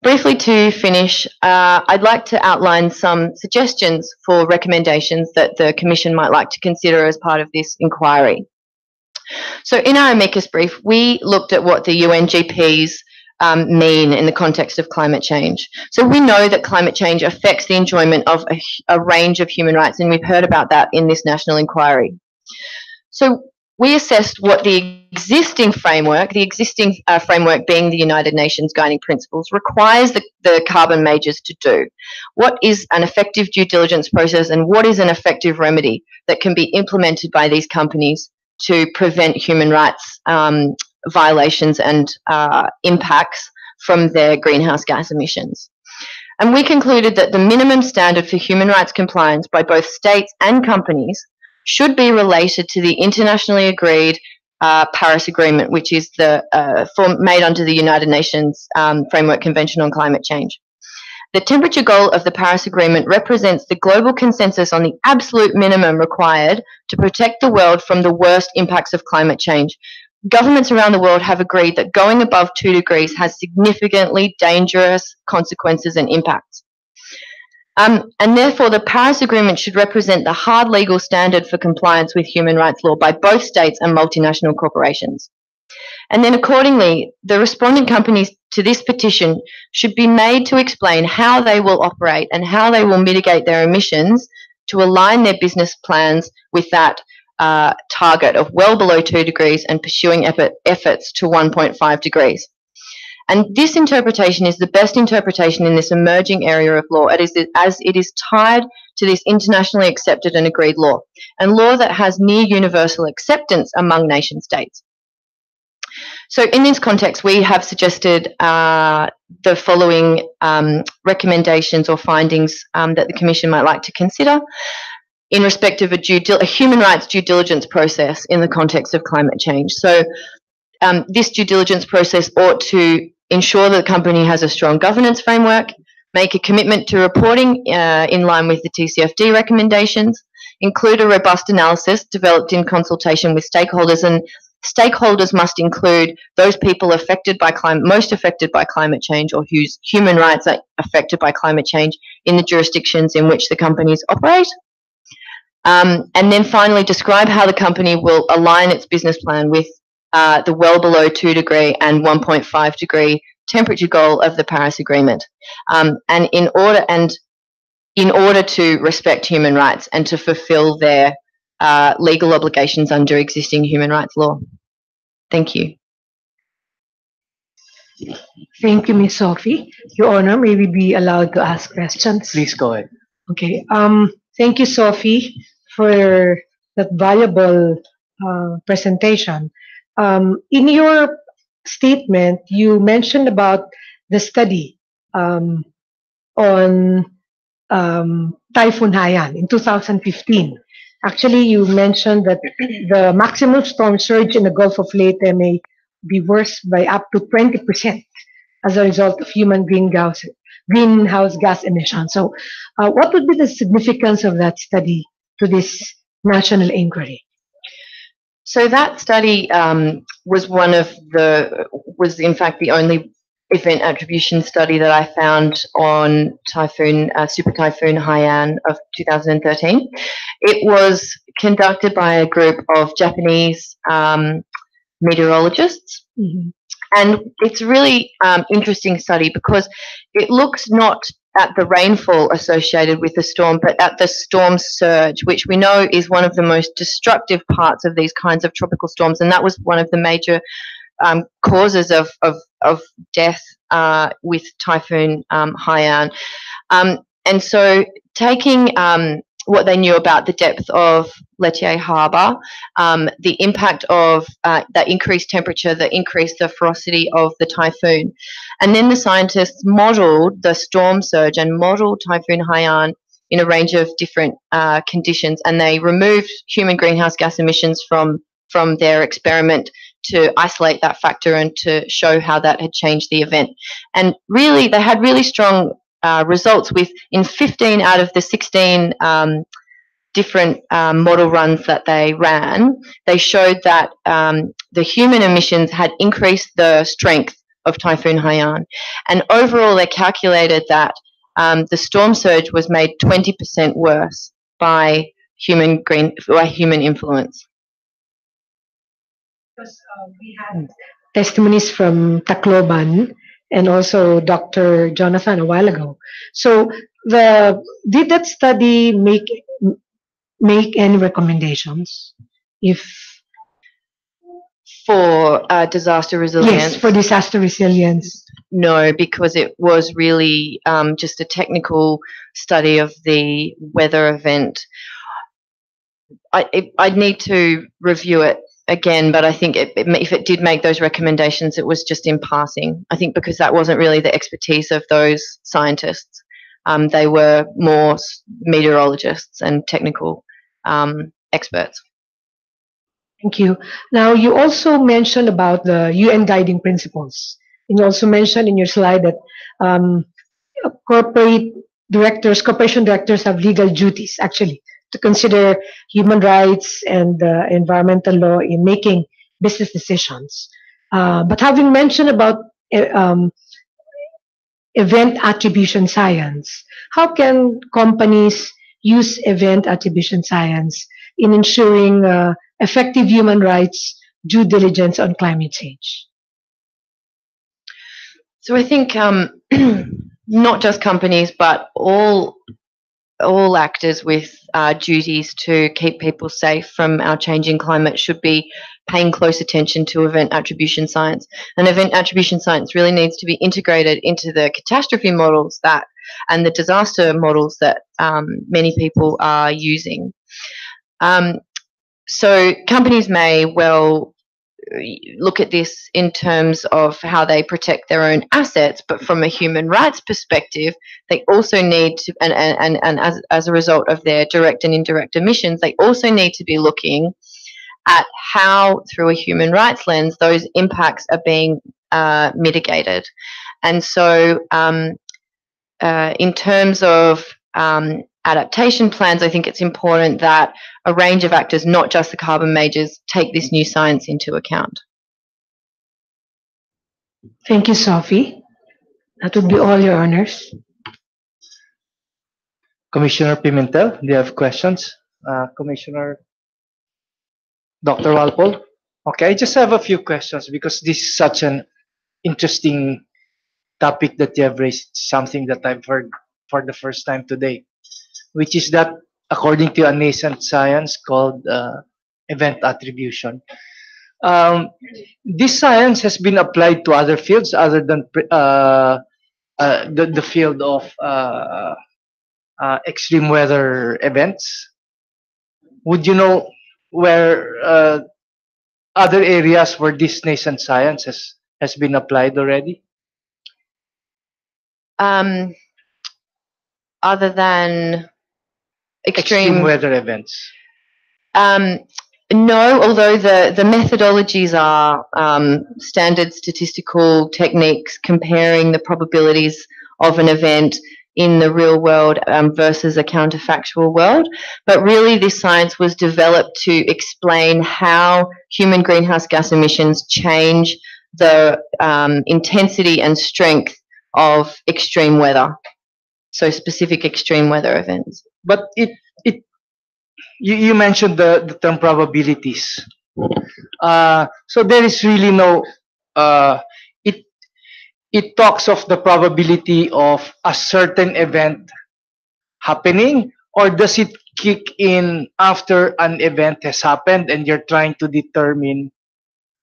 briefly to finish, I'd like to outline some suggestions for recommendations that the Commission might like to consider as part of this inquiry. So in our amicus brief, we looked at what the UNGPs mean in the context of climate change. So we know that climate change affects the enjoyment of a range of human rights, and we've heard about that in this national inquiry. So we assessed what the existing framework being the United Nations Guiding Principles, requires the carbon majors to do. What is an effective due diligence process and what is an effective remedy that can be implemented by these companies to prevent human rights violations and impacts from their greenhouse gas emissions. And we concluded that the minimum standard for human rights compliance by both states and companies should be related to the internationally agreed Paris Agreement, which is the made under the United Nations Framework Convention on Climate Change. The temperature goal of the Paris Agreement represents the global consensus on the absolute minimum required to protect the world from the worst impacts of climate change. Governments around the world have agreed that going above 2 degrees has significantly dangerous consequences and impacts. And therefore, the Paris Agreement should represent the hard legal standard for compliance with human rights law by both states and multinational corporations. And then accordingly, the respondent companies to this petition should be made to explain how they will operate and how they will mitigate their emissions to align their business plans with that target of well below 2 degrees and pursuing efforts to 1.5 degrees. And this interpretation is the best interpretation in this emerging area of law, as it is tied to this internationally accepted and agreed law, and law that has near universal acceptance among nation states. So in this context, we have suggested the following recommendations or findings that the Commission might like to consider in respect of a human rights due diligence process in the context of climate change. So this due diligence process ought to ensure that the company has a strong governance framework, make a commitment to reporting in line with the TCFD recommendations, include a robust analysis developed in consultation with stakeholders, and stakeholders must include those people most affected by climate change or whose human rights are affected by climate change in the jurisdictions in which the companies operate. And then finally, describe how the company will align its business plan with the well below 2 degree and 1.5 degree temperature goal of the Paris Agreement, and in order to respect human rights and to fulfill their legal obligations under existing human rights law. Thank you. Thank you, Ms. Sophie. Your Honor, may we be allowed to ask questions? Please go ahead. Okay. Thank you, Sophie, for that valuable presentation. In your statement, you mentioned about the study on Typhoon Haiyan in 2015. Actually, you mentioned that the maximum storm surge in the Gulf of Leyte may be worse by up to 20% as a result of human greenhouse gas emissions. So what would be the significance of that study to this national inquiry? So that study was in fact the only event attribution study that I found on Super Typhoon Haiyan of 2013. It was conducted by a group of Japanese meteorologists. Mm-hmm. And it's a really interesting study because it looks not at the rainfall associated with the storm, but at the storm surge, which we know is one of the most destructive parts of these kinds of tropical storms. And that was one of the major causes of death with Typhoon Haiyan. And so taking what they knew about the depth of Leyte Harbour, the impact of that increased temperature, the increased the ferocity of the typhoon. And then the scientists modelled the storm surge and modelled Typhoon Haiyan in a range of different conditions, and they removed human greenhouse gas emissions from their experiment to isolate that factor and to show how that had changed the event. And really, they had really strong results in 15 out of the 16 different model runs that they ran. They showed that the human emissions had increased the strength of Typhoon Haiyan. And overall, they calculated that the storm surge was made 20% worse by human influence. Because we had testimonies from Tacloban and also Dr. Jonathan a while ago. So did that study make any recommendations for disaster resilience? Yes, for disaster resilience. No, because it was really just a technical study of the weather event. I'd need to review it again, but I think if it did make those recommendations, it was just in passing. I think because that wasn't really the expertise of those scientists. They were more meteorologists and technical experts. Thank you. Now, you also mentioned about the UN guiding principles. And you also mentioned in your slide that corporation directors have legal duties, actually, to consider human rights and environmental law in making business decisions. But having mentioned about event attribution science, how can companies use event attribution science in ensuring effective human rights due diligence on climate change? So I think not just companies, but all actors with duties to keep people safe from our changing climate should be paying close attention to event attribution science. And event attribution science really needs to be integrated into the catastrophe models and the disaster models that many people are using. So companies may well look at this in terms of how they protect their own assets, but from a human rights perspective, they also need to, and as a result of their direct and indirect emissions, they also need to be looking at how, through a human rights lens, those impacts are being mitigated. And so in terms of adaptation plans, I think it's important that a range of actors, not just the carbon majors, take this new science into account. Thank you, Sophie. That would be all, Your Honors. Commissioner Pimentel, do you have questions? Commissioner Dr. Walpole? Okay, I just have a few questions because this is such an interesting topic that you have raised, something that I've heard for the first time today, which is that according to a nascent science called event attribution, this science has been applied to other fields other than the field of extreme weather events. Would you know where other areas where this nascent science has been applied already? Other than extreme weather events? No, although the methodologies are standard statistical techniques comparing the probabilities of an event in the real world versus a counterfactual world. But really this science was developed to explain how human greenhouse gas emissions change the intensity and strength of extreme weather. So specific extreme weather events. But you mentioned the term probabilities. So there is really no, it talks of the probability of a certain event happening, or does it kick in after an event has happened and you're trying to determine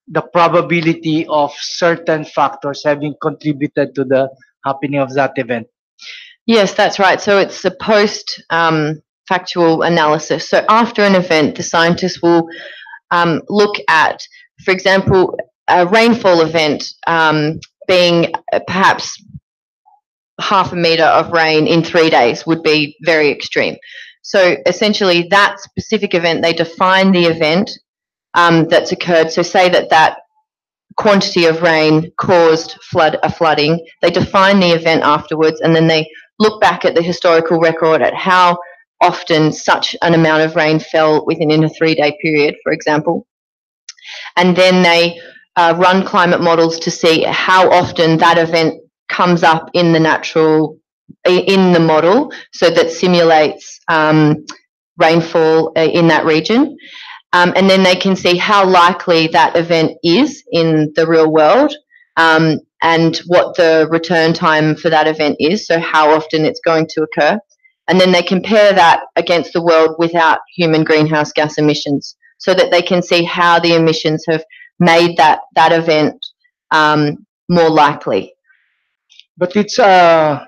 the probability of certain factors having contributed to the happening of that event? Yes, that's right. So it's a post factual analysis. So after an event, the scientists will look at, for example, a rainfall event being perhaps 0.5 meter of rain in 3 days would be very extreme. So essentially that specific event, they define the event that's occurred. So say that quantity of rain caused a flooding. They define the event afterwards, and then they look back at the historical record at how often such an amount of rain fell within a 3-day period, for example. And then they run climate models to see how often that event comes up in the model, so that simulates rainfall in that region. And then they can see how likely that event is in the real world, and what the return time for that event is, so how often it's going to occur. And then they compare that against the world without human greenhouse gas emissions, so that they can see how the emissions have made that event more likely. But it's a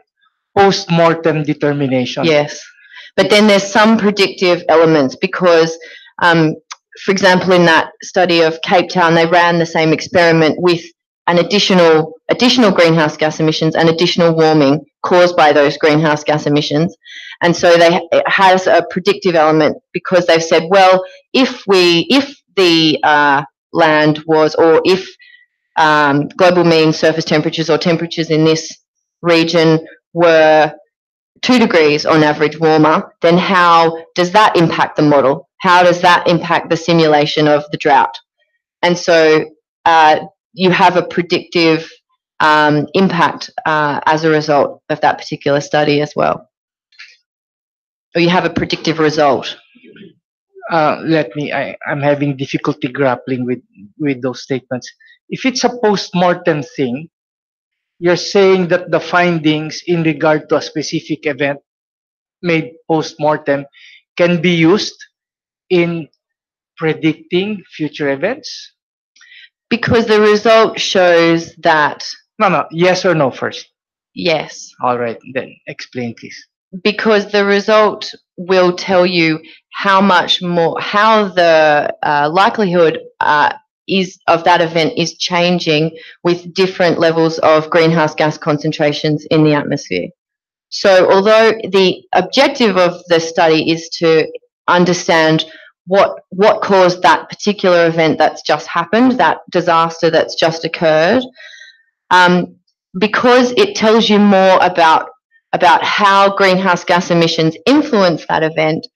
post-mortem determination. Yes. But then there's some predictive elements because, for example, in that study of Cape Town, they ran the same experiment with an additional greenhouse gas emissions and additional warming caused by those greenhouse gas emissions. And so it has a predictive element because they've said, well, if the land was, or if global mean surface temperatures or temperatures in this region were 2 degrees on average warmer, then how does that impact the model? How does that impact the simulation of the drought? And so you have a predictive impact as a result of that particular study as well. Or you have a predictive result. I'm having difficulty grappling with those statements. If it's a post-mortem thing, you're saying that the findings in regard to a specific event made post-mortem can be used in predicting future events? Because the result shows that... No, yes or no first? Yes. All right, then explain, please. Because the result will tell you how the likelihood of that event is changing with different levels of greenhouse gas concentrations in the atmosphere. So although the objective of the study is to understand what caused that particular event that's just happened, that disaster that's just occurred, because it tells you more about how greenhouse gas emissions influence that event,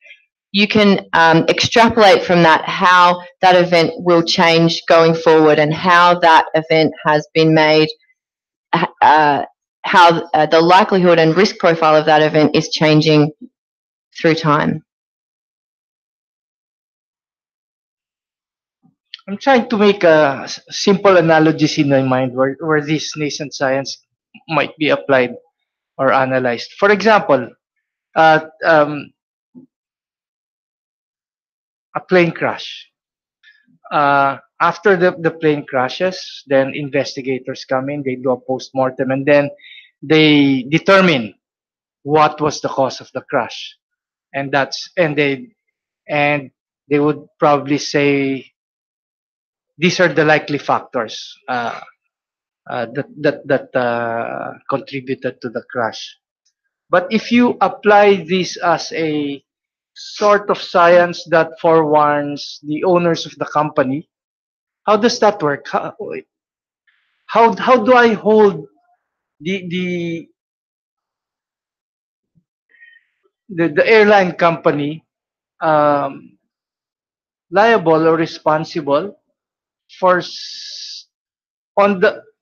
you can extrapolate from that how that event will change going forward and how that event has been made, how the likelihood and risk profile of that event is changing through time. I'm trying to make a simple analogies in my mind where this nascent science might be applied or analyzed. For example, a plane crash. After the plane crashes, then investigators come in, they do a post-mortem, and then they determine what was the cause of the crash. And they would probably say these are the likely factors that contributed to the crash. But if you apply this as a sort of science that forewarns the owners of the company, how does that work? How do I hold the airline company liable or responsible for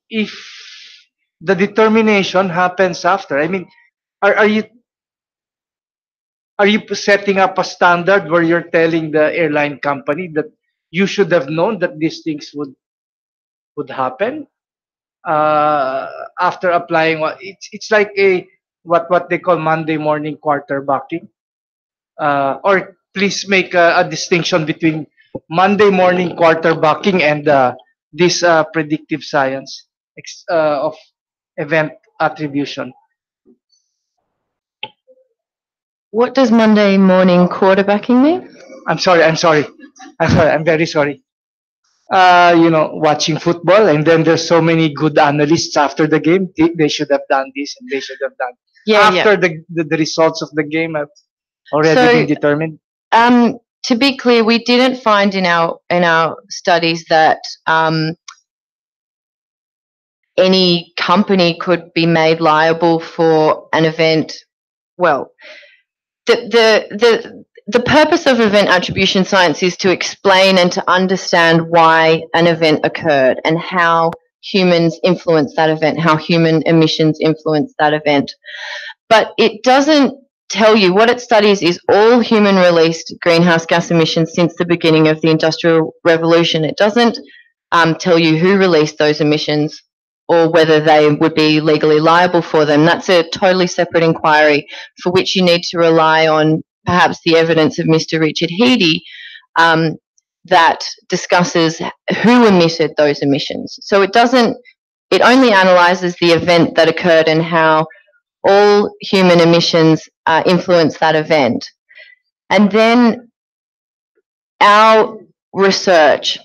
if the determination happens after? I mean, are you setting up a standard where you're telling the airline company that you should have known that these things would happen after applying it's like what they call Monday morning quarterbacking? Or please make a distinction between Monday morning quarterbacking and this predictive science of event attribution. What does Monday morning quarterbacking mean? I'm very sorry. Watching football, and then there's so many good analysts after the game. They should have done this and they should have done after the results of the game have already been determined. To be clear, we didn't find in our studies that any company could be made liable for an event. Well, the purpose of event attribution science is to explain and to understand why an event occurred and how humans influence that event, how human emissions influence that event. But it doesn't tell you. What it studies is all human released greenhouse gas emissions since the beginning of the Industrial Revolution. It doesn't tell you who released those emissions or whether they would be legally liable for them. That's a totally separate inquiry for which you need to rely on perhaps the evidence of Mr. Richard Heady that discusses who emitted those emissions. So it only analyses the event that occurred and how all human emissions influence that event. And then our research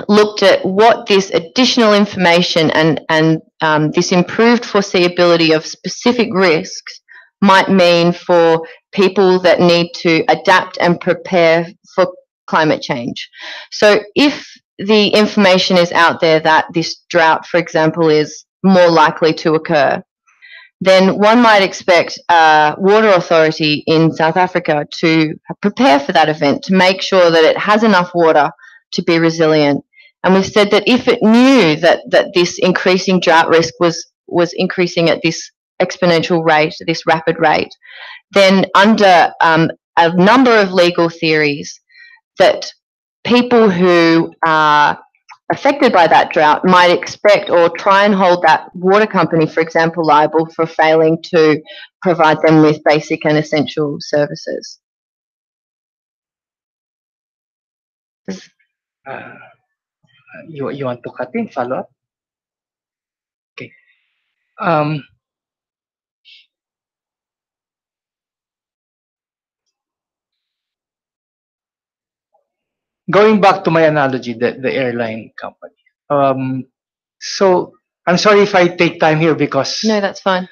looked at what this additional information and this improved foreseeability of specific risks might mean for people that need to adapt and prepare for climate change. So if the information is out there that this drought, for example, is more likely to occur, then one might expect a water authority in South Africa to prepare for that event, to make sure that it has enough water to be resilient. And we've said that if it knew that this increasing drought risk was increasing at this exponential rate, this rapid rate, then under a number of legal theories, that people who are affected by that drought might expect or try and hold that water company, for example, liable for failing to provide them with basic and essential services. You want to cut in, follow up? Okay. Going back to my analogy, the airline company. So I'm sorry if I take time here because No, that's fine.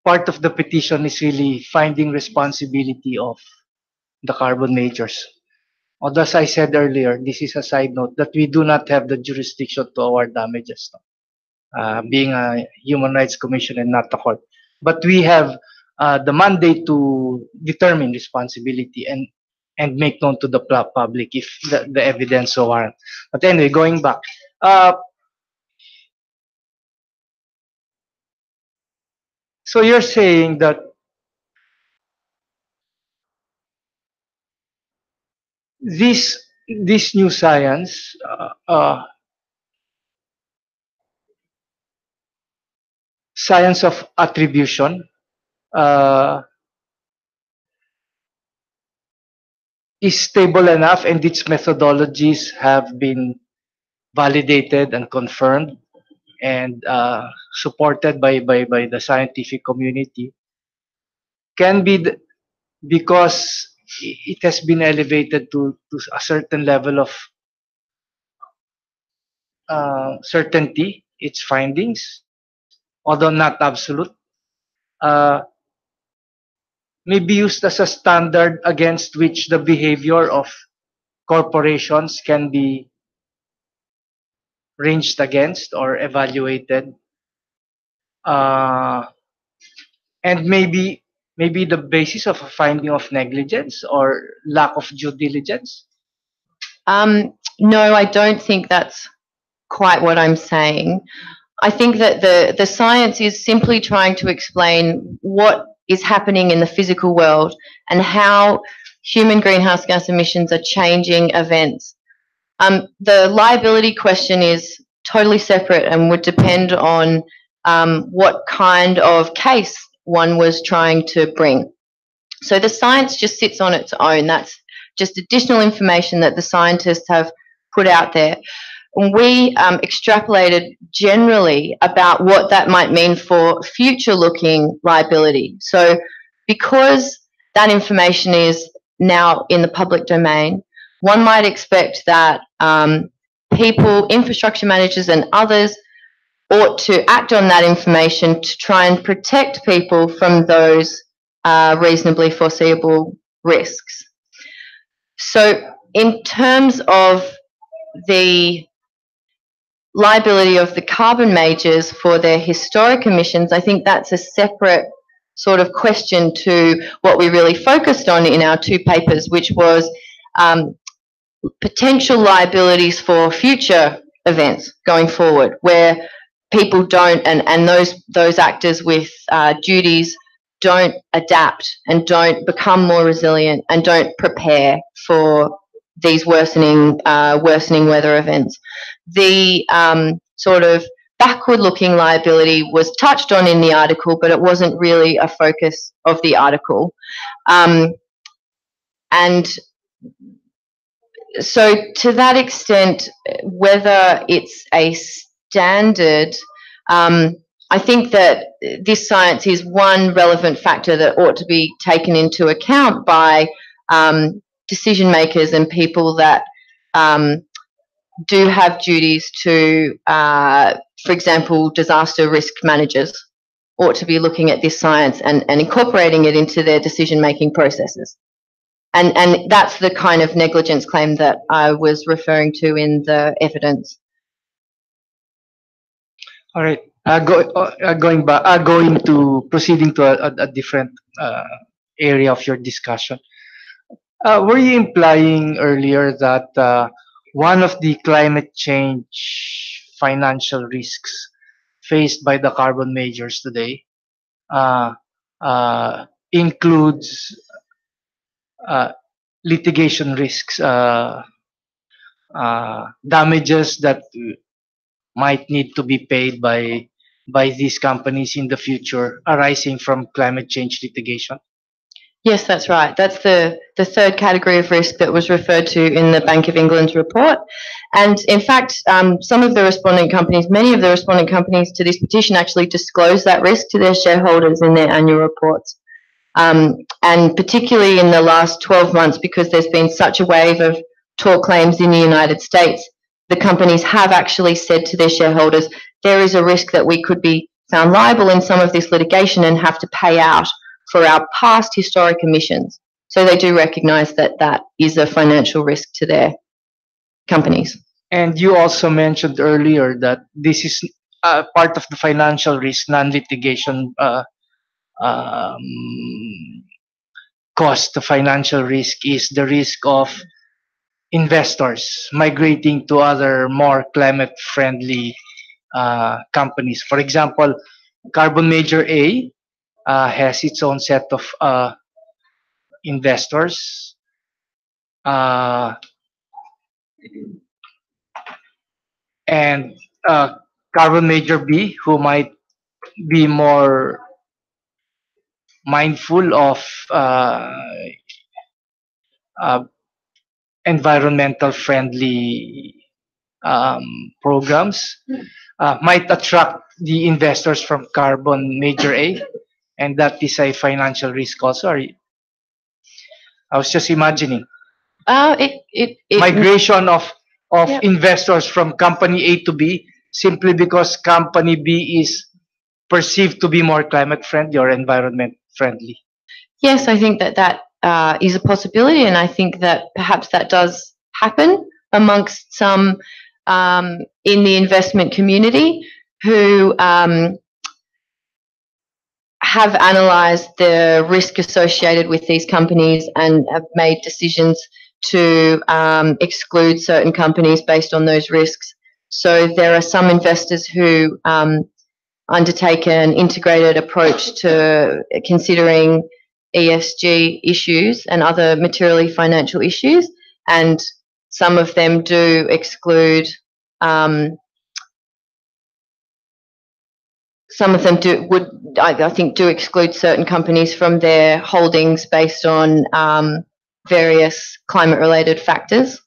part of the petition is really finding responsibility of the carbon majors. Although, as I said earlier, this is a side note that we do not have the jurisdiction to award damages, being a human rights commission and not a court. But we have the mandate to determine responsibility and make known to the public if the evidence so warrant. But anyway, going back. So you're saying that this new science science of attribution is stable enough and its methodologies have been validated and confirmed and supported by the scientific community, can be because it has been elevated to a certain level of certainty, its findings, although not absolute, may be used as a standard against which the behavior of corporations can be ranged against or evaluated, and maybe the basis of a finding of negligence or lack of due diligence? No, I don't think that's quite what I'm saying. I think that the science is simply trying to explain what is happening in the physical world and how human greenhouse gas emissions are changing events. The liability question is totally separate and would depend on what kind of case one was trying to bring. So the science just sits on its own. That's just additional information that the scientists have put out there. And we extrapolated generally about what that might mean for future-looking liability. So because that information is now in the public domain, one might expect that people, infrastructure managers and others ought to act on that information to try and protect people from those reasonably foreseeable risks. So in terms of the liability of the carbon majors for their historic emissions, I think that's a separate sort of question to what we really focused on in our two papers, which was potential liabilities for future events going forward, where people don't, and those actors with duties don't adapt and don't become more resilient and don't prepare for these worsening weather events. The sort of backward-looking liability was touched on in the article, but it wasn't really a focus of the article. And so to that extent, whether it's a standard, I think that this science is one relevant factor that ought to be taken into account by decision makers and people that do have duties to, for example, disaster risk managers ought to be looking at this science and incorporating it into their decision-making processes. And that's the kind of negligence claim that I was referring to in the evidence. All right. Proceeding to a different area of your discussion. Were you implying earlier that one of the climate change financial risks faced by the carbon majors today uh, includes litigation risks, damages that might need to be paid by these companies in the future arising from climate change litigation? Yes, that's right. That's the third category of risk that was referred to in the Bank of England's report. And in fact, some of the respondent companies, many of the respondent companies to this petition actually disclose that risk to their shareholders in their annual reports. And particularly in the last 12 months, because there's been such a wave of tort claims in the United States, the companies have actually said to their shareholders, there is a risk that we could be found liable in some of this litigation and have to pay out for our past historic emissions. So they do recognise that that is a financial risk to their companies. And you also mentioned earlier that this is part of the financial risk, non-litigation um, cost. The financial risk is the risk of investors migrating to other more climate-friendly companies. For example, Carbon Major A has its own set of investors. And Carbon Major B, who might be more mindful of environmental friendly programs, might attract the investors from Carbon Major A, and that is a financial risk also. I was just imagining migration of Yep. investors from company A to B simply because company B is perceived to be more climate friendly or environment friendly. Yes, I think that that is a possibility, and I think that perhaps that does happen amongst some in the investment community who have analysed the risk associated with these companies and have made decisions to exclude certain companies based on those risks. So there are some investors who undertake an integrated approach to considering ESG issues and other materially financial issues, and some of them do exclude. Some of them I think, do exclude certain companies from their holdings based on various climate-related factors.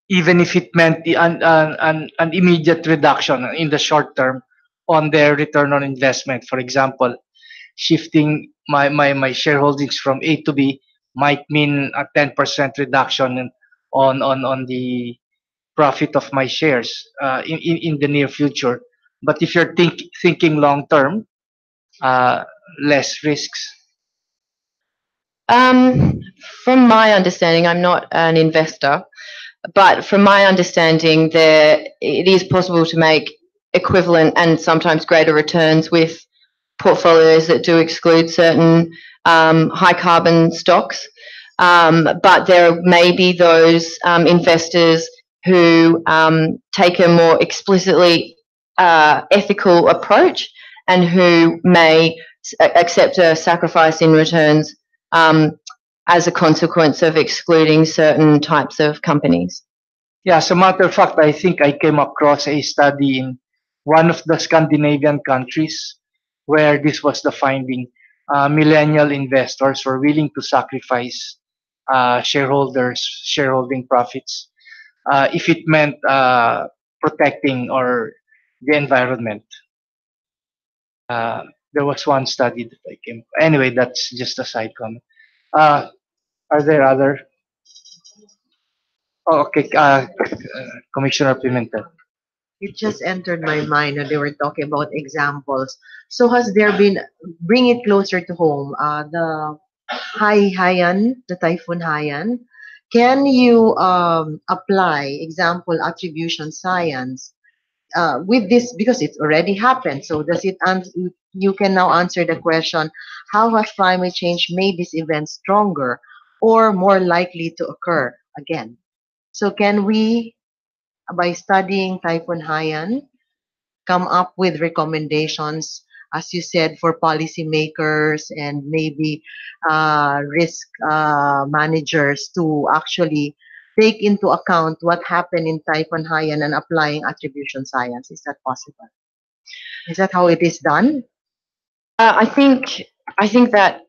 Even if it meant an immediate reduction in the short term on their return on investment. For example, shifting my shareholdings from A to B might mean a 10% reduction on the profit of my shares in the near future. But if you're thinking long term, less risks. From my understanding, I'm not an investor, but from my understanding, it is possible to make equivalent and sometimes greater returns with portfolios that do exclude certain high carbon stocks. But there may be those investors who take a more explicitly ethical approach and who may accept a sacrifice in returns as a consequence of excluding certain types of companies. Yeah, as a matter of fact, I think I came across a study in one of the Scandinavian countries where this was the finding. Millennial investors were willing to sacrifice shareholding profits if it meant protecting or the environment. There was one study that I came. Anyway, that's just a side comment. Are there other Oh, okay, Commissioner Pimentel. It just entered my mind when they were talking about examples. So has there been, bring it closer to home, the Haiyan, the Typhoon Haiyan, can you apply example attribution science with this, because it's already happened? So does it you can now answer the question, how has climate change made this event stronger or more likely to occur again? So can we, by studying Typhoon Haiyan, come up with recommendations, as you said, for policymakers and maybe risk managers to actually take into account what happened in Typhoon Haiyan and applying attribution science? Is that possible? Is that how it is done? I think that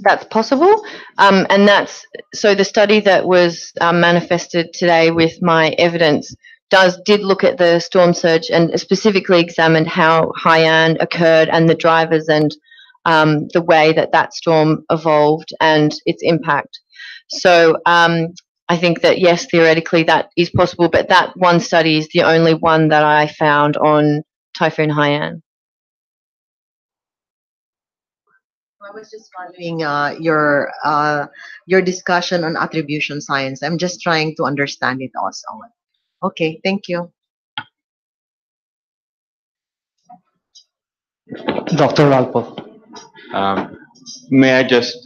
that's possible, and that's so the study that was manifested today with my evidence did look at the storm surge and specifically examined how Haiyan occurred and the drivers and the way that that storm evolved and its impact. So I think that yes, theoretically that is possible, but that one study is the only one that I found on Typhoon Haiyan. I was just following your discussion on attribution science. I'm just trying to understand it also. Okay, thank you. Dr. Ralph. May I just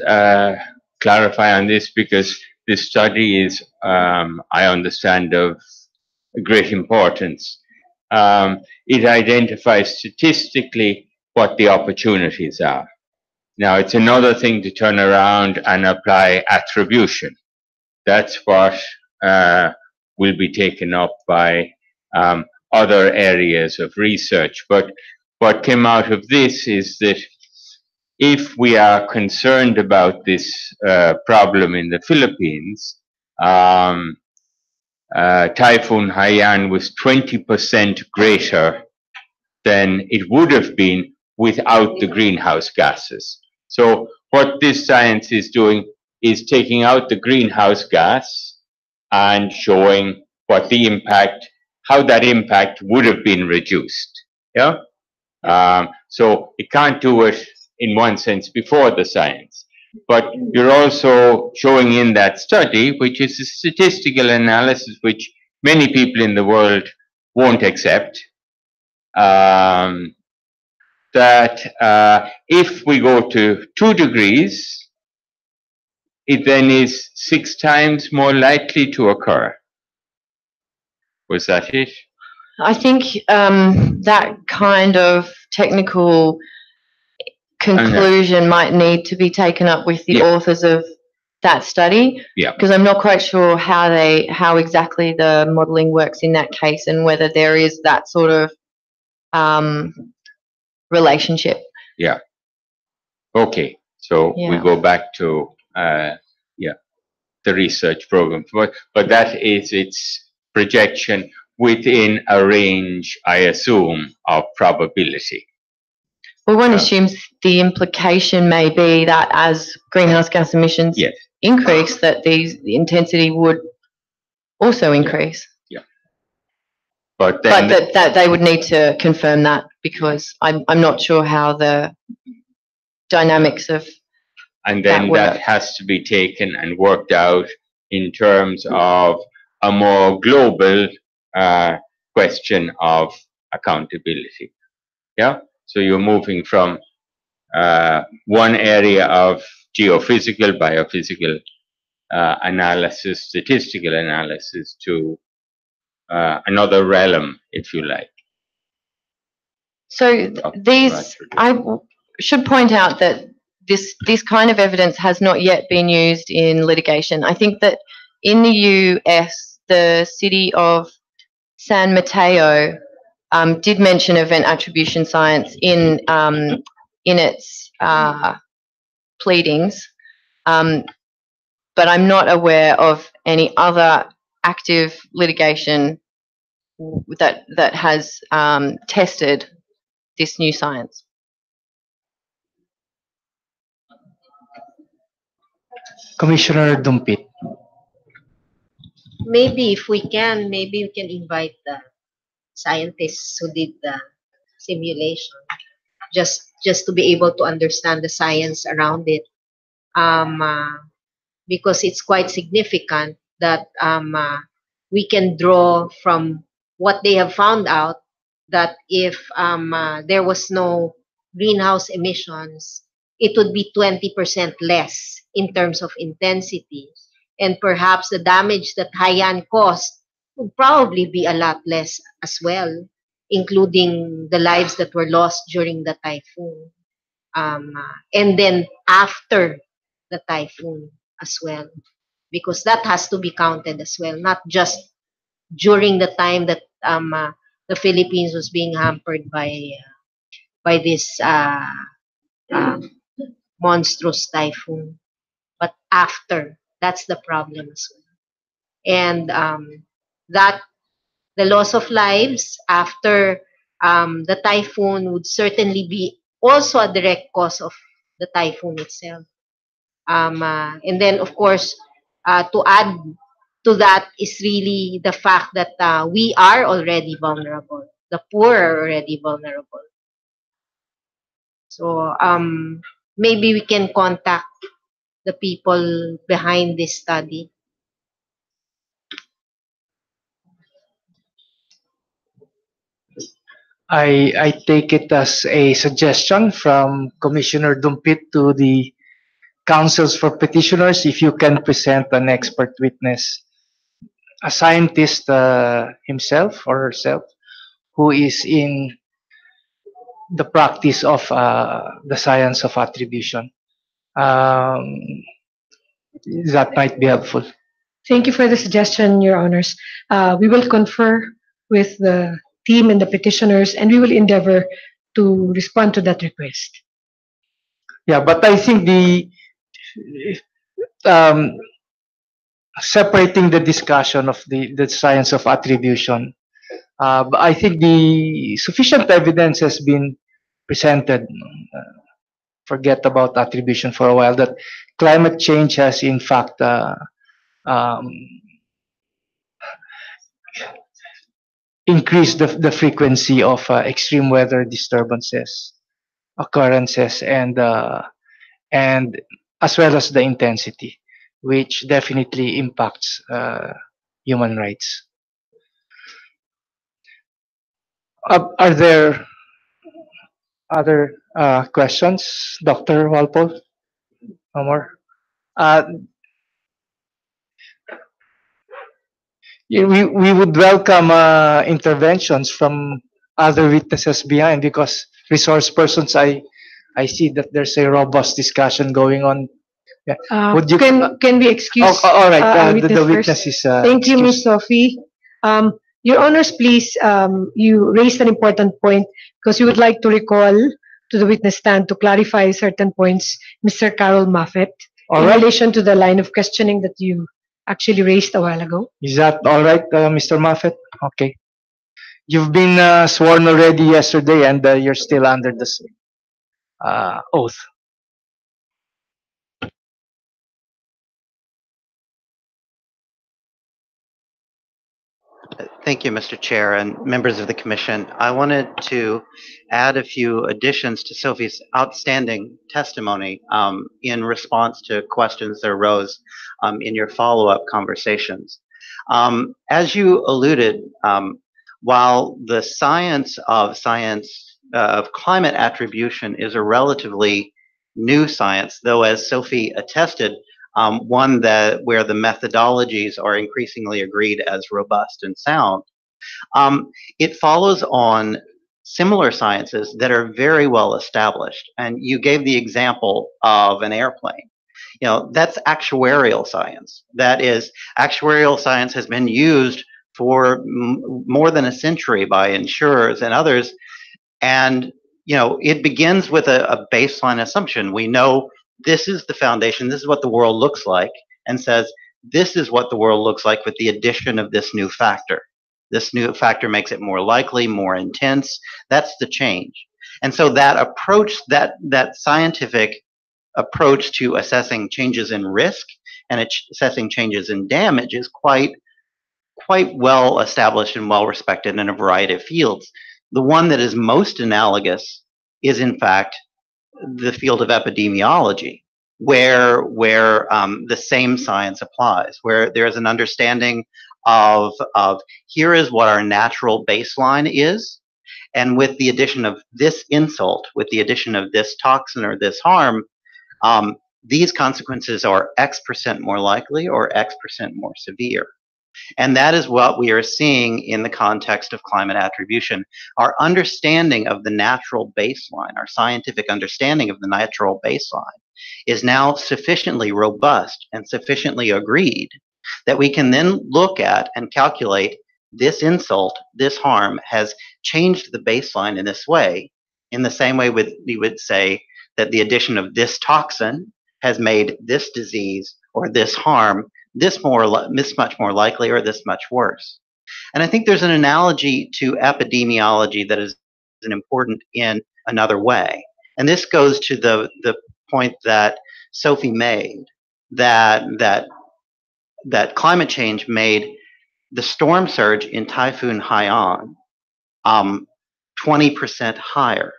clarify on this, because this study is, I understand, of great importance. It identifies statistically what the opportunities are. Now, it's another thing to turn around and apply attribution. That's what will be taken up by other areas of research. But what came out of this is that if we are concerned about this problem in the Philippines, Typhoon Haiyan was 20% greater than it would have been without the greenhouse gases. So what this science is doing is taking out the greenhouse gas and showing what the impact, how that impact would have been reduced. Yeah. So it can't do it in one sense before the science, but you're also showing in that study, which is a statistical analysis which many people in the world won't accept, that if we go to 2 degrees, it then is 6 times more likely to occur. Was that it? I think that kind of technical conclusion might need to be taken up with the authors of that study, because I'm not quite sure how exactly the modelling works in that case and whether there is that sort of relationship. Yeah. Okay. So we go back to the research program, but that is its projection within a range, I assume, of probability. Well, one assumes the implication may be that as greenhouse gas emissions increase, that the intensity would also increase. Yeah. But then that they would need to confirm that, because I'm not sure how the dynamics of and then that has to be taken and worked out in terms of a more global question of accountability. Yeah. So you're moving from one area of geophysical, biophysical analysis, statistical analysis to another realm, if you like. So I should point out that this kind of evidence has not yet been used in litigation. I think that in the US, the city of San Mateo did mention event attribution science in its pleadings, but I'm not aware of any other active litigation that has tested this new science. Commissioner Dumpit. maybe if we can, maybe we can invite the scientists who did the simulation, just to be able to understand the science around it. Um, uh, because it's quite significant that we can draw from what they have found out that if there was no greenhouse emissions, it would be 20% less in terms of intensity. And perhaps the damage that Haiyan caused would probably be a lot less as well, including the lives that were lost during the typhoon. And then after the typhoon as well, because that has to be counted as well, not just during the time that the Philippines was being hampered by this uh, monstrous typhoon, but after. That's the problem as well. And that the loss of lives after the typhoon would certainly be also a direct cause of the typhoon itself. And then, of course, to add to that is really the fact that we are already vulnerable. The poor are already vulnerable. So maybe we can contact the people behind this study. I take it as a suggestion from Commissioner Dumpit to the councils for petitioners if you can present an expert witness, a scientist himself or herself who is in the practice of the science of attribution. Um, that might be helpful. Thank you for the suggestion, Your Honors. We will confer with the team and the petitioners, and we will endeavor to respond to that request. Yeah, but I think the um, separating the discussion of the science of attribution, I think the sufficient evidence has been presented. Forget about attribution for a while. That climate change has in fact um, increased the frequency of extreme weather disturbances, occurrences, and as well as the intensity, which definitely impacts human rights. Are there other questions, Dr. Walpole? No more? Uh, we would welcome interventions from other witnesses behind, because resource persons, I see that there's a robust discussion going on. Yeah. Would you Can we excuse all right, our the witness witness first? is Thank you, Ms. excused. Sophie. Your Honors, please, you raised an important point because you would like to recall to the witness stand to clarify certain points, Mr. Carol Moffett, All in right. relation to the line of questioning that you actually raised a while ago. Is that all right, Mr. Moffett? Okay. You've been sworn already yesterday, and you're still under the same oath. Thank you, Mr. Chair and members of the Commission. I wanted to add a few additions to Sophie's outstanding testimony in response to questions that arose in your follow-up conversations. As you alluded, while the science of climate attribution is a relatively new science, though as Sophie attested, one where the methodologies are increasingly agreed as robust and sound. It follows on similar sciences that are very well established. And you gave the example of an airplane. You know, that's actuarial science. That is, actuarial science has been used for more than a century by insurers and others. And, you know, it begins with a baseline assumption. We know this is the foundation, this is what the world looks like, and says, this is what the world looks like with the addition of this new factor. This new factor makes it more likely, more intense. That's the change. And so that approach, that scientific approach to assessing changes in risk and assessing changes in damage is quite quite well established and well respected in a variety of fields. The one that is most analogous is, in fact, the field of epidemiology, where the same science applies, where there is an understanding of here is what our natural baseline is, and with the addition of this insult, with the addition of this toxin or this harm, these consequences are X% more likely or X% more severe. And that is what we are seeing in the context of climate attribution. Our understanding of the natural baseline, our scientific understanding of the natural baseline, is now sufficiently robust and sufficiently agreed that we can then look at and calculate this insult, this harm has changed the baseline in this way, in the same way we would say that the addition of this toxin has made this disease or this harm this much more likely or this much worse. And I think there's an analogy to epidemiology that is important in another way. And this goes to the point that Sophie made, that climate change made the storm surge in Typhoon Haiyan 20% higher.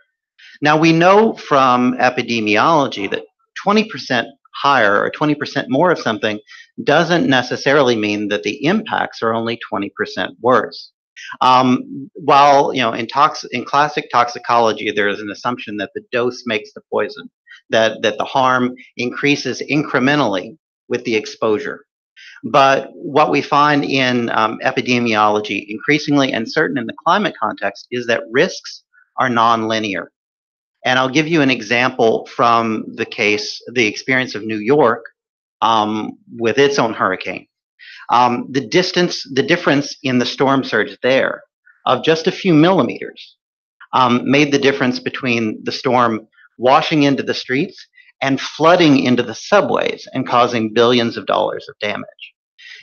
Now we know from epidemiology that 20% higher or 20% more of something doesn't necessarily mean that the impacts are only 20% worse. While in classic toxicology, there is an assumption that the dose makes the poison, that the harm increases incrementally with the exposure. But what we find in epidemiology increasingly, and certain in the climate context, is that risks are nonlinear. And I'll give you an example from the experience of New York with its own hurricane. The difference in the storm surge there of just a few millimeters made the difference between the storm washing into the streets and flooding into the subways and causing billions of dollars of damage.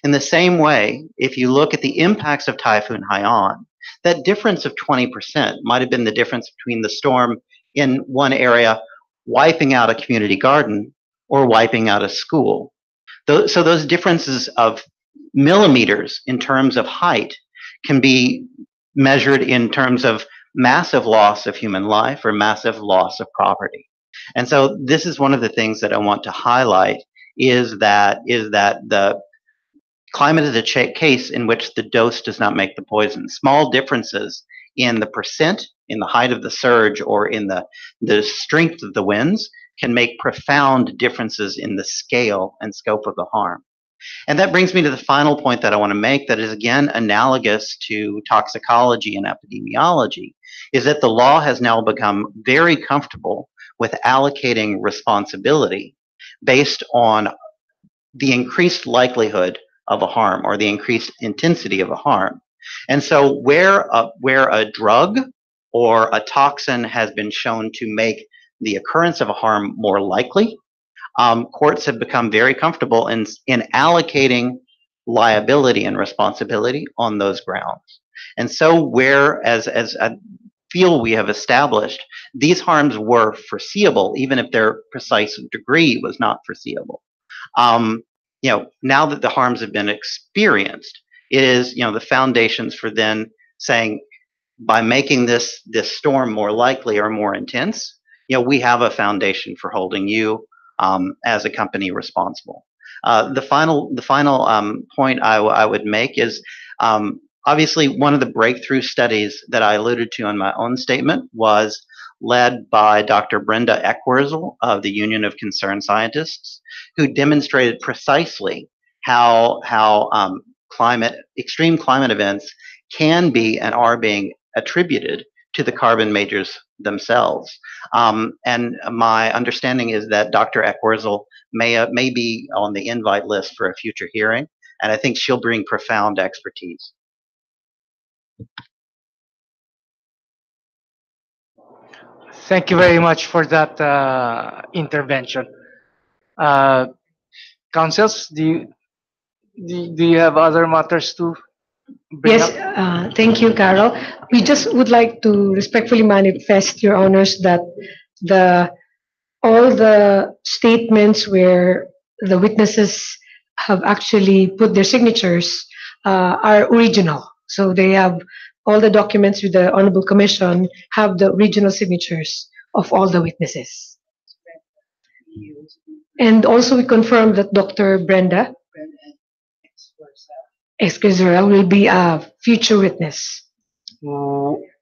In the same way, if you look at the impacts of Typhoon Haiyan, that difference of 20% might have been the difference between the storm in one area wiping out a community garden or wiping out a school. So those differences of millimeters in terms of height can be measured in terms of massive loss of human life or massive loss of property. And so this is one of the things that I want to highlight is that the climate is a case in which the dose does not make the poison. Small differences in the percent, in the height of the surge, or in the strength of the winds can make profound differences in the scale and scope of the harm. And that brings me to the final point that I want to make that is, again, analogous to toxicology and epidemiology, is that the law has now become very comfortable with allocating responsibility based on the increased likelihood of a harm or the increased intensity of a harm. And so where a drug or a toxin has been shown to make the occurrence of a harm more likely, courts have become very comfortable in allocating liability and responsibility on those grounds. And so where, as I feel we have established, these harms were foreseeable, even if their precise degree was not foreseeable. Now that the harms have been experienced, it is the foundations for then saying, by making this storm more likely or more intense, we have a foundation for holding you as a company responsible. The final point I would make is obviously one of the breakthrough studies that I alluded to in my own statement was led by Dr. Brenda Eckwurzel of the Union of Concerned Scientists, who demonstrated precisely how extreme climate events can be and are being attributed to the carbon majors themselves. And my understanding is that Dr. Eckwurzel may be on the invite list for a future hearing, and I think she'll bring profound expertise. Thank you very much for that intervention. Councils, do you have other matters to bring Yes, up? thank you, Carol. We just would like to respectfully manifest, Your Honors, that all the statements where the witnesses have actually put their signatures are original. So they have all the documents with the Honorable Commission have the original signatures of all the witnesses. And also we confirm that Dr. Brenda Esquizera will be a future witness.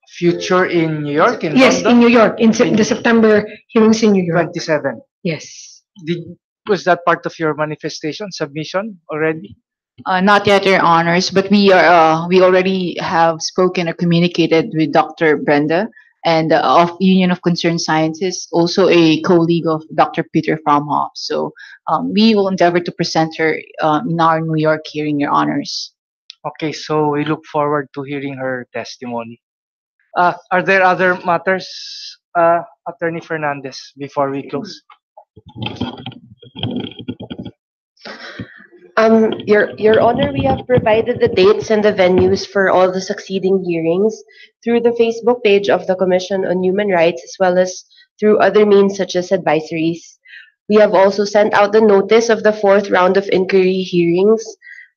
Future in New York, in Yes, London? in New York, in the September hearings in New York. 27. Yes. Was that part of your manifestation submission already? Not yet, Your Honors, but we already have spoken or communicated with Dr. Brenda and of Union of Concerned Scientists, also a colleague of Dr. Peter Fromhoff. So we will endeavor to present her in our New York hearing, Your Honors. Okay, so we look forward to hearing her testimony. Are there other matters, Attorney Fernandez, before we close? Your Honor, we have provided the dates and the venues for all the succeeding hearings through the Facebook page of the Commission on Human Rights as well as through other means such as advisories. We have also sent out the notice of the fourth round of inquiry hearings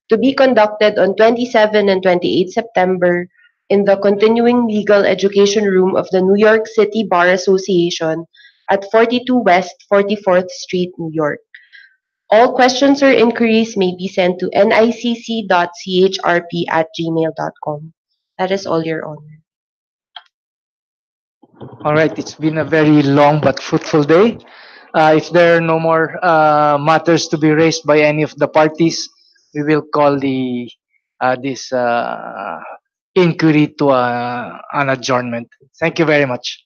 to be conducted on 27 and 28 September in the Continuing Legal Education Room of the New York City Bar Association at 42 West 44th Street, New York. All questions or inquiries may be sent to nicc.chrp@gmail.com. That is all, Your Honor. All right, it's been a very long but fruitful day. If there are no more matters to be raised by any of the parties, we will call this inquiry to an adjournment. Thank you very much.